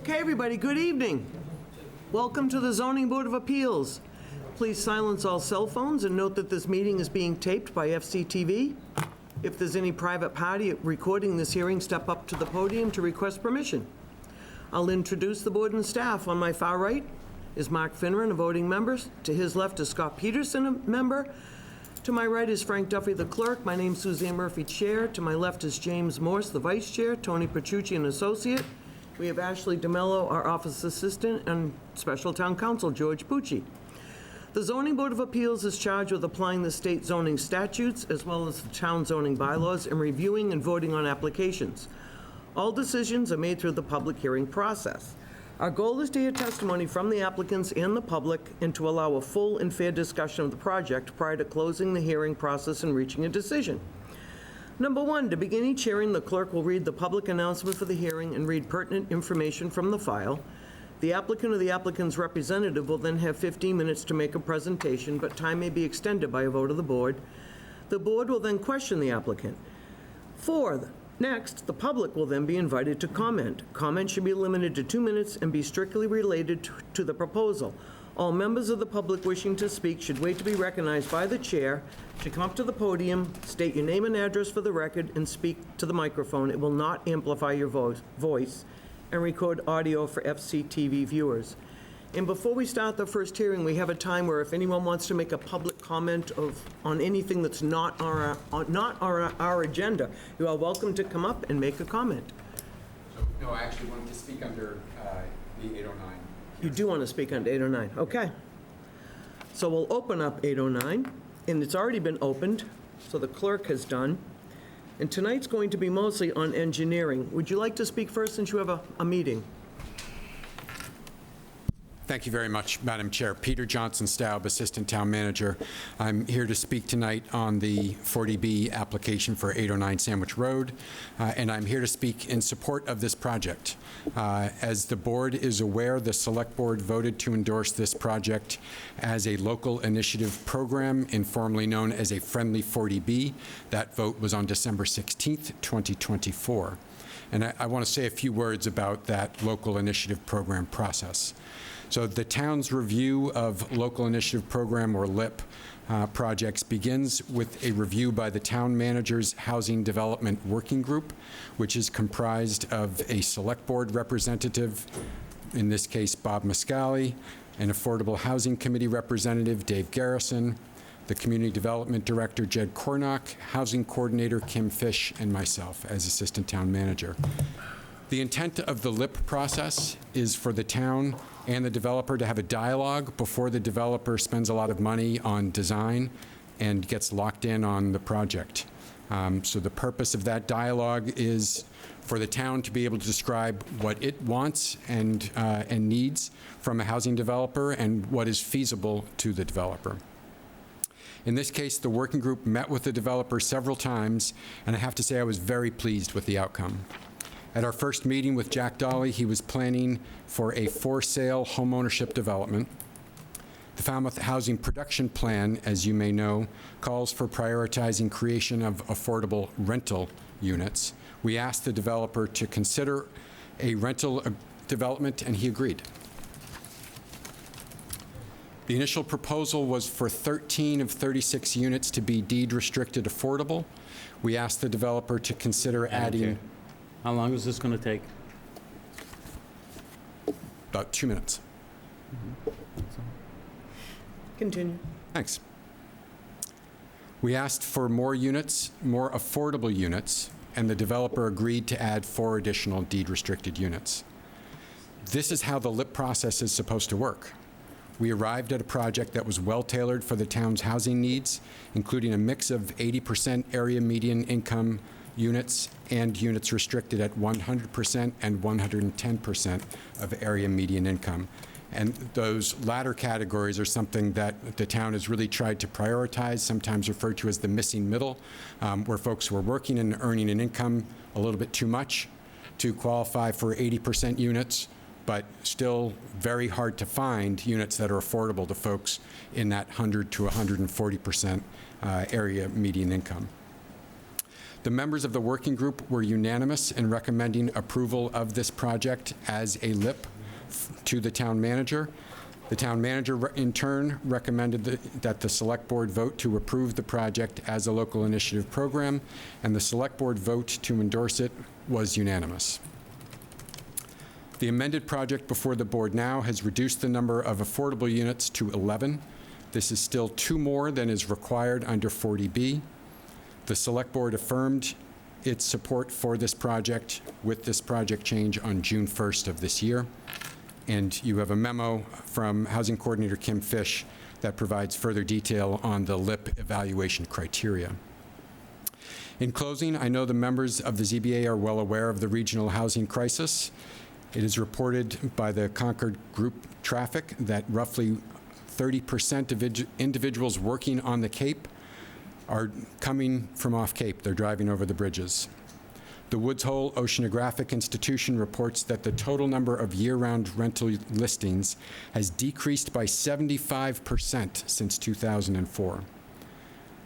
Okay, everybody, good evening. Welcome to the Zoning Board of Appeals. Please silence all cell phones and note that this meeting is being taped by FCTV. If there's any private party recording this hearing, step up to the podium to request permission. I'll introduce the board and staff. On my far right is Mark Finneran, a voting member. To his left is Scott Peterson, a member. To my right is Frank Duffy, the clerk. My name's Suzanne Murphy, chair. To my left is James Morse, the vice chair. Tony Petrucci, an associate. We have Ashley DeMello, our office assistant, and special town counsel, George Pucci. The Zoning Board of Appeals is charged with applying the state zoning statutes as well as the town zoning bylaws and reviewing and voting on applications. All decisions are made through the public hearing process. Our goal is to hear testimony from the applicants and the public and to allow a full and fair discussion of the project prior to closing the hearing process and reaching a decision. Number one, to begin each hearing, the clerk will read the public announcement for the hearing and read pertinent information from the file. The applicant or the applicant's representative will then have 15 minutes to make a presentation, but time may be extended by a vote of the board. The board will then question the applicant. Next, the public will then be invited to comment. Comment should be limited to 2 minutes and be strictly related to the proposal. All members of the public wishing to speak should wait to be recognized by the chair, should come up to the podium, state your name and address for the record, and speak to the microphone. It will not amplify your voice, and record audio for FCTV viewers. And before we start the first hearing, we have a time where if anyone wants to make a public comment on anything that's not our agenda, you are welcome to come up and make a comment. So, no, I actually wanted to speak under the 809. You do want to speak on 809, okay. So we'll open up 809, and it's already been opened, so the clerk has done. And tonight's going to be mostly on engineering. Would you like to speak first since you have a meeting? Thank you very much, Madam Chair. Peter Johnson-Staub, Assistant Town Manager. I'm here to speak tonight on the 40B application for 809 Sandwich Road, and I'm here to speak in support of this project. As the board is aware, the Select Board voted to endorse this project as a local initiative program, informally known as a Friendly 40B. That vote was on December 16th, 2024. And I want to say a few words about that local initiative program process. So the town's review of local initiative program, or LIP, projects begins with a review by the town manager's housing development working group, which is comprised of a select board representative, in this case Bob Muscali, an affordable housing committee representative, Dave Garrison, the community development director, Jed Cornock, housing coordinator, Kim Fish, and myself as assistant town manager. The intent of the LIP process is for the town and the developer to have a dialogue before the developer spends a lot of money on design and gets locked in on the project. So the purpose of that dialogue is for the town to be able to describe what it wants and needs from a housing developer and what is feasible to the developer. In this case, the working group met with the developer several times, and I have to say I was very pleased with the outcome. At our first meeting with Jack Dolly, he was planning for a for-sale homeownership development. The Falmouth Housing Production Plan, as you may know, calls for prioritizing creation of affordable rental units. We asked the developer to consider a rental development, and he agreed. The initial proposal was for 13 of 36 units to be deed restricted affordable. We asked the developer to consider adding... Okay. How long is this going to take? About 2 minutes. Continue. Thanks. We asked for more units, more affordable units, and the developer agreed to add 4 additional deed-restricted units. This is how the LIP process is supposed to work. We arrived at a project that was well-tailored for the town's housing needs, including a mix of 80% area median income units and units restricted at 100% and 110% of area median income. And those latter categories are something that the town has really tried to prioritize, sometimes referred to as the missing middle, where folks were working and earning an income a little bit too much to qualify for 80% units, but still very hard to find units that are affordable to folks in that 100 to 140% area median income. The members of the working group were unanimous in recommending approval of this project as a LIP to the town manager. The town manager, in turn, recommended that the Select Board vote to approve the project as a local initiative program, and the Select Board vote to endorse it was unanimous. The amended project before the board now has reduced the number of affordable units to 11. This is still 2 more than is required under 40B. The Select Board affirmed its support for this project with this project change on June 1st of this year. And you have a memo from Housing Coordinator Kim Fish that provides further detail on the LIP evaluation criteria. In closing, I know the members of the ZBA are well aware of the regional housing crisis. It is reported by the Concord Group Traffic that roughly 30% of individuals working on the Cape are coming from off Cape. They're driving over the bridges. The Woods Hole Oceanographic Institution reports that the total number of year-round rental listings has decreased by 75% since 2004.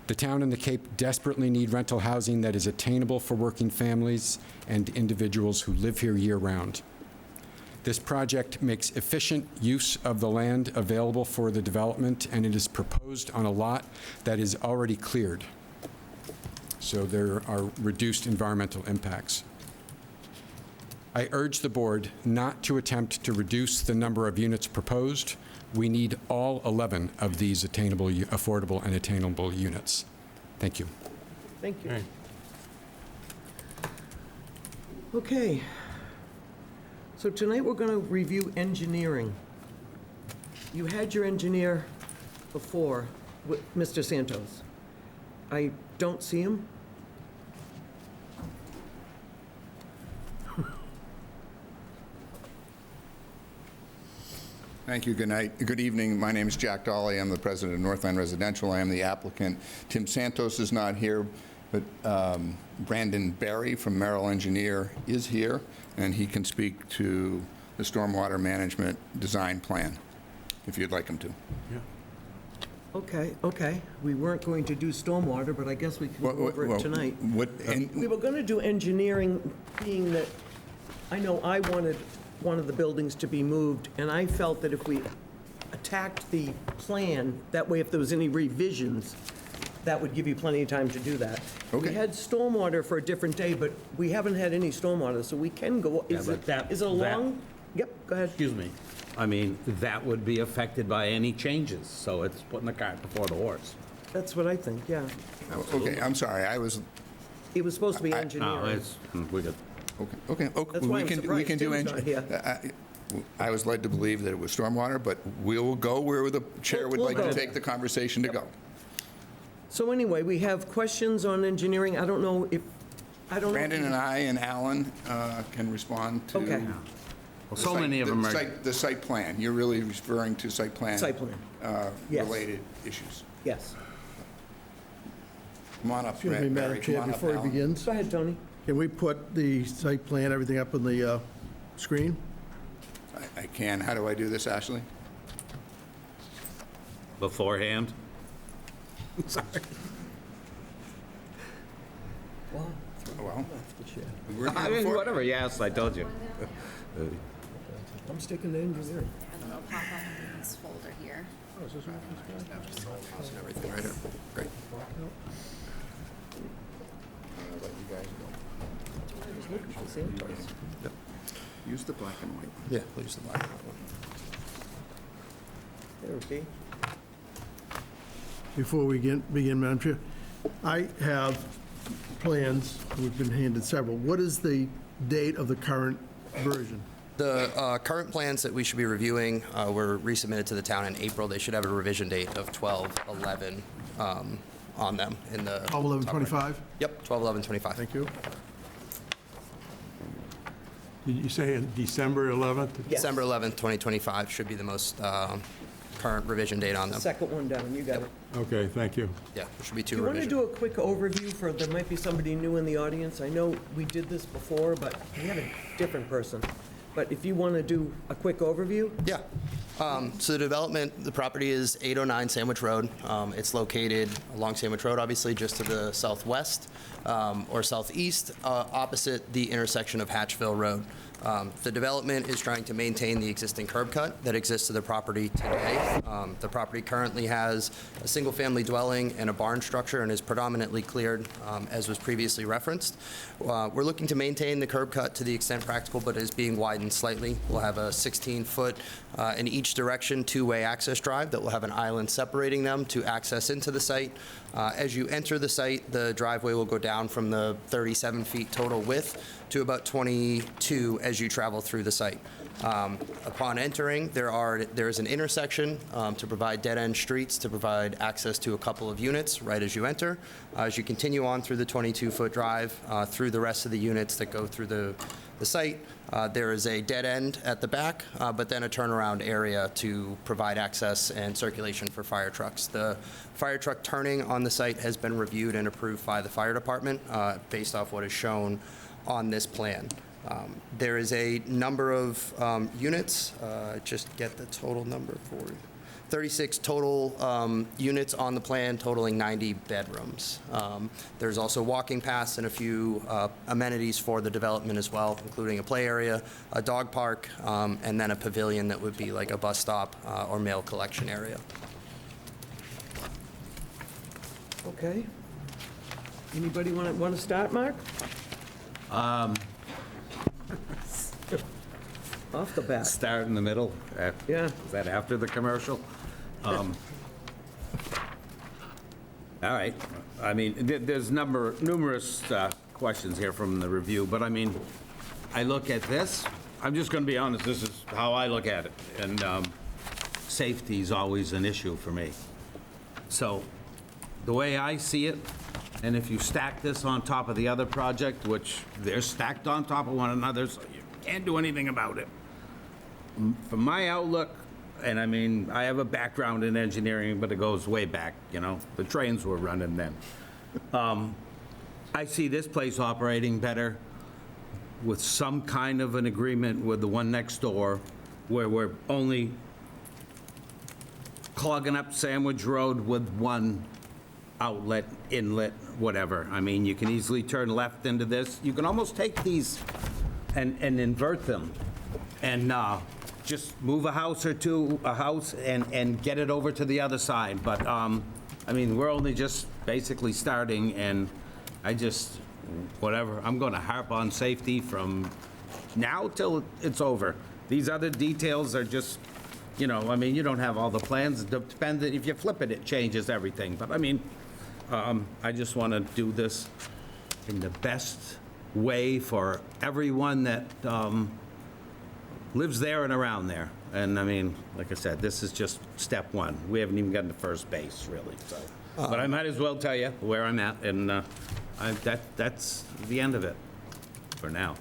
The town and the Cape desperately need rental housing that is attainable for working families and individuals who live here year-round. This project makes efficient use of the land available for the development, and it is proposed on a lot that is already cleared. So there are reduced environmental impacts. I urge the board not to attempt to reduce the number of units proposed. We need all 11 of these attainable, affordable, and attainable units. Thank you. Thank you. Okay. So tonight, we're going to review engineering. You had your engineer before, Mr. Santos. I don't see him. Thank you. Good night. Good evening. My name is Jack Dolly. I'm the president of Northland Residential. I am the applicant. Tim Santos is not here, but Brandon Berry from Merrill Engineer is here, and he can speak to the stormwater management design plan, if you'd like him to. Okay. We weren't going to do stormwater, but I guess we can go over it tonight. We were going to do engineering, being that I know I wanted one of the buildings to be moved, and I felt that if we attacked the plan, that way if there was any revisions, that would give you plenty of time to do that. Okay. We had stormwater for a different day, but we haven't had any stormwater, so we can go, is it a long? Yep, go ahead. Excuse me. I mean, that would be affected by any changes, so it's putting the cart before the horse. That's what I think, yeah. Okay, I'm sorry. It was supposed to be No, engineering. we got, Okay. That's why I'm surprised We can do Tim's not I was led to believe that it was stormwater, but we'll go where the chair would We'll like go. to take the conversation to go. So anyway, we have questions on engineering. I don't know. Brandon and I and Alan can respond to. Okay. the so site- many of the them are, site- The site plan. You're really referring to site plan. Site plan. Yes. Related issues. Yes. Come on up, Excuse me, Barry. Madam Come Chair, on up, before he Alan. begins, Go ahead, Tony. can we put the site plan, everything up on the screen? I can. How do I do this, Ashley? beforehand. Well, we're I here mean, before. whatever you asked, I told you. I'm sticking to engineering. And it'll pop up in this folder here. Everything right here. Great. Let you guys go. I was looking for Santos. Use the black and white. Yeah, use the black and white. There it be. Before we begin, Madam Chair, I have plans, we've been handed several. What is the date of the current version? The current plans that we should be reviewing were resubmitted to the town in April. They should have a revision date of 12/11 on them in the... 12/11/25? Yep, 12/11/25. Thank you. Did you say December 11th? Yes. December 11th, 2025 should be the most current revision date on them. Second one down, you got it. Okay, thank you. Yeah, there should be Do two you want to revisions. do a quick overview for, there might be somebody new in the audience? I know we did this before, but we had a different person. But if you want to do a quick overview? Yeah. So the development, the property is 809 Sandwich Road. It's located along Sandwich Road, obviously, just to the southwest or southeast, opposite the intersection of Hatchville Road. The development is trying to maintain the existing curb cut that exists to the property today. The property currently has a single-family dwelling and a barn structure and is predominantly cleared, as was previously referenced. We're looking to maintain the curb cut to the extent practical, but it is being widened slightly. We'll have a 16-foot in each direction two-way access drive that will have an island separating them to access into the site. As you enter the site, the driveway will go down from the 37 feet total width to about 22 as you travel through the site. Upon entering, there is an intersection to provide dead-end streets to provide access to a couple of units right as you enter. As you continue on through the 22-foot drive, through the rest of the units that go through the site, there is a dead end at the back, but then a turnaround area to provide access and circulation for fire trucks. The fire truck turning on the site has been reviewed and approved by the fire department based off what is shown on this plan. There is a number of units, just get the total number for you. 36 total units on the plan, totaling 90 bedrooms. There's also walking paths and a few amenities for the development as well, including a play area, a dog park, and then a pavilion that would be like a bus stop or mail collection area. Okay. Anybody want to start, Mark? Off the bat. Start in the middle. Yeah. Is that after the commercial? All right. I mean, there's numerous questions here from the review, but I mean, I look at this, I'm just going to be honest, this is how I look at it, and safety is always an issue for me. So, the way I see it, and if you stack this on top of the other project, which they're stacked on top of one another, so you can't do anything about it. From my outlook, and I mean, I have a background in engineering, but it goes way back, you know? The trains were running then. I see this place operating better with some kind of an agreement with the one next door, where we're only clogging up Sandwich Road with one outlet, inlet, whatever. I mean, you can easily turn left into this. You can almost take these and invert them and just move a house or two, and get it over to the other side. But, I mean, we're only just basically starting, and I just, whatever, I'm going to harp on safety from now till it's over. These other details are just, you know, I mean, you don't have all the plans. Depending, if you flip it, it changes everything. But, I mean, I just want to do this in the best way for everyone that lives there and around there. And I mean, like I said, this is just step one. We haven't even gotten to first base, really. So, but I might as well tell you where I'm at, and that's the end of it for now.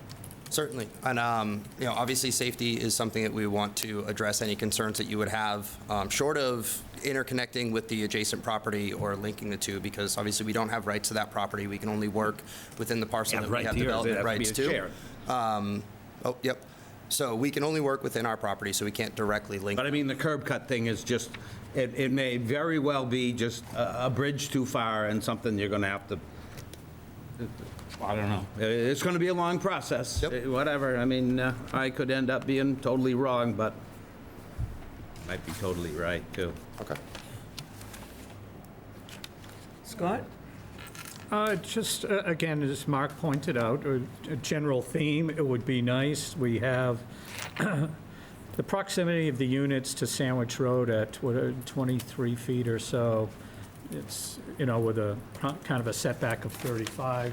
Certainly. And, you know, obviously, safety is something that we want to address any concerns that you would have, short of interconnecting with the adjacent property or linking the two, because obviously we don't have rights to that property. We can only work within the parcel that we have development rights to. Oh, yep. So we can only work within our property, so we can't directly link. But I mean, the curb cut thing is just, it may very well be just a bridge too far and something you're going to have to, I don't know. It's going to be a long process. Yep. Whatever. I mean, I could end up being totally wrong, but might be totally right, too. Okay. Scott? Just, again, as Mark pointed out, a general theme, it would be nice. We have the proximity of the units to Sandwich Road at 23 feet or so. It's, you know, with a kind of a setback of 35.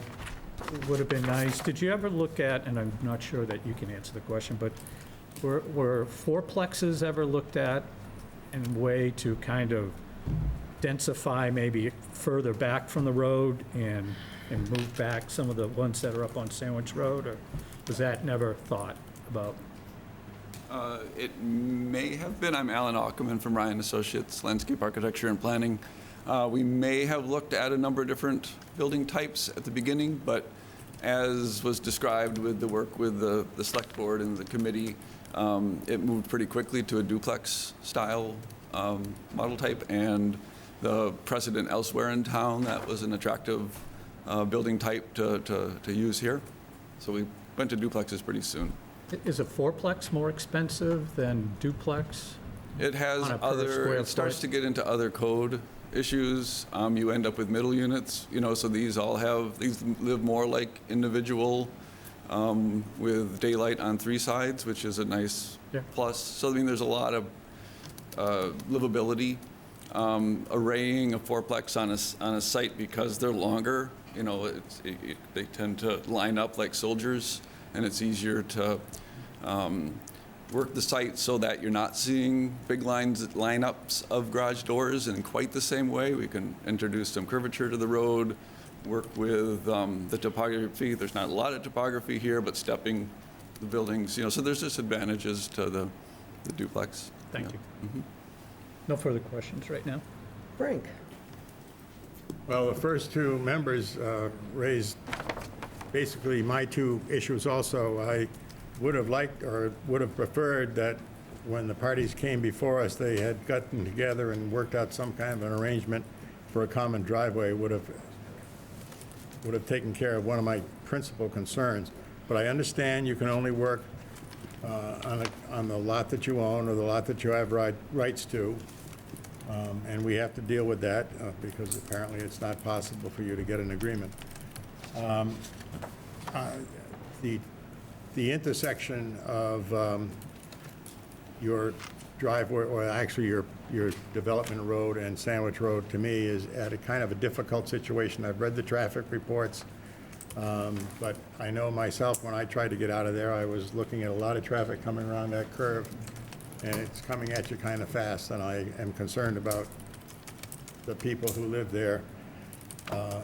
It would have been nice. Did you ever look at, and I'm not sure that you can answer the question, but were fourplexes ever looked at in a way to kind of densify maybe further back from the road and move back some of the ones that are up on Sandwich Road, or was that never thought about? It may have been. I'm Alan Ackerman from Ryan Associates, Landscape Architecture and Planning. We may have looked at a number of different building types at the beginning, but as was described with the work with the select board and the committee, It moved pretty quickly to a duplex-style model type, and the precedent elsewhere in town, that was an attractive building type to use here. So we went to duplexes pretty soon. Is a fourplex more expensive than duplex? It has On a per other, square it starts foot? to get into other code issues. You end up with middle units, so these live more like individual with daylight on 3 sides, which is a nice Yeah. plus. So, there's a lot of livability. Arraying a fourplex on a site because they're longer, they tend to line up like soldiers, and it's easier to work the site so that you're not seeing big lineups of garage doors in quite the same way. We can introduce some curvature to the road, work with the topography. There's not a lot of topography here, but stepping the buildings, so there's disadvantages to the duplex. Thank you. No further questions right now. Frank? Well, the first 2 members raised basically my 2 issues also. I would have liked or would have preferred that when the parties came before us, they had gotten together and worked out some kind of an arrangement for a common driveway, would have taken care of one of my principal concerns. But I understand you can only work on the lot that you own or the lot that you have rights to, and we have to deal with that because apparently it's not possible for you to get an agreement. The intersection of your driveway, or actually your development road and Sandwich Road, to me, is at a kind of a difficult situation. I've read the traffic reports, but I know myself, when I tried to get out of there, I was looking at a lot of traffic coming around that curve, and it's coming at you kind of fast, and I am concerned about the people who live there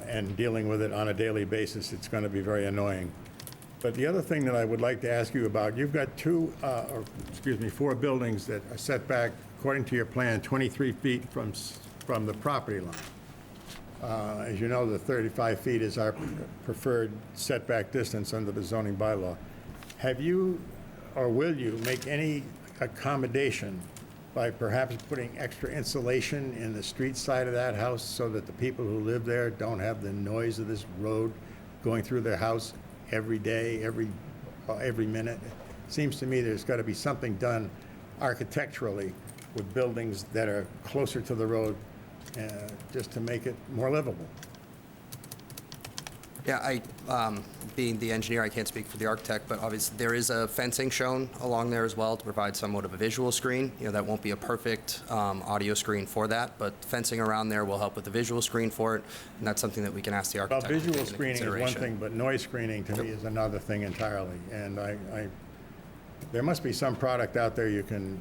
and dealing with it on a daily basis. It's going to be very annoying. But the other thing that I would like to ask you about, you've got 4 buildings that are set back, according to your plan, 23 feet from the property line. As you know, the 35 feet is our preferred setback distance under the zoning bylaw. Have you, or will you, make any accommodation by perhaps putting extra insulation in the street side of that house so that the people who live there don't have the noise of this road going through their house every day, every minute? It seems to me there's got to be something done architecturally with buildings that are closer to the road just to make it more livable. Yeah, being the engineer, I can't speak for the architect, but obviously there is a fencing shown along there as well to provide somewhat of a visual screen. That won't be a perfect audio screen for that, but fencing around there will help with the visual screen for it, and that's something that we can ask the architect Well, to visual take into screening is one consideration. thing, but noise screening to me is another thing entirely. And there must be some product out there you can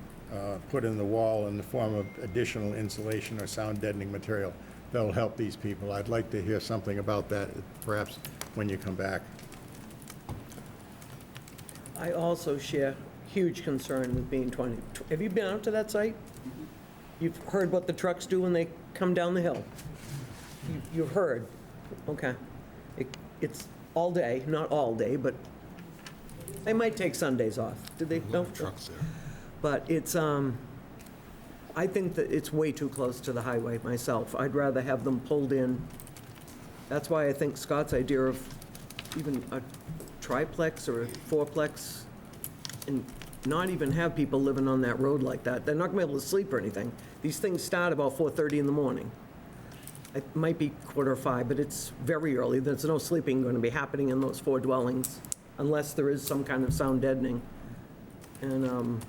put in the wall in the form of additional insulation or sound deadening material that'll help these people. I'd like to hear something about that, perhaps when you come back. I also share huge concern with being 20. Have you been out to that site? You've heard what the trucks do when they come down the hill? You've heard? Okay. It's all day, not all day, but they might take Sundays off. Do they? No? Trucks there. But it's, I think that it's way too close to the highway myself. I'd rather have them pulled in. That's why I think Scott's idea of even a triplex or a fourplex, and not even have people living on that road like that. They're not gonna be able to sleep or anything. These things start about 4:30 in the morning. It might be 4:45, but it's very early. There's no sleeping going to be happening in those 4 dwellings unless there is some kind of sound deadening. And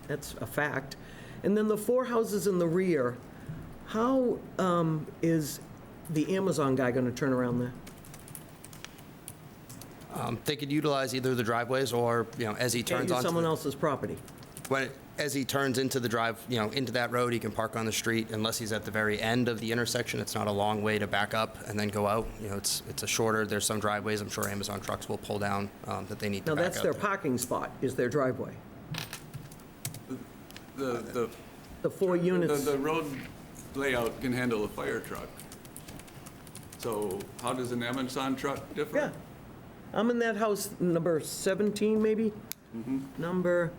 that's a fact. And then the 4 houses in the rear, how is the Amazon guy going to turn around there? They could utilize either the driveways or, as he Can't turns use onto someone else's property. as he turns into the drive, into that road, he can park on the street unless he's at the very end of the intersection. It's not a long way to back up and then go out. It's a shorter, there's some driveways I'm sure Amazon trucks will pull down that they need to Now, back up. that's their parking spot, is their driveway. The 4 units. The road layout can handle a fire truck. So how does an Amazon truck differ? Yeah. I'm in that house number 17, maybe. Number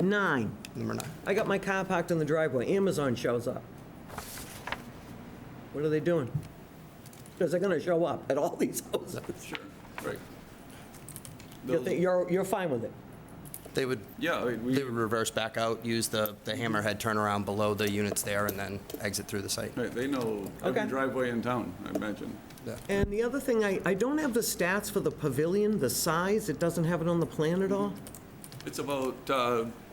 9. Number 9. I got my car parked in the driveway. Amazon shows up. What are they doing? Because they're going to show up at all these houses. Sure, right. You're fine with it? They would, Yeah, I mean, they would reverse back out, use the hammerhead turnaround below the units there, and then exit through the site. right, they know every Okay. driveway in town, I imagine. And the other thing, I don't have the stats for the pavilion, the size. It doesn't have it on the plan at all. It's about,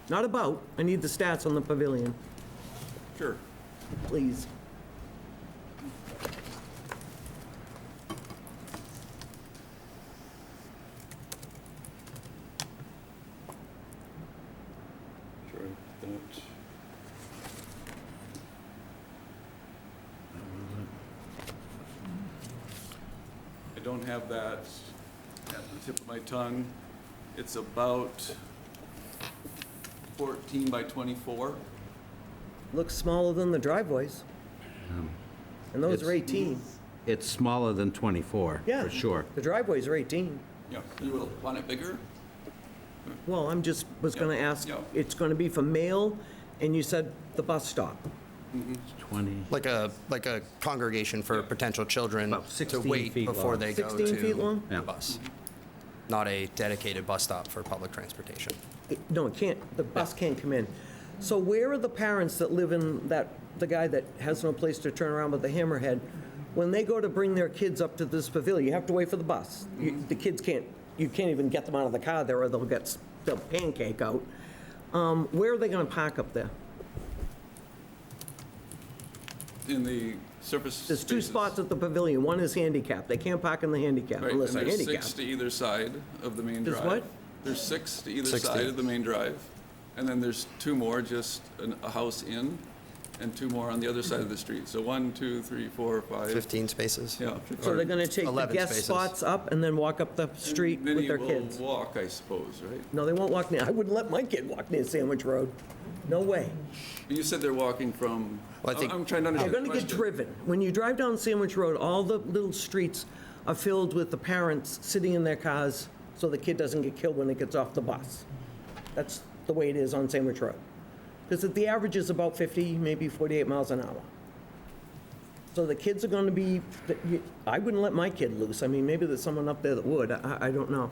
Not about. I need the stats on the pavilion, sure, please. sure. that- I don't have that at the tip of my tongue. It's about 14 by 24. Looks smaller than the driveways. And those are 18. It's smaller than 24, Yeah. for sure. The driveways are 18. Yeah, you will want it bigger? Well, I'm just, was going to Yeah, ask, yeah. it's going to be for mail, and you said the bus stop. 20. Like a congregation for potential children About to 16 wait feet before long. they go 16 feet long? to the bus. Not a dedicated bus stop for public transportation. No, it can't, the bus can't come in. So where are the parents that live in that, the guy that has no place to turn around with the hammerhead? When they go to bring their kids up to this pavilion, you have to wait for the bus. The kids can't, you can't even get them out of the car there, or they'll pancake out. Where are they going to park up there? In the surface There's 2 spaces. spots at the pavilion. One is handicapped. They can't park in the handicap Right, unless and they're there's 6 handicapped. to either side of the main There's drive. what? There's 6 to either 6 to side of the main drive, and then there's 2 more, just a house in, and 2 more on the other side of the street. So 1, 2, 3, 4, 5. 15 spaces? Yeah. So they're going to take the 11 guest spaces. spots up and then walk up the street with Many their will kids? walk, I suppose, right? No, they won't walk near, I wouldn't let my kid walk near Sandwich Road. No way. But you said they're walking from, Well, I think- I'm trying to They're understand going the to get question. driven. When you drive down Sandwich Road, all the little streets are filled with the parents sitting in their cars so the kid doesn't get killed when it gets off the bus. That's the way it is on Sandwich Road. Because the average is about 50, maybe 48 miles an hour. So the kids are going to be, I wouldn't let my kid loose. I mean, maybe there's someone up there that would, I don't know.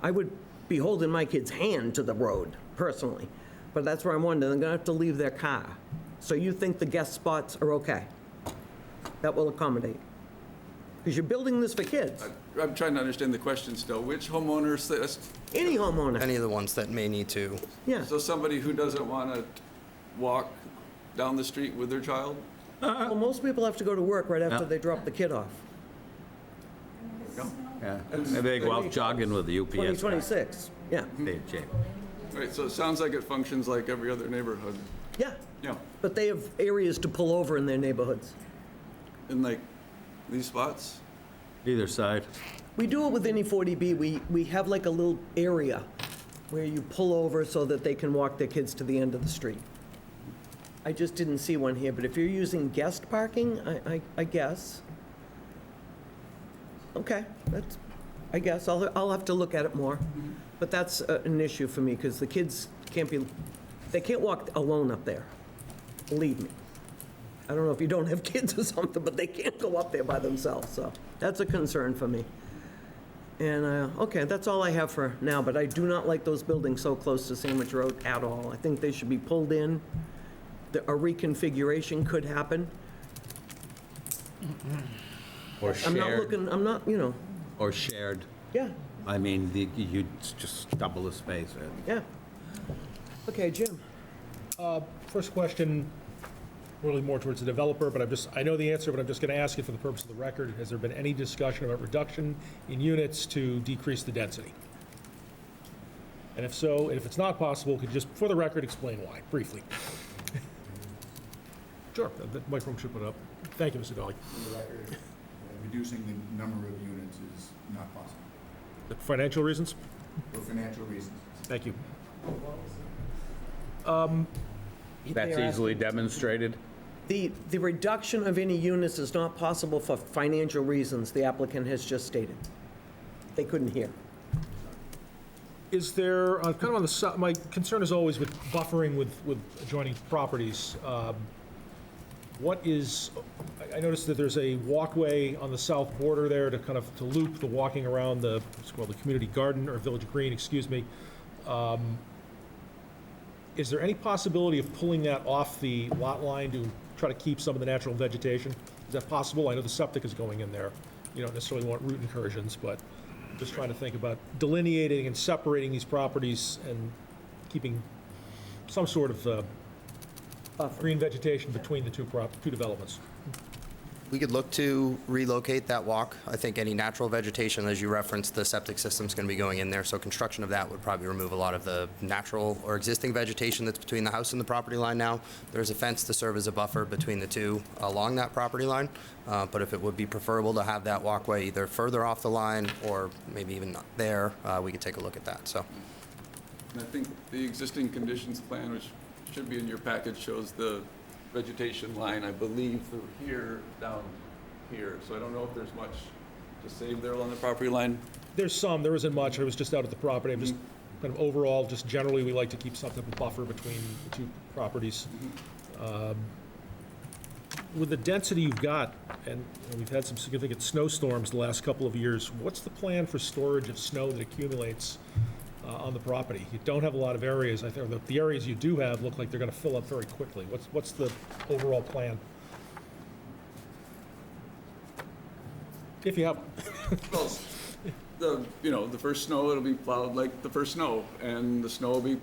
I would be holding my kid's hand to the road, personally. But that's where I'm wondering, they're going to have to leave their car. So you think the guest spots are okay? That will accommodate? Because you're building this for kids. I'm trying to understand the question still. Which homeowner says, Any homeowner, Any of the ones that may need to. yeah. so somebody who doesn't want to walk down the street with their child? Well, most people have to go to work right after they drop the kid off. Yeah, maybe they go out jogging with the UPS. guy. 2026, yeah. Stay in shape. Right, so it sounds like it functions like every other neighborhood. Yeah, Yeah, but they have areas to pull over in their neighborhoods. in like these spots? Either side. We do it with any 40B. We have like a little area where you pull over so that they can walk their kids to the end of the street. I just didn't see one here, but if you're using guest parking, I guess. Okay, that's, I guess, I'll have to look at it more. But that's an issue for me, because the kids they can't walk alone up there, believe me. I don't know if you don't have kids or something, but they can't go up there by themselves, so that's a concern for me. And, okay, that's all I have for now, but I do not like those buildings so close to Sandwich Road at all. I think they should be pulled in. A reconfiguration could happen. Or I'm not shared, looking, I'm not, or shared. yeah, I mean, you just double the space. yeah. Okay, Jim. First question, really more towards the developer, but I know the answer, but I'm just going to ask it for the purpose of the record. Has there been any discussion about reduction in units to decrease the density? And if so, and if it's not possible, could you just, for the record, explain why, briefly? Sure, the microphone should put up. Thank you, Mr. Dolly. Reducing the number of units is not possible, Financial reasons? for financial reasons. Thank you. That's They're easily demonstrated. The reduction of any units is not possible for financial reasons, the applicant has just stated. They couldn't hear. Is there, kind of on the, my concern is always with buffering with adjoining properties. What is, I noticed that there's a walkway on the south border there to kind of, to loop the walking around the, it's called the community garden, or village green, excuse me. Is there any possibility of pulling that off the lot line to try to keep some of the natural vegetation? Is that possible? I know the septic is going in there. You don't necessarily want root incursions, but I'm just trying to think about delineating and separating these properties and keeping some sort of green vegetation between the two developments. We could look to relocate that walk. I think any natural vegetation, as you referenced, the septic system's going to be going in there, so construction of that would probably remove a lot of the natural or existing vegetation that's between the house and the property line now. There's a fence to serve as a buffer between the two along that property line, but if it would be preferable to have that walkway either further off the line or maybe even not there, we could take a look at that, so. And I think the existing conditions plan, which should be in your package, shows the vegetation line, I believe, through here, down here. So I don't know if there's much to save there along the property line. There's some, there isn't much. I was just out at the property. I'm just kind of overall, just generally, we like to keep some type of buffer between the two properties. With the density you've got, and we've had some significant snowstorms the last couple of years, what's the plan for storage of snow that accumulates on the property? You don't have a lot of areas. I think the areas you do have look like they're going to fill up very quickly. What's the overall plan? If you have one. Well, the first snow, it'll be plowed like the first snow, and the snow will be,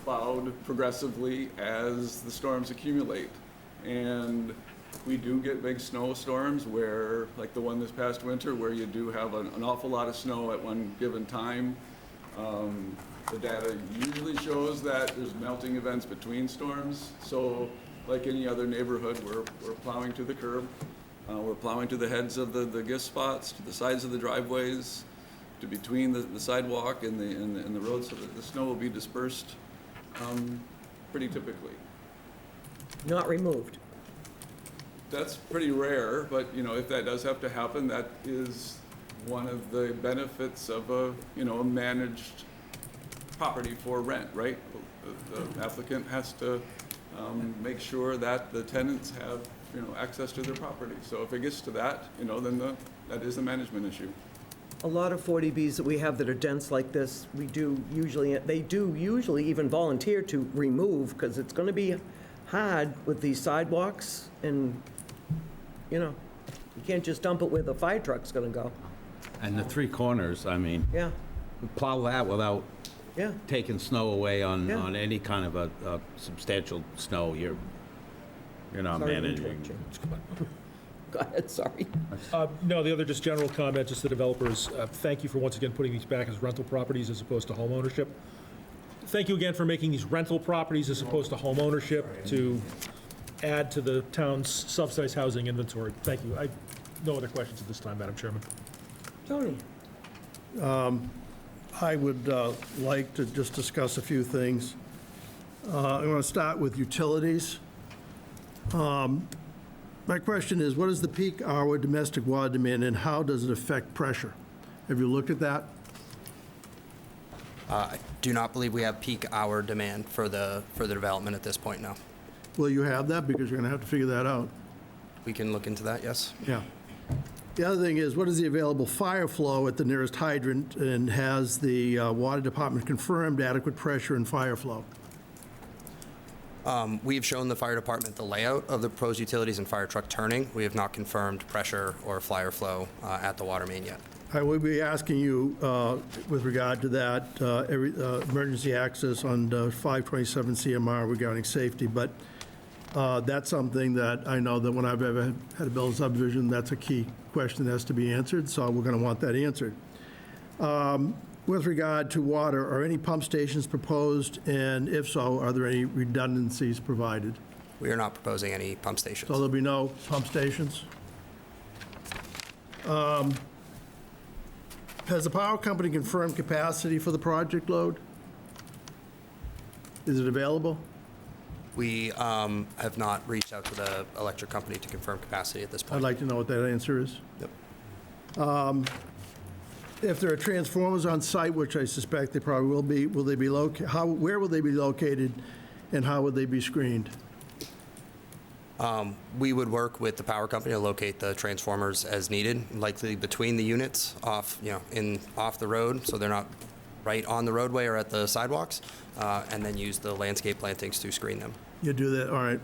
plowed progressively as the storms accumulate. And we do get big snowstorms where, like the one this past winter, where you do have an awful lot of snow at one given time. The data usually shows that there's melting events between storms. So like any other neighborhood, we're plowing to the curb. We're plowing to the heads of the gift spots, to the sides of the driveways, to between the sidewalk and the road, so that the snow will be dispersed pretty typically. Not removed. That's pretty rare, but if that does have to happen, that is one of the benefits of a managed property for rent, right? The applicant has to make sure that the tenants have access to their property. So if it gets to that, then that is a management issue. A lot of 40Bs that we have that are dense like this, they do usually even volunteer to remove, because it's going to be hard with these sidewalks, and, you can't just dump it where the fire truck's going to go. And the three corners, I mean, Yeah, plow that without yeah. taking snow away on Yeah. any kind of a substantial snow, you're not Sorry to managing. interrupt you. Go ahead, sorry. No, the other just general comment, just the developers, thank you for once again putting these back as rental properties as opposed to home ownership. Thank you again for making these rental properties as opposed to home ownership to add to the town's subsidized housing inventory. Thank you. No other questions at this time, Madam Chairman. Tony? I would like to just discuss a few things. I want to start with utilities. My question is, what is the peak hour domestic water demand, and how does it affect pressure? Have you looked at that? I do not believe we have peak hour demand for the development at this point, no. Will you have that? Because you're going to have to figure that out. We can look into that, yes. Yeah. The other thing is, what is the available fire flow at the nearest hydrant, and has the water department confirmed adequate pressure and fire flow? We've shown the fire department the layout of the proposed utilities and fire truck turning. We have not confirmed pressure or fire flow at the water main yet. I will be asking you with regard to that, emergency access on 527 CMR regarding safety, but that's something that I know that when I've ever had to build a subdivision, that's a key question that has to be answered, so we're going to want that answered. With regard to water, are any pump stations proposed, and if so, are there any redundancies provided? We are not proposing any pump stations. So there'll be no pump stations? Has the power company confirmed capacity for the project load? Is it available? We have not reached out to the electric company to confirm capacity at this point. I'd like to know what that answer is. Yep. If there are transformers on site, which I suspect they probably will be, will they be where will they be located, and how would they be screened? We would work with the power company to locate the transformers as needed, likely between the units off the road, so they're not right on the roadway or at the sidewalks, and then use the landscape plantings to screen them. You do that, all right.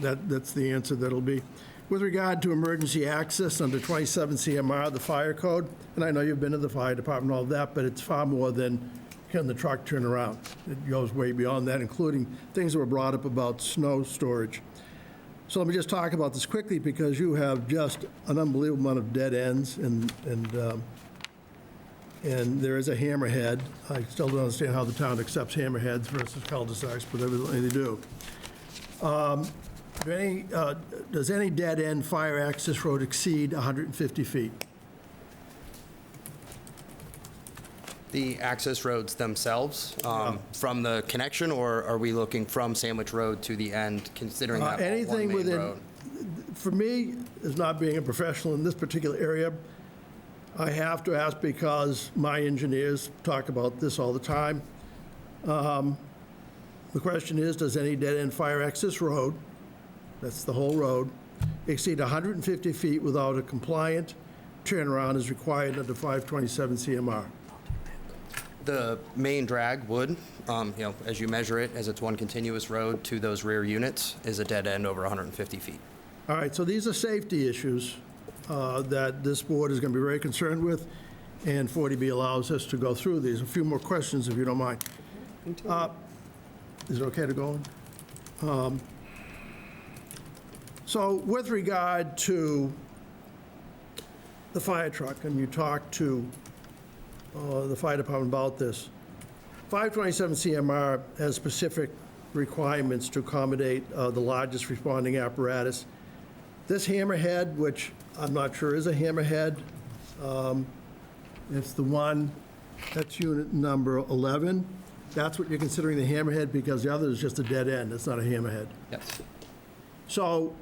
That's the answer that'll be. With regard to emergency access under 27 CMR, the fire code, and I know you've been to the fire department, all of that, but it's far more than can the truck turn around. It goes way beyond that, including things that were brought up about snow storage. So let me just talk about this quickly, because you have just an unbelievable amount of dead ends, and there is a hammerhead. I still don't understand how the town accepts hammerheads versus cul-de-sacs, but evidently they do. Does any dead-end fire access road exceed 150 feet? The access roads themselves, from the connection, or are we looking from Sandwich Road to the end, considering that all Anything one main within, road? for me, as not being a professional in this particular area, I have to ask because my engineers talk about this all the time. The question is, does any dead-end fire access road, that's the whole road, exceed 150 feet without a compliant turnaround as required under 527 CMR? The main drag would, as you measure it, as it's one continuous road to those rear units, is a dead end over 150 feet. All right, so these are safety issues that this board is going to be very concerned with, and 40B allows us to go through these. A few more questions, if you don't mind. Is it okay to go on? So with regard to the fire truck, and you talked to the fire department about this, 527 CMR has specific requirements to accommodate the largest responding apparatus. This hammerhead, which I'm not sure is a hammerhead, it's the one, that's unit number 11. That's what you're considering the hammerhead, because the other is just a dead end. It's not a hammerhead. Yes. So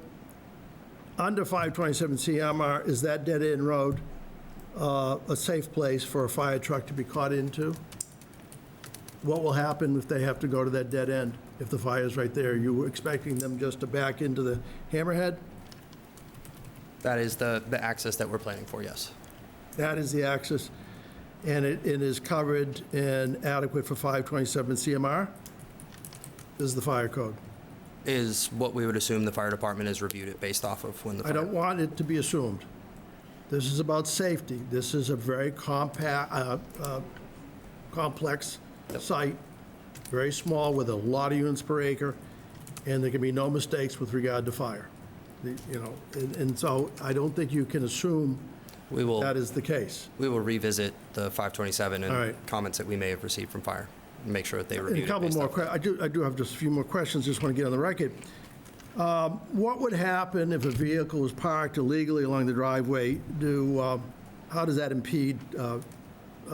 under 527 CMR, is that dead end road a safe place for a fire truck to be caught into? What will happen if they have to go to that dead end, if the fire's right there? You were expecting them just to back into the hammerhead? That is the access that we're planning for, yes. That is the access, and it is covered and adequate for 527 CMR? This is the fire code. Is what we would assume the fire department has reviewed it based off of when the I don't want it to be assumed. This is about safety. This is a very complex site, very small, with a lot of units per acre, and there can be no mistakes with regard to fire. And so I don't think you can assume that is the case. We will revisit the 527 and All right. comments that we may have received from fire, and make sure that they And reviewed a it couple based more, off of I do have just a few more questions, just want to get on the record. What would happen if a vehicle was parked illegally along the driveway? How does that impede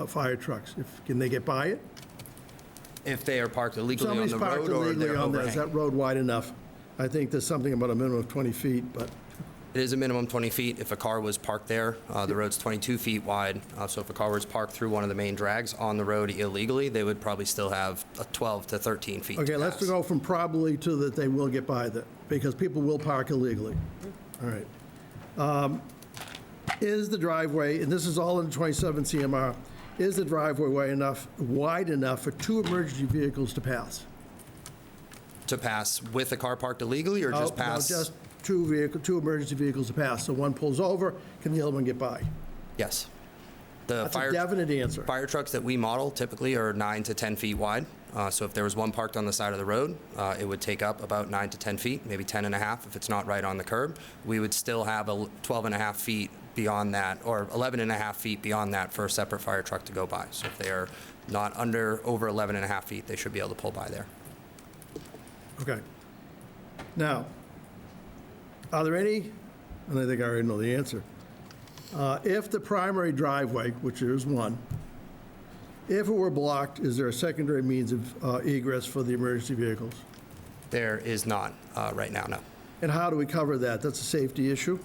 fire trucks? Can they get by it? If they are parked illegally on Somebody's the parked road or illegally they're on there. Is overhanging. that road wide enough? I think there's something about a minimum of 20 feet, but It is a minimum 20 feet. If a car was parked there, the road's 22 feet wide. So if a car was parked through one of the main drags on the road illegally, they would probably still have a 12 to 13 feet okay, to let's pass. go from probably to that they will get by that, because people will park illegally. All right. Is the driveway, and this is all in 27 CMR, is the driveway wide enough for two emergency vehicles to pass? To pass with a car parked illegally, or just pass? No, just two emergency vehicles to pass. So one pulls over, can the other one get by? Yes. The That's a definite answer. Fire trucks that we model typically are 9 to 10 feet wide. So if there was one parked on the side of the road, it would take up about 9 to 10 feet, maybe 10 and a half if it's not right on the curb. We would still have 12 and a half feet beyond that, or 11 and a half feet beyond that for a separate fire truck to go by. So if they are not over 11 and a half feet, they should be able to pull by there. Okay. Now, are there any, and I think I already know the answer, if the primary driveway, which there is one, if it were blocked, is there a secondary means of egress for the emergency vehicles? There is not right now, no. And how do we cover that? That's a safety issue.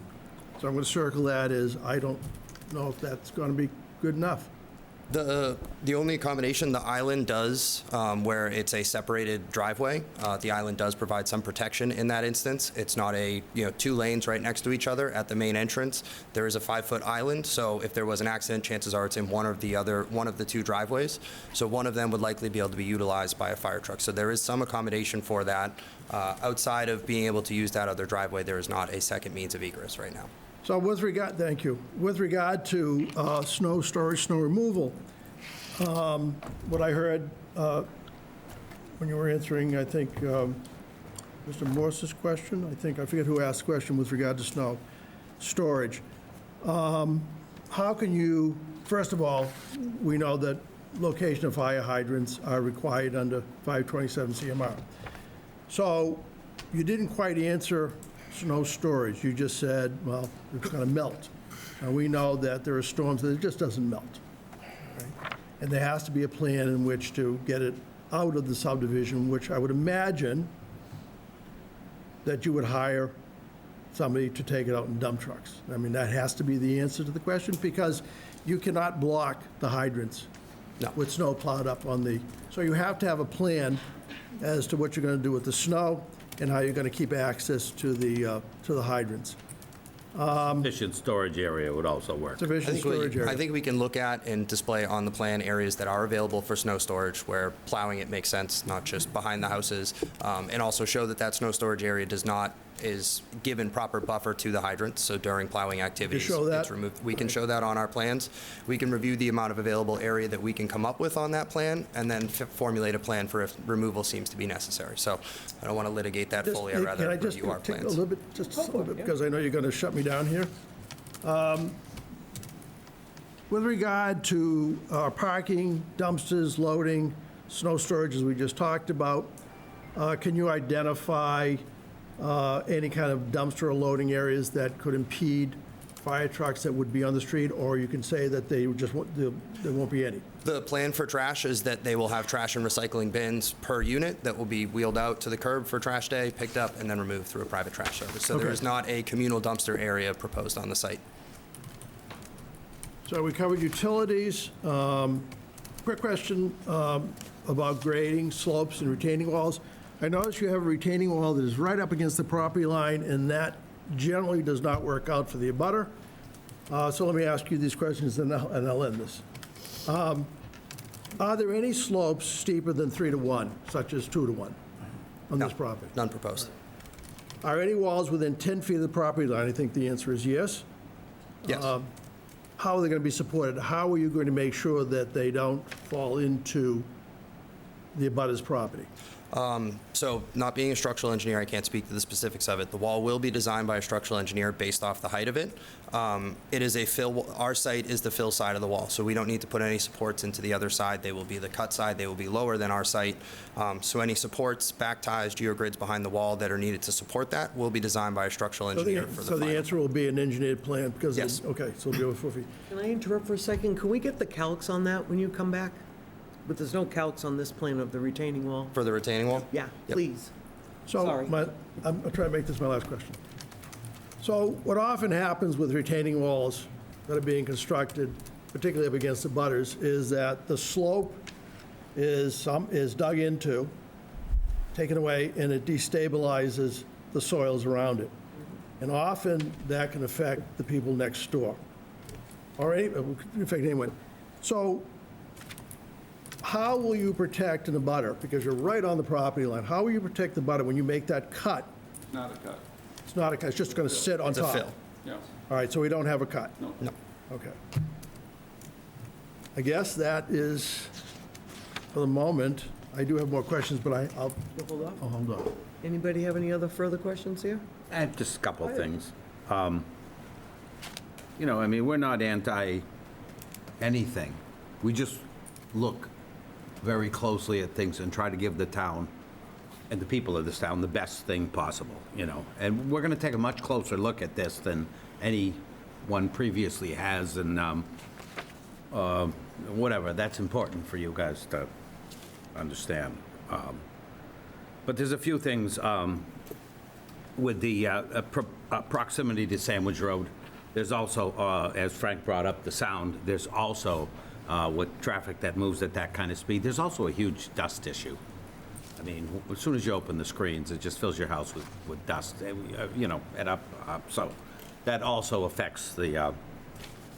So I'm going to circle that as I don't know if that's going to be good enough. The only accommodation the island does, where it's a separated driveway, the island does provide some protection in that instance. It's not a, 2 lanes right next to each other at the main entrance. There is a 5-foot island, so if there was an accident, chances are it's in one of the 2 driveways. So one of them would likely be able to be utilized by a fire truck. So there is some accommodation for that. Outside of being able to use that other driveway, there is not a second means of egress right now. So thank you. With regard to snow storage, snow removal, what I heard when you were answering, I think, Mr. Morse's question, I forget who asked the question with regard to snow storage. How can you, first of all, we know that location of fire hydrants are required under 527 CMR. So you didn't quite answer snow storage. You just said, well, it's going to melt. And we know that there are storms that it just doesn't melt. Right? And there has to be a plan in which to get it out of the subdivision, which I would imagine that you would hire somebody to take it out in dump trucks. I mean, that has to be the answer to the question, because you cannot block the hydrants with snow plowed up on the, so you have to have a plan as to what you're going to do with the snow and how you're going to keep access to the hydrants. Sufficient storage area would also work. Sufficient storage area. I think we can look at and display on the plan areas that are available for snow storage where plowing it makes sense, not just behind the houses, and also show that that snow storage area is given proper buffer to the hydrants, so during plowing activities, show that? it's removed. We can show that on our plans. We can review the amount of available area that we can come up with on that plan, and then formulate a plan for if removal seems to be necessary. So I don't want to litigate that fully, I'd rather review our Take a plans. little bit, just a little bit, because I know you're going to shut me down here. With regard to parking, dumpsters, loading, snow storage, as we just talked about, can you identify any kind of dumpster or loading areas that could impede fire trucks that would be on the street, or you can say that there won't be any? The plan for trash is that they will have trash and recycling bins per unit that will be wheeled out to the curb for trash day, picked up, and then removed through a private trash service. So there is not a communal dumpster area proposed on the site. So we covered utilities. Quick question about grading, slopes, and retaining walls. I notice you have a retaining wall that is right up against the property line, and that generally does not work out for the abutter. So let me ask you these questions, and I'll end this. Are there any slopes steeper than 3 to 1, such as 2 to 1, on this property? None proposed. Are any walls within 10 feet of the property line? I think the answer is yes. Yes. How are they going to be supported? How are you going to make sure that they don't fall into the abutter's property? So not being a structural engineer, I can't speak to the specifics of it. The wall will be designed by a structural engineer based off the height of it. It is a fill, our site is the fill side of the wall, so we don't need to put any supports into the other side. They will be the cut side. They will be lower than our site. So any supports, back ties, geogrids behind the wall that are needed to support that will be designed by a structural engineer for the So the final. answer will be an engineered plan? Because Yes. Okay, so it'll be over 4 feet. Can I interrupt for a second? Can we get the calcs on that when you come back? But there's no calcs on this plan of the retaining wall. For the retaining wall? Yeah, Yep. please. So Sorry. I'm trying to make this my last question. So what often happens with retaining walls that are being constructed, particularly up against the butters, is that the slope is dug into, taken away, and it destabilizes the soils around it. And often that can affect the people next door, or affect anyone. So how will you protect an abutter? Because you're right on the property line. How will you protect the abutter when you make that cut? Not a cut. It's not a cut, it's just going to sit on It's a top. fill. Yes. All right, so we don't have a cut? No. No. Okay. I guess that is, for the moment, I do have more questions, but I'll Hold up. hold on. Anybody have any other further questions here? And just a couple of things. I mean, we're not anti-anything. We just look very closely at things and try to give the town and the people of this town the best thing possible, And we're going to take a much closer look at this than anyone previously has, and whatever, that's important for you guys to understand. But there's a few things with the proximity to Sandwich Road. There's also, as Frank brought up, the sound. There's also with traffic that moves at that kind of speed. There's also a huge dust issue. I mean, as soon as you open the screens, it just fills your house with dust, and up. So that also affects the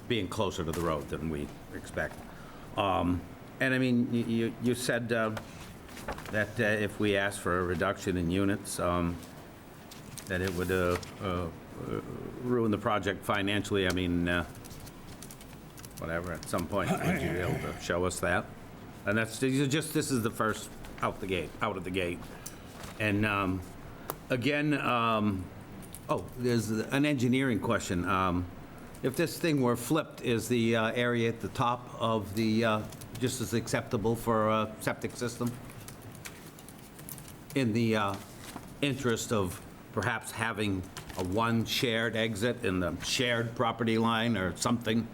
being closer to the road than we expect. And I mean, you said that if we asked for a reduction in units, that it would ruin the project financially. I mean, whatever, at some point, would you be able to show us that? And this is the first out of the gate. And again, there's an engineering question. If this thing were flipped, is the area at the top of the, just as acceptable for a septic system? In the interest of perhaps having one shared exit in the shared property line or something?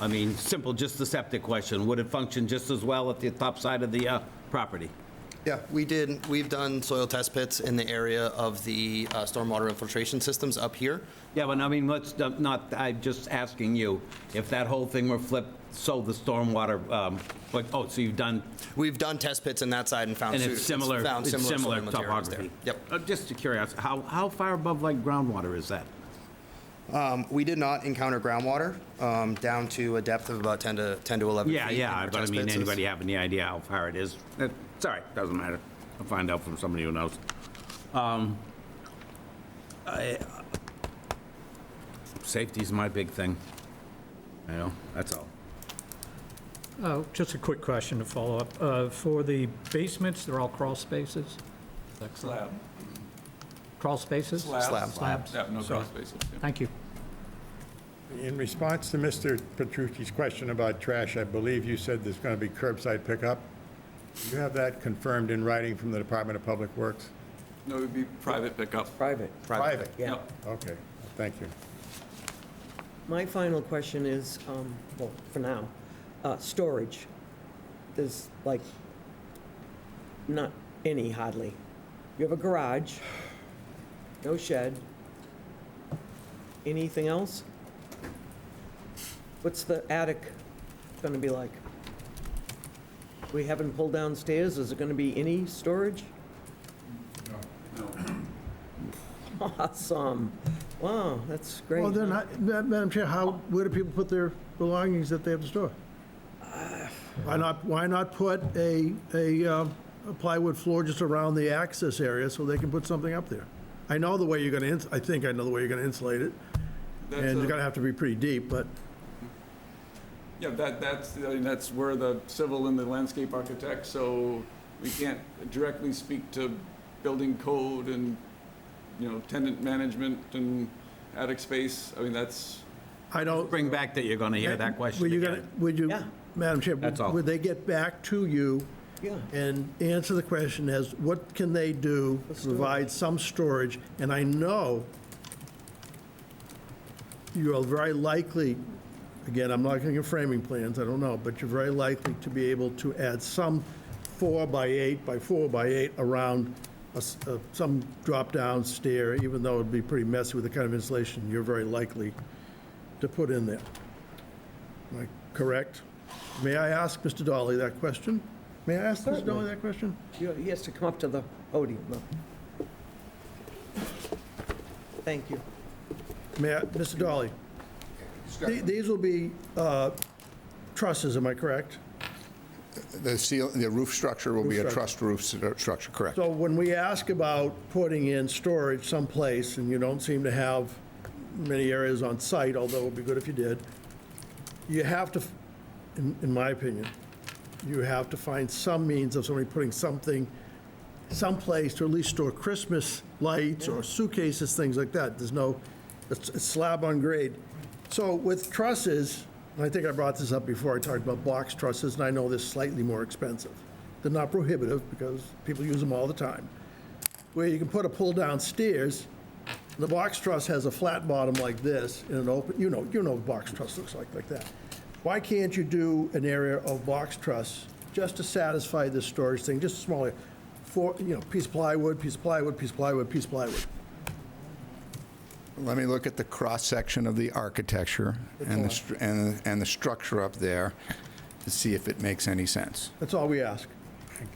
I mean, simple, just the septic question. Would it function just as well at the top side of the property? Yeah, we've done soil test pits in the area of the stormwater infiltration systems up here. Yeah, but I mean, let's not, I'm just asking you, if that whole thing were flipped, so the stormwater, so you've done, We've done test pits in that side and found and it's similar soil materials there. topography? Yep. Just curious, how far above like groundwater is that? We did not encounter groundwater down to a depth of about 10 to 11 feet. Yeah, in our but I test mean, pits. anybody have any idea how far it is? Sorry, doesn't matter. I'll find out from somebody who knows. Safety's my big thing. That's all. Just a quick question to follow up. For the basements, they're all crawl spaces? Slab. Crawl spaces? Slab. Slabs? Yeah, no Sorry. crawl spaces. Yeah. Thank you. In response to Mr. Petrucci's question about trash, I believe you said there's going to be curbside pickup. Do you have that confirmed in writing from the Department of Public Works? No, it would be private pickup. Private. Private? Yeah. Yep. Okay, thank you. My final question is, well, for now, storage. There's like, not any hardly. You have a garage, no shed. Anything else? What's the attic gonna be like? We haven't pulled down stairs, is it gonna be any storage? No. Awesome. Wow, that's great. Well, they're not, Madam Chair, where do people put their belongings that they have to store? Why not put a plywood floor just around the access area so they can put something up there? I know the way you're gonna, I think I know the way you're gonna insulate it, and you're gonna have to be pretty deep, but Yeah, that's where the civil and the landscape architect, so we can't directly speak to building code and, tenant management and attic space. I mean, that's, I don't. Bring back that you're going to hear that question again. Would you, Yeah. Madam Chair, That's all. would they get back to you Yeah. and answer the question as, what can they do to provide some storage? And I know you're very likely, again, I'm not looking at framing plans, I don't know, but you're very likely to be able to add some 4x8 by 4x8 around some drop-down stair, even though it'd be pretty messy with the kind of insulation you're very likely to put in there. Am I correct? May I ask Mr. Dolly that question? May I ask Mr. Dolly that question? He has to come up to the podium, though. Thank you. Mr. Dolly, these will be trusses, am I correct? The roof structure will be a Roof trussed roof structure, correct? So when we ask about putting in storage someplace, and you don't seem to have many areas on site, although it would be good if you did, you have to, in my opinion, you have to find some means of somebody putting something someplace to at least store Christmas lights or suitcases, things like that. There's no, it's slab on grade. So with trusses, and I think I brought this up before, I talked about box trusses, and I know they're slightly more expensive. They're not prohibitive because people use them all the time. Where you can put a pull-down stairs, the box truss has a flat bottom like this and an open, you know what a box truss looks like that. Why can't you do an area of box truss just to satisfy this storage thing, just a small area? Piece of plywood, piece of plywood, piece of plywood, piece of plywood. Let me look at the cross-section of the architecture and the structure up there. to see if it makes any sense. That's all we ask.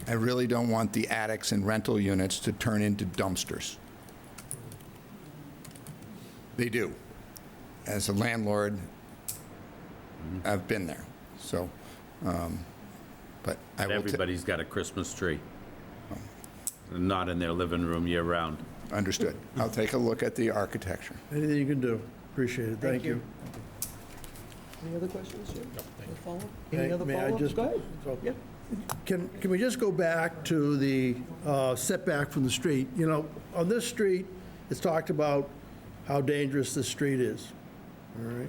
I really don't want the attics and rental units to turn into dumpsters. They do. As a landlord, I've been there, so, but I will... Everybody's got a Christmas tree. Not in their living room year-round. Understood. I'll take a look at the architecture. Anything you can do, appreciate it, thank you. Any other questions, Jim? No follow-up? May- Any other may I follow-up? just- Go ahead. so- Yeah. Can we just go back to the setback from the street? You know, on this street, it's talked about how dangerous this street is, all right?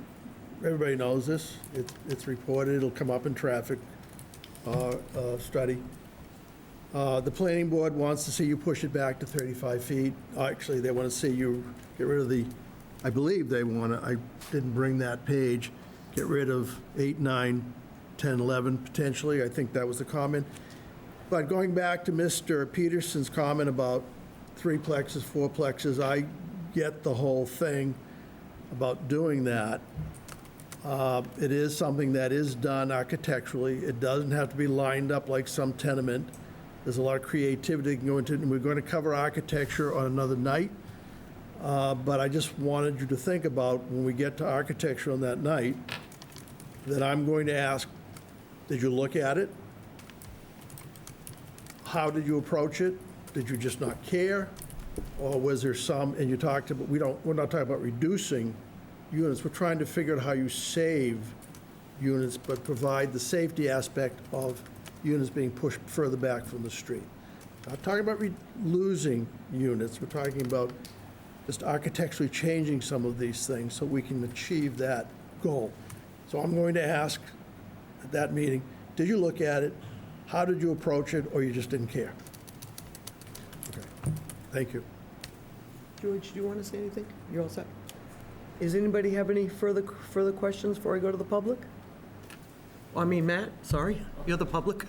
Everybody knows this. It's reported, it'll come up in traffic study. The planning board wants to see you push it back to 35 feet. Actually, they want to see you get rid of the, I believe they want to, I didn't bring that page, get rid of 8, 9, 10, 11 potentially. I think that was the comment. But going back to Mr. Peterson's comment about 3-plexes, 4-plexes, I get the whole thing about doing that. It is something that is done architecturally. It doesn't have to be lined up like some tenement. There's a lot of creativity that can go into it, and we're going to cover architecture on another night. But I just wanted you to think about, when we get to architecture on that night, that I'm going to ask, did you look at it? How did you approach it? Did you just not care? Or was there some, and you talked about, we're not talking about reducing units, we're trying to figure out how you save units, but provide the safety aspect of units being pushed further back from the street. Not talking about losing units, we're talking about just architecturally changing some of these things so we can achieve that goal. So I'm going to ask at that meeting, did you look at it? How did you approach it, or you just didn't care? Okay, thank you. George, do you want to say anything? You're all set? Does anybody have any further questions before I go to the public? I mean, Matt, sorry, you're the public.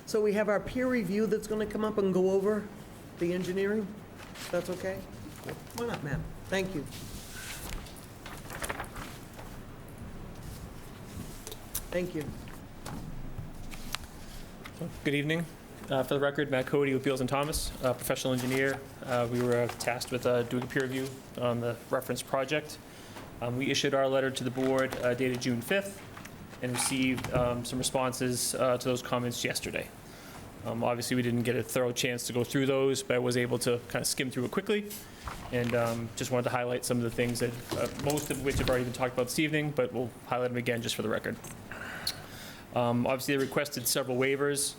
So we have our peer review that's going to come up and go over the engineering. That's okay? Come on up, Matt. Thank you. Thank you. Good evening. For the record, Matt Cody with Beals & Thomas, professional engineer. We were tasked with doing a peer review on the reference project. We issued our letter to the board dated June 5th and received some responses to those comments yesterday. Obviously, we didn't get a thorough chance to go through those, but I was able to kind of skim through it quickly, and just wanted to highlight some of the things that, most of which have already been talked about this evening, but we'll highlight them again just for the record. Obviously, they requested several waivers.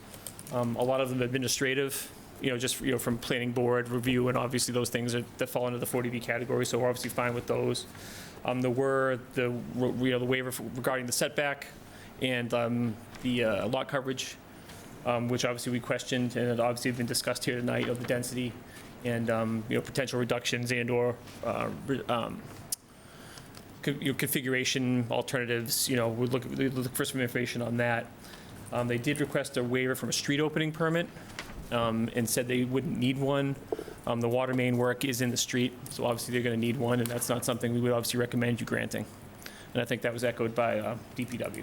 A lot of them administrative, just, from planning board review, and obviously those things that fall into the 40B category, so we're obviously fine with those. There were the waiver regarding the setback and the lot coverage, which obviously we questioned, and it obviously have been discussed here tonight, of the density and, potential reductions and/or configuration alternatives. We'd look for some information on that. They did request a waiver from a street opening permit, and said they wouldn't need one. The water main work is in the street, so obviously they're going to need one, and that's not something we would obviously recommend you granting. And I think that was echoed by DPW.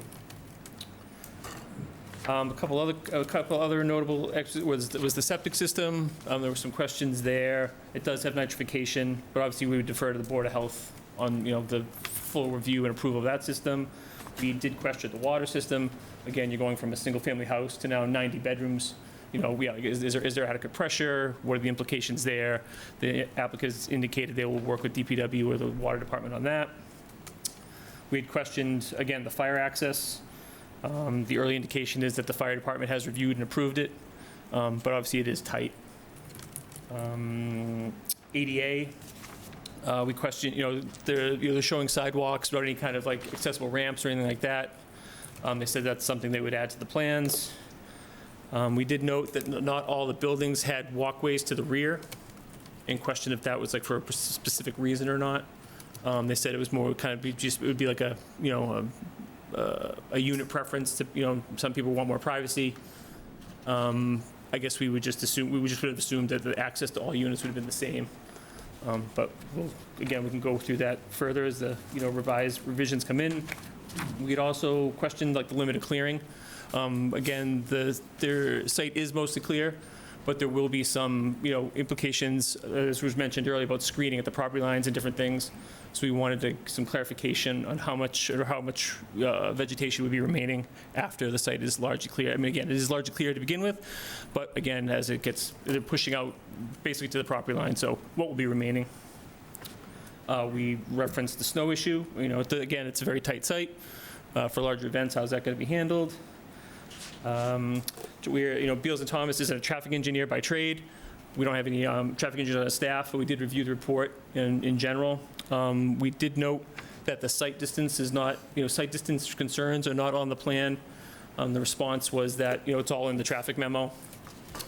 A couple other notable was the septic system. There were some questions there. It does have nitrification, but obviously we would defer to the Board of Health on the full review and approval of that system. We did question the water system. Again, you're going from a single-family house to now 90 bedrooms. Is there adequate pressure? What are the implications there? The applicants indicated they will work with DPW or the water department on that. We had questioned, again, the fire access. The early indication is that the fire department has reviewed and approved it, but obviously it is tight. ADA, we questioned, they're showing sidewalks without any kind of accessible ramps or anything like that. They said that's something they would add to the plans. We did note that not all the buildings had walkways to the rear, and questioned if that was for a specific reason or not. They said it was more it would be like a unit preference to, some people want more privacy. I guess we would just have assumed that the access to all units would have been the same. But again, we can go through that further as the revisions come in. We'd also questioned like the limit of clearing. Again, their site is mostly clear, but there will be some, implications, as was mentioned earlier, about screening at the property lines and different things. So we wanted some clarification on how much vegetation would be remaining after the site is largely clear. I mean, again, it is largely clear to begin with, but again, as they're pushing out basically to the property line, so what will be remaining? We referenced the snow issue. Again, it's a very tight site. For larger events, how's that going to be handled? Beals and Thomas is a traffic engineer by trade. We don't have any traffic engineers on staff, but we did review the report in general. We did note that the site distance is not, site distance concerns are not on the plan. The response was that, it's all in the traffic memo.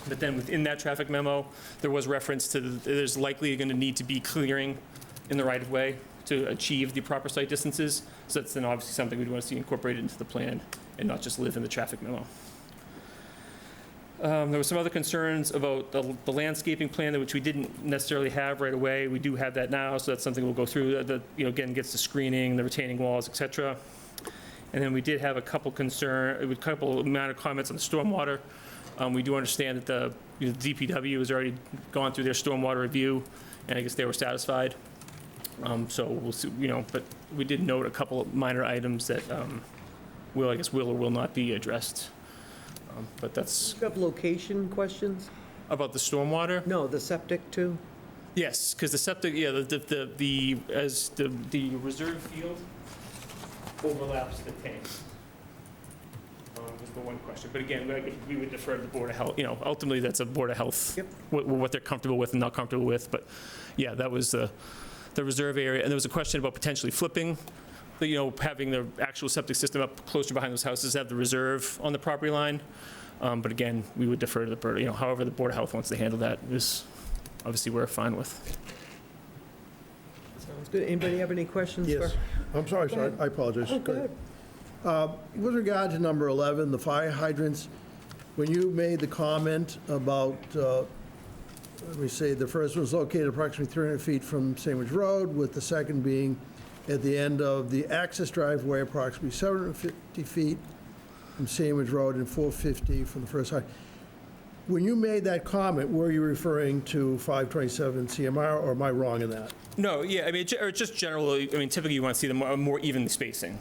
But then within that traffic memo, there was reference to there's likely going to need to be clearing in the right-of-way to achieve the proper site distances. So that's then obviously something we'd want to see incorporated into the plan and not just live in the traffic memo. There were some other concerns about the landscaping plan, which we didn't necessarily have right away. We do have that now, so that's something we'll go through. That again gets the screening, the retaining walls, et cetera. And then we did have a couple amount of comments on the stormwater. We do understand that the DPW has already gone through their stormwater review, and I guess they were satisfied. So we'll see, but we did note a couple of minor items that will or will not be addressed. But that's You have location questions? about the stormwater. No, the septic too? Yes, because the septic, the reserve field overlaps the tanks. Was the one question. But again, we would defer to the Board of Health. Ultimately, that's a Board of Health, Yep. what they're comfortable with and not comfortable with. But yeah, that was the reserve area. And there was a question about potentially flipping, having the actual septic system up closer behind those houses, have the reserve on the property line. But again, we would defer to the Board, however the Board of Health wants to handle that is obviously we're fine with. Sounds good. Anybody have any questions? Yes. I'm sorry, Go ahead. I apologize. Oh, go ahead. With regard to number 11, the fire hydrants, when you made the comment about, let me say, the first one was located approximately 300 feet from Sandwich Road, with the second being at the end of the access driveway, approximately 750 feet from Sandwich Road and 450 from the first hydrant. When you made that comment, were you referring to 527 CMR, or am I wrong in that? No, yeah, I mean, or just generally, typically you want to see them more even spacing.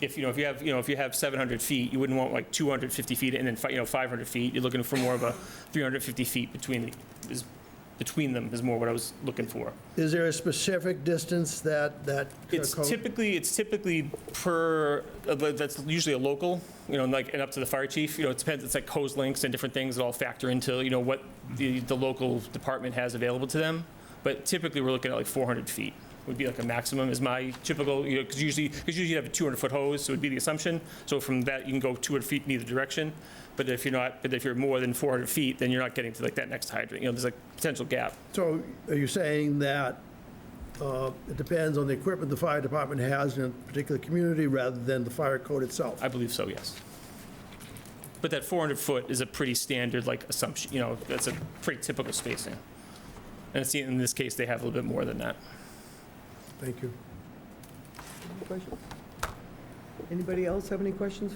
If you have 700 feet, you wouldn't want like 250 feet and then 500 feet. You're looking for more of a 350 feet between them is more what I was looking for. Is there a specific distance that It's typically per, that's usually a local, and up to the fire chief. It depends. It's like hose lengths and different things that all factor into what the local department has available to them. But typically we're looking at like 400 feet. Would be like a maximum is my typical, because usually you have a 200-foot hose, so it would be the assumption. So from that, you can go 200 feet in either direction. But if you're more than 400 feet, then you're not getting to like that next hydrant. There's a potential gap. So are you saying that it depends on the equipment the fire department has in a particular community rather than the fire code itself? I believe so, yes. But that 400-foot is a pretty standard assumption. That's a pretty typical spacing. And in this case, they have a little bit more than that. Thank you. Any questions? Anybody else have any questions?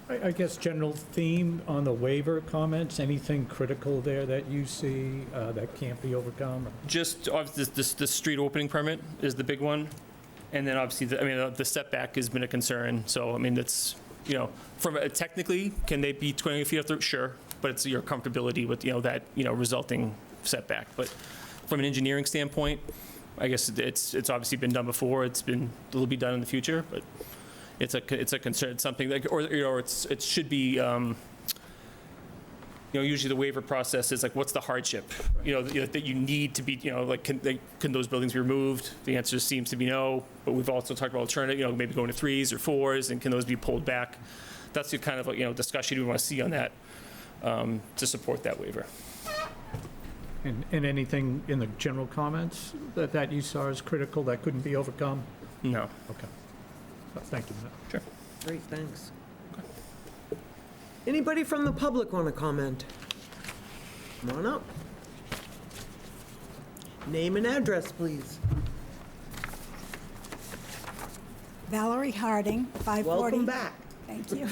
I guess general theme on the waiver comments, anything critical there that you see that can't be overcome? Just obviously the street opening permit is the big one. And then obviously, the setback has been a concern. So, that's, from technically, can they be 20 feet off the, sure, but it's your comfortability with, that, resulting setback. But from an engineering standpoint, I guess it's obviously been done before. It'll be done in the future, but it's a concern. It's something like, it should be. Usually the waiver process is like, what's the hardship? That you need to be. Can those buildings be removed? The answer seems to be no. But we've also talked about alternative. Maybe going to 3s or 4s, and can those be pulled back? That's the kind of discussion we want to see on that to support that waiver. And anything in the general comments that you saw as critical that couldn't be overcome? No. Okay. Thank you. Sure. Great, thanks. Anybody from the public want to comment? Come on up. Name and address, please. Valerie Harding, 540. Welcome back. Thank you.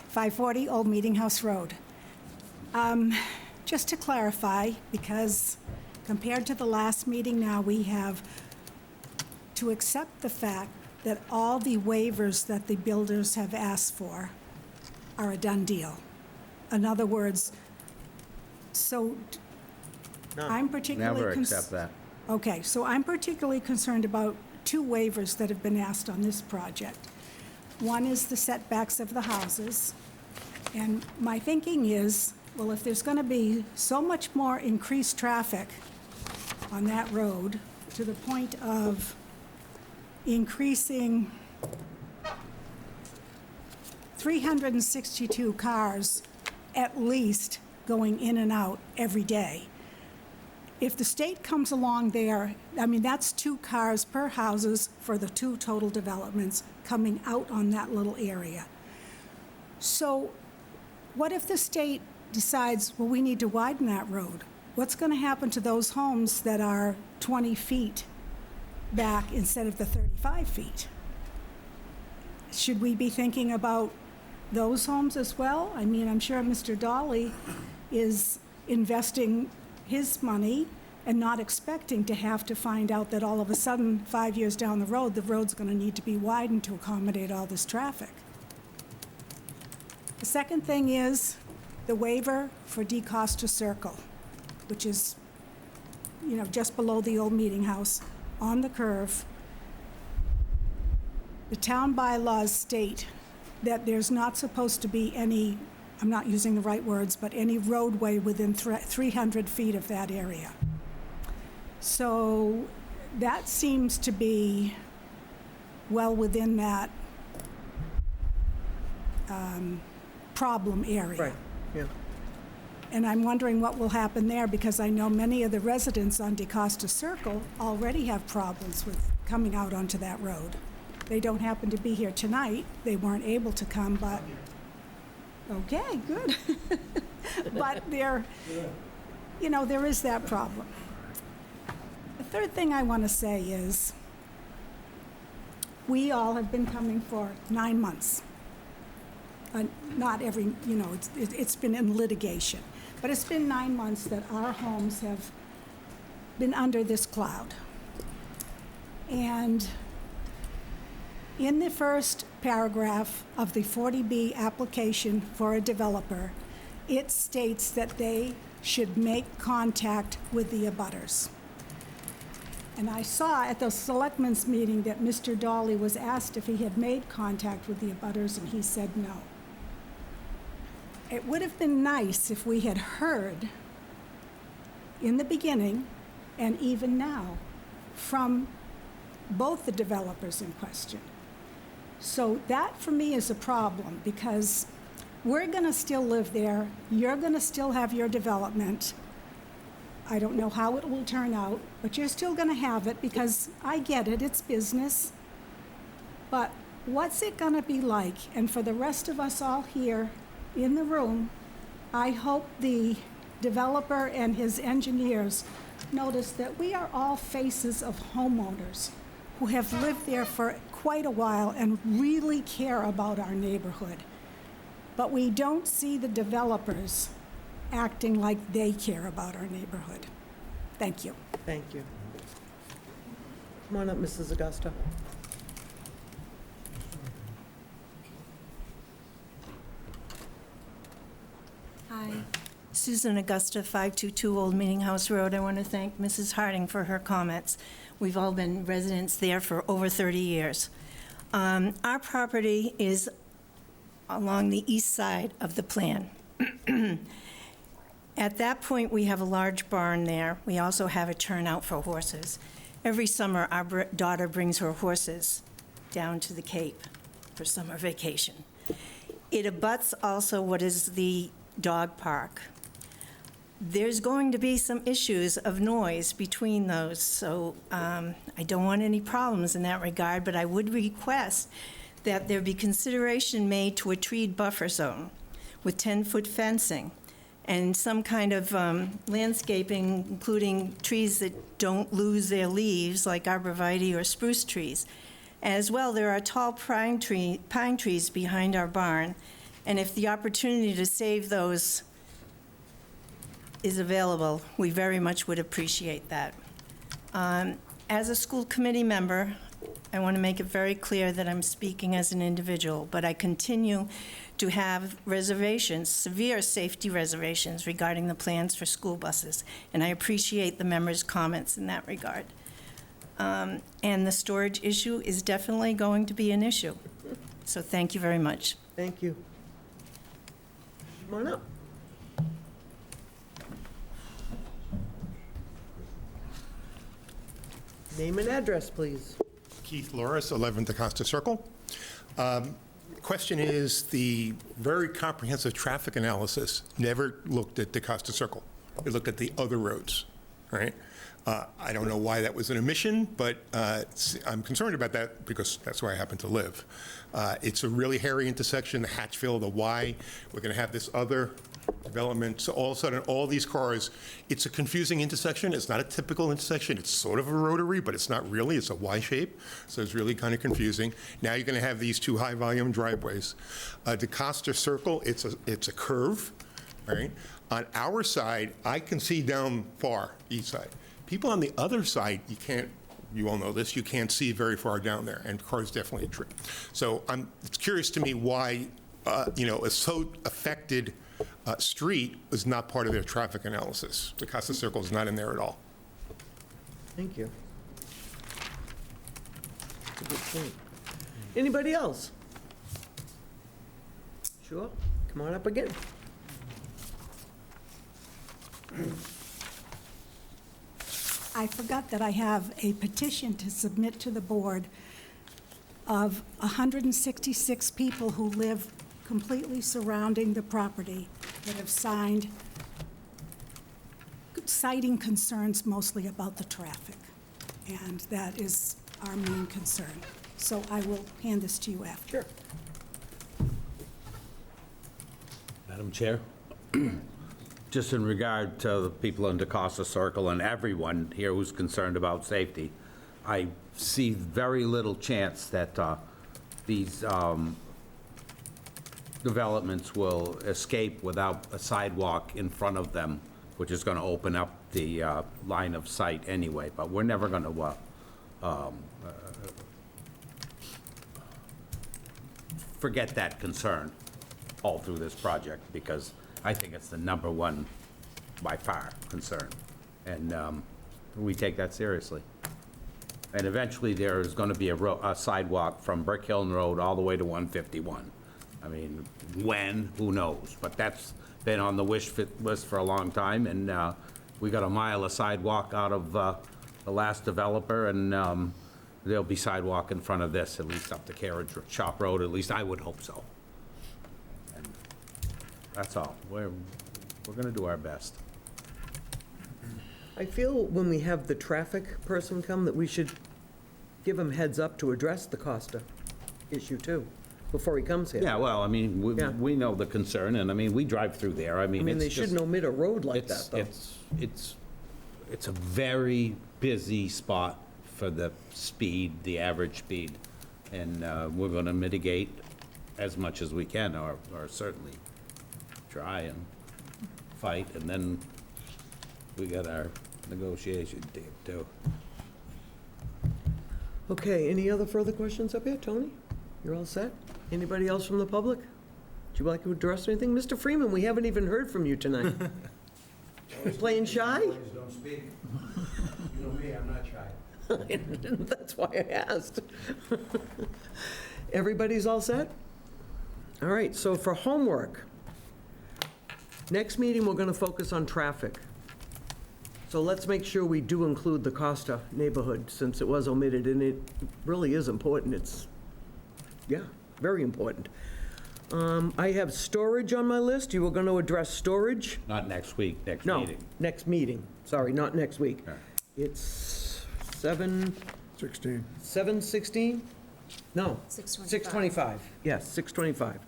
540 Old Meeting House Road. Just to clarify, because compared to the last meeting now, we have to accept the fact that all the waivers that the builders have asked for are a done deal. In other words, so I'm particularly... Never accept that. Okay, so I'm particularly concerned about two waivers that have been asked on this project. One is the setbacks of the houses, and my thinking is, well, if there's going to be so much more increased traffic on that road to the point of increasing 362 cars at least going in and out every day. If the state comes along there, I mean, that's 2 cars per houses for the 2 total developments coming out on that little area. So what if the state decides, well, we need to widen that road? What's going to happen to those homes that are 20 feet back instead of the 35 feet? Should we be thinking about those homes as well? I mean, I'm sure Mr. Dolly is investing his money and not expecting to have to find out that all of a sudden, 5 years down the road's going to need to be widened to accommodate all this traffic. The second thing is the waiver for DeCosta Circle, which is, you know, just below the old meeting house on the curve. The town bylaws state that there's not supposed to be any, I'm not using the right words, but any roadway within 300 feet of that area. So that seems to be well within that problem area. Right, yeah. And I'm wondering what will happen there, because I know many of the residents on DeCosta Circle already have problems with coming out onto that road. They don't happen to be here tonight. They weren't able to come, but, okay, good. But there, you know, there is that problem. The third thing I want to say is, we all have been coming for 9 months. Not every, you know, it's been in litigation. But it's been 9 months that our homes have been under this cloud. And in the first paragraph of the 40B application for a developer, it states that they should make contact with the abutters. And I saw at the selectmen's meeting that Mr. Dolly was asked if he had made contact with the abutters, and he said no. It would have been nice if we had heard in the beginning, and even now, from both the developers in question. So that, for me, is a problem, because we're going to still live there. You're going to still have your development. I don't know how it will turn out, but you're still going to have it, because I get it, it's business. But what's it going to be like? And for the rest of us all here in the room, I hope the developer and his engineers notice that we are all faces of homeowners who have lived there for quite a while and really care about our neighborhood. But we don't see the developers acting like they care about our neighborhood. Thank you. Thank you. Come on up, Mrs. Augusta. Hi. Susan Augusta, 522 Old Meeting House Road. I want to thank Mrs. Harding for her comments. We've all been residents there for over 30 years. Our property is along the east side of the plan. At that point, we have a large barn there. We also have a turnout for horses. Every summer, our daughter brings her horses down to the Cape for summer vacation. It abuts also what is the dog park. There's going to be some issues of noise between those, so I don't want any problems in that regard, but I would request that there be consideration made to a treed buffer zone with 10-foot fencing and some kind of landscaping, including trees that don't lose their leaves, like arborvitae or spruce trees. As well, there are tall pine trees behind our barn, and if the opportunity to save those is available, we very much would appreciate that. As a school committee member, I want to make it very clear that I'm speaking as an individual, but I continue to have reservations, severe safety reservations regarding the plans for school buses, and I appreciate the members' comments in that regard. And the storage issue is definitely going to be an issue. So thank you very much. Thank you. Come on up. Name and address, please. Keith Loris, 11 DaCosta Circle. Question is, the very comprehensive traffic analysis never looked at DaCosta Circle. It looked at the other roads, right? I don't know why that was an omission, but I'm concerned about that because that's where I happen to live. It's a really hairy intersection, the Hatchville, the Y. We're going to have this other development. So all of a sudden, all these cars, it's a confusing intersection. It's not a typical intersection. It's sort of a rotary, but it's not really. It's a Y shape. So it's really kind of confusing. Now you're going to have these two high-volume driveways. DaCosta Circle, it's a curve, right? On our side, I can see down far, east side. People on the other side, you all know this, you can't see very far down there, and cars definitely a trip. So it's curious to me why, a so affected street is not part of their traffic analysis. DaCosta Circle is not in there at all. Thank you. That's a good point. Anybody else? Sure, come on up again. I forgot that I have a petition to submit to the board of 166 people who live completely surrounding the property that have signed, citing concerns mostly about the traffic. And that is our main concern. So I will hand this to you after. Sure. Madam Chair, just in regard to the people in DaCosta Circle and everyone here who's concerned about safety, I see very little chance that these developments will escape without a sidewalk in front of them, which is going to open up the line of sight anyway. But we're never going to forget that concern all through this project, because I think it's the number one, by far, concern. And we take that seriously. And eventually, there is going to be a sidewalk from Brick Hill Road all the way to 151. I mean, when, who knows? But that's been on the wish list for a long time, and we got a mile of sidewalk out of the last developer, and there'll be sidewalk in front of this, at least up to Carriage Shop Road, at least I would hope so. And that's all. We're going to do our best. I feel when we have the traffic person come that we should give him heads up to address the Costa issue too, before he comes here. Yeah, well, I mean, Yeah. we know the concern, and I mean, we drive through there. I mean, they it's just, shouldn't omit a road like that, though. it's a very busy spot for the speed, the average speed, and we're going to mitigate as much as we can, or certainly try and fight, and then we got our negotiation team too. Okay, any other further questions up here? Tony, you're all set? Anybody else from the public? Would you like to address anything? Mr. Freeman, we haven't even heard from you tonight. Playing shy? Don't speak. You know me, I'm not shy. That's why I asked. Everybody's all set? All right, so for homework, next meeting, we're going to focus on traffic. So let's make sure we do include the Costa neighborhood, since it was omitted, and it really is important. It's, yeah, very important. I have storage on my list. You were going to address storage? Not next week, next No, meeting. next meeting. Sorry, not next week. Okay. It's 7:16. 7:16? No. 6:25. Yes, 6:25.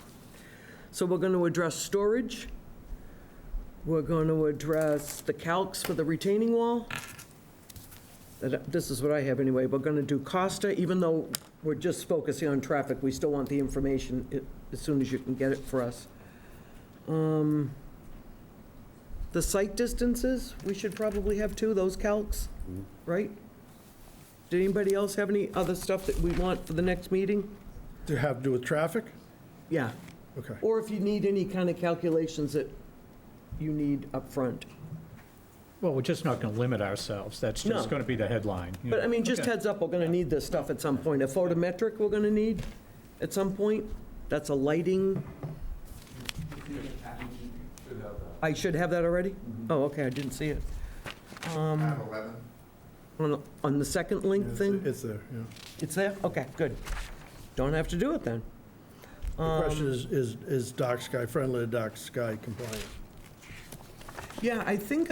So we're going to address storage. We're going to address the calcs for the retaining wall. this is what I have anyway, we're going to do Costa, even though we're just focusing on traffic, we still want the information as soon as you can get it for us. The site distances, we should probably have too, those calcs, right? Did anybody else have any other stuff that we want for the next meeting? To have to do with traffic? Yeah. Okay. Or if you need any kind of calculations that you need up front. Well, we're just not going to limit ourselves. That's just No. going to be the headline. you But know. I mean, just Okay. heads up, we're going to need this stuff at some point. A photometric we're going to need at some point. That's a lighting. I should have that already? Oh, okay, I didn't see it. Tab 11. On the second link thing? It's there, yeah. It's there? Okay, good. Don't have to do it then. The question is dark sky friendly or dark sky compliant? Yeah, I think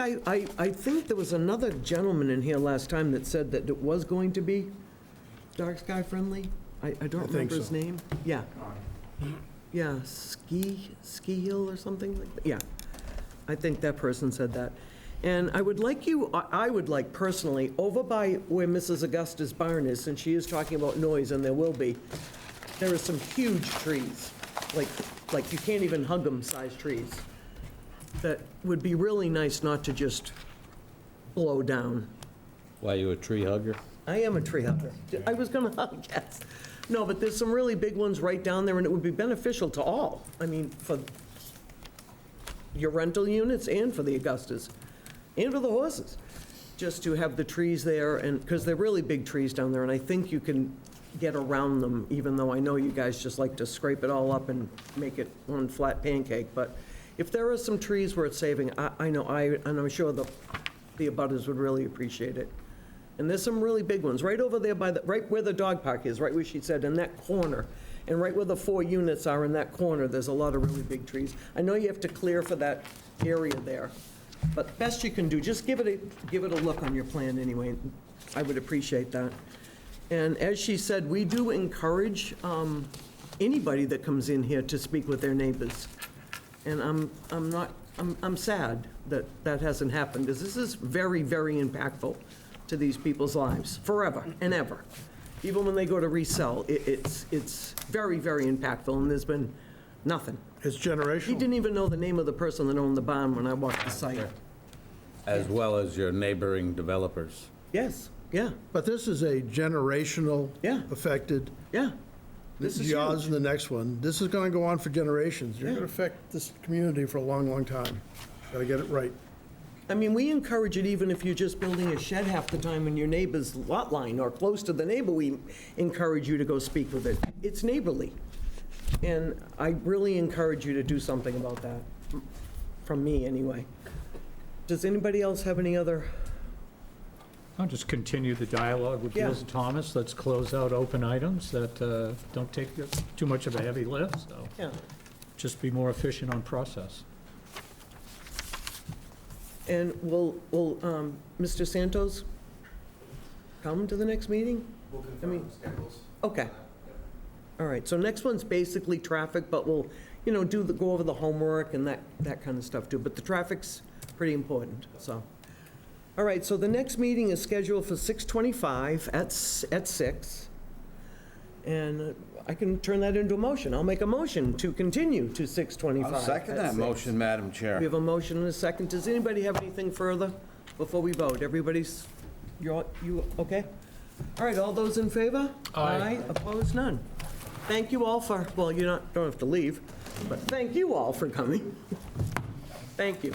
there was another gentleman in here last time that said that it was going to be dark sky friendly. I don't remember his so. name. Yeah. Yeah, Ski Hill or something like that. Yeah. I think that person said that. And I would like personally, over by where Mrs. Augusta's barn is, since she is talking about noise, and there will be, there are some huge trees, like you can't even hug them size trees, that would be really nice not to just blow down. Why, you a tree hugger? I am a tree hugger. I was gonna hug, yes. No, but there's some really big ones right down there, and it would be beneficial to all. I mean, for your rental units and for the Augustas, and for the horses, just to have the trees there, and, because they're really big trees down there, and I think you can get around them, even though I know you guys just like to scrape it all up and make it one flat pancake, but if there are some trees worth saving, I know, and I'm sure the abutters would really appreciate it. And there's some really big ones, right over there by right where the dog park is, right where she said, in that corner, and right where the 4 units are in that corner, there's a lot of really big trees. I know you have to clear for that area there, but best you can do, just give it a look on your plan anyway. I would appreciate that. And as she said, we do encourage anybody that comes in here to speak with their neighbors. And I'm sad that that hasn't happened, because this is very, very impactful to these people's lives, forever and ever. Even when they go to resell, it's very, very impactful, and there's been nothing. It's generational. He didn't even know the name of the person that owned the barn when I walked the site. As well as your neighboring developers. Yes, yeah, But this is a generational Yeah. affected. yeah. This is Yours huge. and the next one. This is going to go on for generations. You're Yeah. going to affect this community for a long, long time. Got to get it right. I mean, we encourage it even if you're just building a shed half the time in your neighbor's lot line or close to the neighbor, we encourage you to go speak with it. It's neighborly. And I really encourage you to do something about that, from me anyway. Does anybody else have any other? I'll just continue the dialogue with Yeah. Beals and Thomas. Let's close out open items that don't take too much of a heavy lift, so Yeah. just be more efficient on process. And will Mr. Santos come to the next meeting? We'll I mean- confirm schedules. Okay. All right, so next one's basically traffic, but we'll, go over the homework and that kind of stuff too. But the traffic's pretty important, so. All right, so the next meeting is scheduled for 6:25 at 6. And I can turn that into a motion. I'll make a motion to continue to 6:25. I'll second at that 6. motion, Madam We Chair. have a motion and a second. Does anybody have anything further before we vote? You okay? All right, all those in favor? Aye. Opposed? None. Thank you all for, well, don't have to leave, but thank you all for coming. Thank you.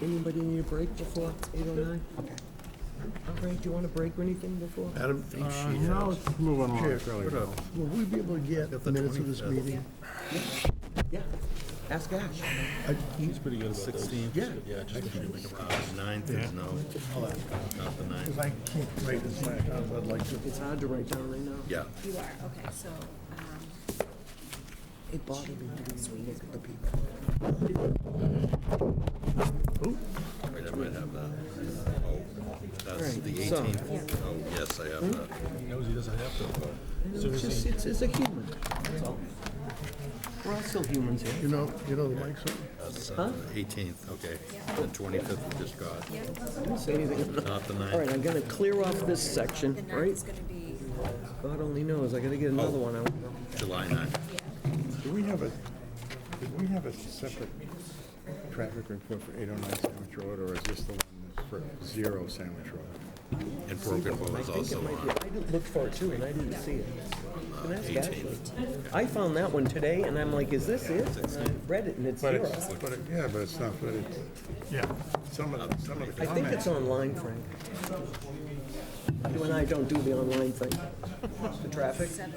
Anybody need a break before 8:09? Okay. All right, do you want a break or anything before? Adam, No, let's move on. Chair, will we be able to get the minutes of this meeting? Yeah, ask Ash. He's pretty good about those. Yeah. Ninth is no, not the ninth. Because I can't write this back down, but I'd like to. It's hard to write down right now. Yeah. You are, okay, so, It bothered me to even look at the people. Wait, I might have that. Oh, that's Right, the so- 18th. Oh, yes, I have that. He knows he doesn't have to. It's a human, that's all. We're all still humans here. You know the mic's on? Huh? 18th, okay. The 25th we just got. I didn't say anything. Not the All right, 9th. I'm gonna clear off this section, The 9th right? is going to be, God only knows, I gotta get another one out. July 9th. Do we have a separate traffic report for 809 Sandwich Road, or is this the one that's for 0 Sandwich Road? And Broken Bow I is think also it might on. be, I looked for it too, and I didn't see it. Can I ask Ashley? I found that one today, and I'm like, is this it? And I read it, and it's But zero. but it's not, but it's, Yeah. some of the I think it's comments. online, Frank. You and I don't do the online thing. The traffic, is it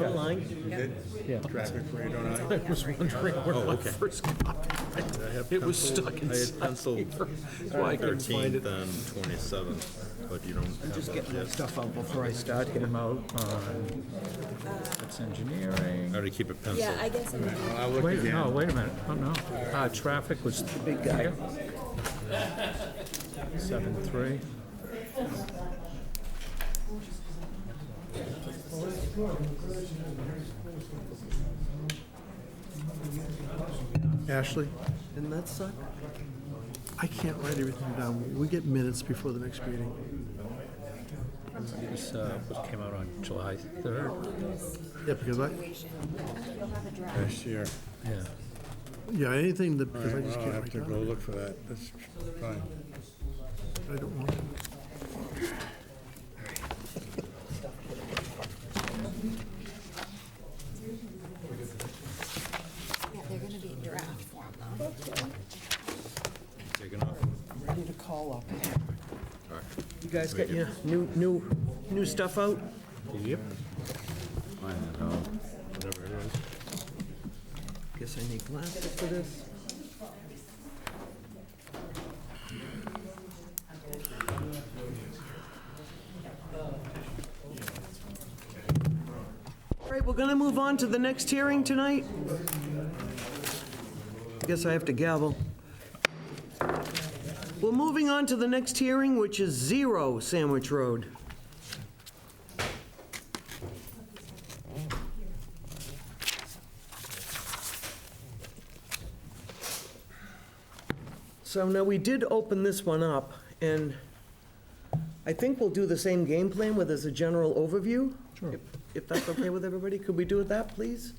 online? Traffic for 809. I was wondering where my first copy went. It was stuck I had inside penciled here. That's why I couldn't find 13th it. and 27th, but you don't have Just those getting my yet. stuff out before I start here. Came out on, that's engineering. How to keep it penciled. yeah, I guess I'm I'll look Wait, again. no, wait a minute. Oh, no. Traffic was the Big guy. 7-3. Ashley, Didn't that suck? I can't write everything down. We get minutes before the next meeting. This came out on July 3rd. Yeah, because Last year. yeah, anything that, All because I right, just well, I'll can't have to write go down. look for that. That's fine. I don't want to. yeah, they're going to be in draft form though. Taken off. I'm ready to call up. All right. You guys got your new stuff out? Yep. Whatever it is. Guess I need glasses for this. All right, we're gonna move on to the next hearing tonight. I guess I have to gavel. We're moving on to the next hearing, which is 0 Sandwich Road. So now, we did open this one up, and I think we'll do the same game plan where there's a general overview. Sure. If that's okay with everybody, could we do that, please?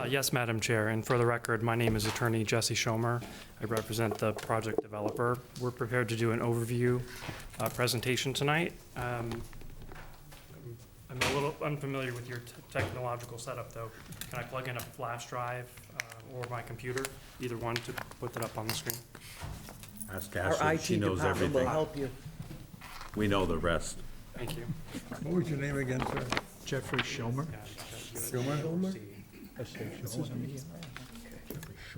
Yes, Madam Chair, and for the record, my name is Attorney Jesse Schomer. I represent the project developer. We're prepared to do an overview presentation tonight. I'm a little unfamiliar with your technological setup, though. Can I plug in a flash drive or my computer, either one, to put that up on the screen? Ask Our Ashley, IT she knows department will everything. help you. We know the rest. Thank you. What was your name again, sir? Jeffrey Schomer. Schumer?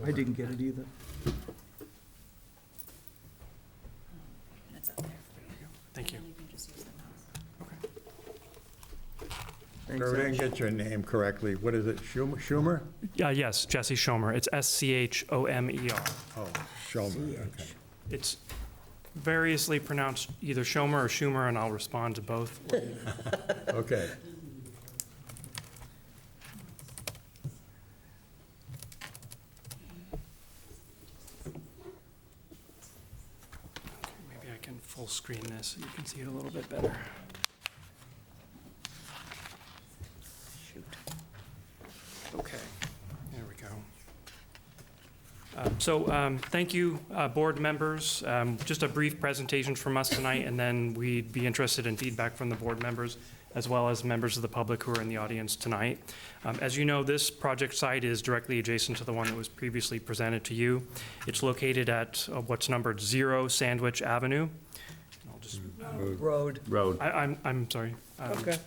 I didn't get it either. It's up there. Thank you. And you can just use the mouse. Thanks, Sir, we didn't Ash. get your name correctly. What is it, Schumer? Yes, Jesse Schomer. It's SCHOMER. Oh, Schomer, okay. It's variously pronounced either Schomer or Schumer, and I'll respond to both. Okay. Maybe I can full screen this so you can see it a little bit better. Shoot. Okay, there we go. Thank you, board members. Just a brief presentation from us tonight, and then we'd be interested in feedback from the board members, as well as members of the public who are in the audience tonight. As you know, this project site is directly adjacent to the one that was previously presented to you. It's located at what's numbered 0 Sandwich Avenue. And I'll just, Road. I'm sorry. Okay.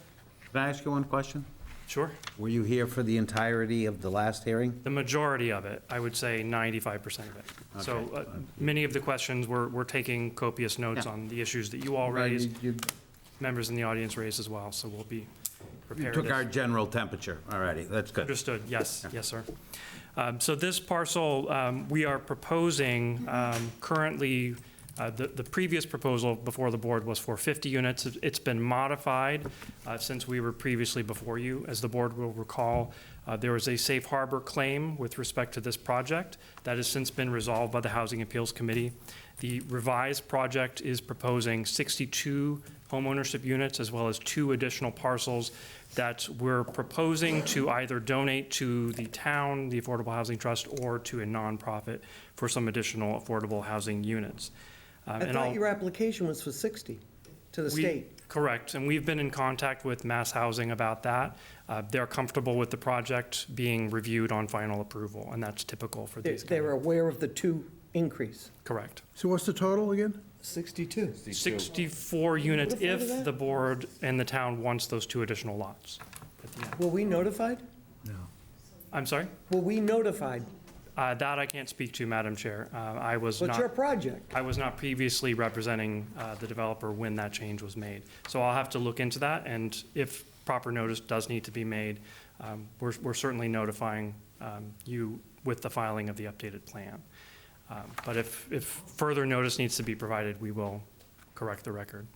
Can I ask you one question? Sure. Were you here for the entirety of the last hearing? The majority of it, I would say 95% of it. So many of the questions, we're taking copious notes on the issues that you all raised, members in the audience raised as well, so we'll be You prepared. took our general temperature. All righty, that's good. Understood, yes, yes, sir. So this parcel, we are proposing currently, the previous proposal before the board was for 50 units. It's been modified since we were previously before you. As the board will recall, There was a safe harbor claim with respect to this project that has since been resolved by the Housing Appeals Committee. The revised project is proposing 62 homeownership units as well as 2 additional parcels that we're proposing to either donate to the town, the Affordable Housing Trust, or to a nonprofit for some additional affordable housing units. I thought your application was for 60 to the state. Correct, and we've been in contact with Mass Housing about that. They're comfortable with the project being reviewed on final approval, and that's typical for these. They're aware of the 2 increase. Correct. So what's the total again? 62. 64 units Notified of if that? the board and the town wants those 2 additional lots at the end. Were we notified? I'm sorry? Were we notified? That I can't speak to, Madam Chair. I was not. What's your project? I was not previously representing the developer when that change was made. So I'll have to look into that, and if proper notice does need to be made, we're certainly notifying you with the filing of the updated plan. But if further notice needs to be provided, we will correct the record.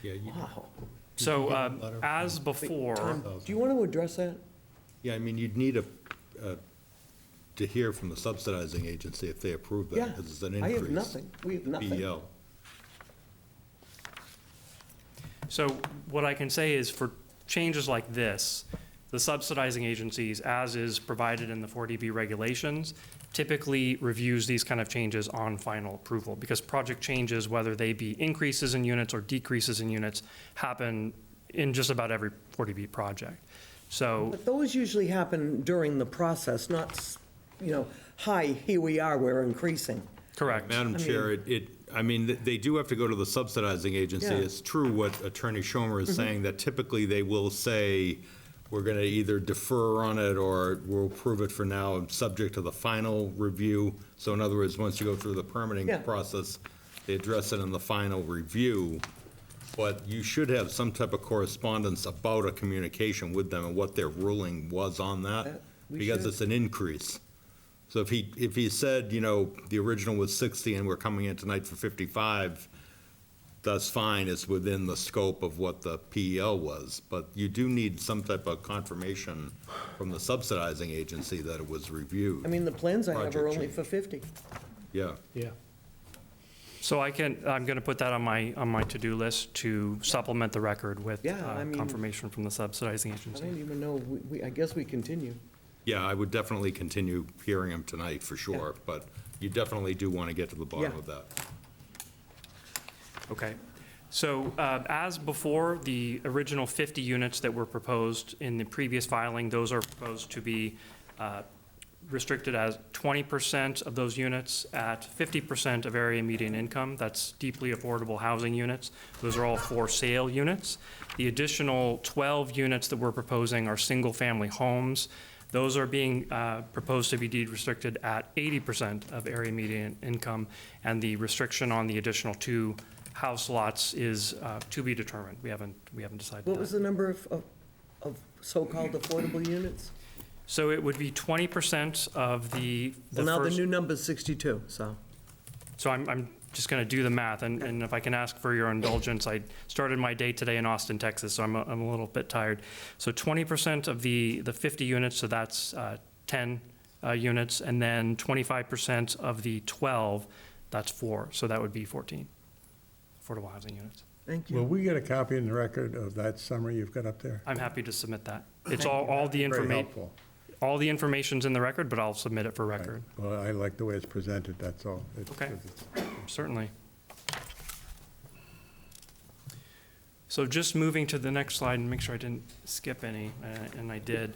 Yeah, Wow. So as before. Tom, do you want to address that? yeah, I mean, you'd need to hear from the subsidizing agency if they approve Yeah. that, because it's an I increase. have nothing. We have nothing. BL. So what I can say is for changes like this, the subsidizing agencies, as is provided in the 40B regulations, typically reviews these kind of changes on final approval, because project changes, whether they be increases in units or decreases in units, happen in just about every 40B project. So, But those usually happen during the process, not, hi, here we are, we're increasing. correct. Madam Chair, I mean, they do have to go to the subsidizing agency. Yeah. It's true what Attorney Schomer is saying, that typically they will say, we're going to either defer on it or we'll approve it for now, subject to the final review. So in other words, once you go through the permitting Yeah. process, they address it in the final review. But you should have some type of correspondence about a communication with them and what their ruling was on that, we because should. it's an increase. So if he said, the original was 60 and we're coming in tonight for 55, that's fine, it's within the scope of what the PEL was. But you do need some type of confirmation from the subsidizing agency that it was reviewed. I mean, the plans I have are Project only change. for 50. Yeah. Yeah. So I'm going to put that on my to-do list to supplement the record with Yeah, I mean- confirmation from the subsidizing I agency. don't even know, I guess we continue. Yeah, I would definitely continue hearing them tonight for sure, but you definitely do want to get to the bottom Yeah. of that. Okay. So as before, the original 50 units that were proposed in the previous filing, those are proposed to be restricted as 20% of those units at 50% of area median income. That's deeply affordable housing units. Those are all for sale units. The additional 12 units that we're proposing are single-family homes. Those are being proposed to be deed restricted at 80% of area median income, and the restriction on the additional 2 house lots is to be determined. We haven't decided What that. was the number of so-called affordable units? So it would be 20% of the Well, now the first. new number's 62, so. So I'm just going to do the math, and if I can ask for your indulgence, I started my day today in Austin, Texas, so I'm a little bit tired. So 20% of the 50 units, so that's 10 units, and then 25% of the 12, that's 4, so that would be 14 affordable housing units. Thank Will we get a copy in the record of that summary you've got up there? I'm happy to submit that. It's all the Very information. helpful. All the information's in the record, but I'll submit it for record. Well, I like the way it's presented, that's all. Okay. Certainly. So just moving to the next slide and make sure I didn't skip any, and I did.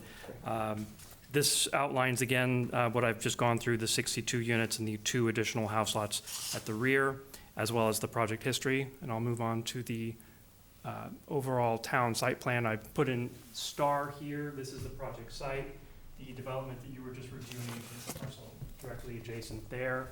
This outlines again what I've just gone through, the 62 units and the 2 additional house lots at the rear, as well as the project history. And I'll move on to the overall town site plan. I put in star here. This is the project site. The development that you were just reviewing is the parcel directly adjacent there.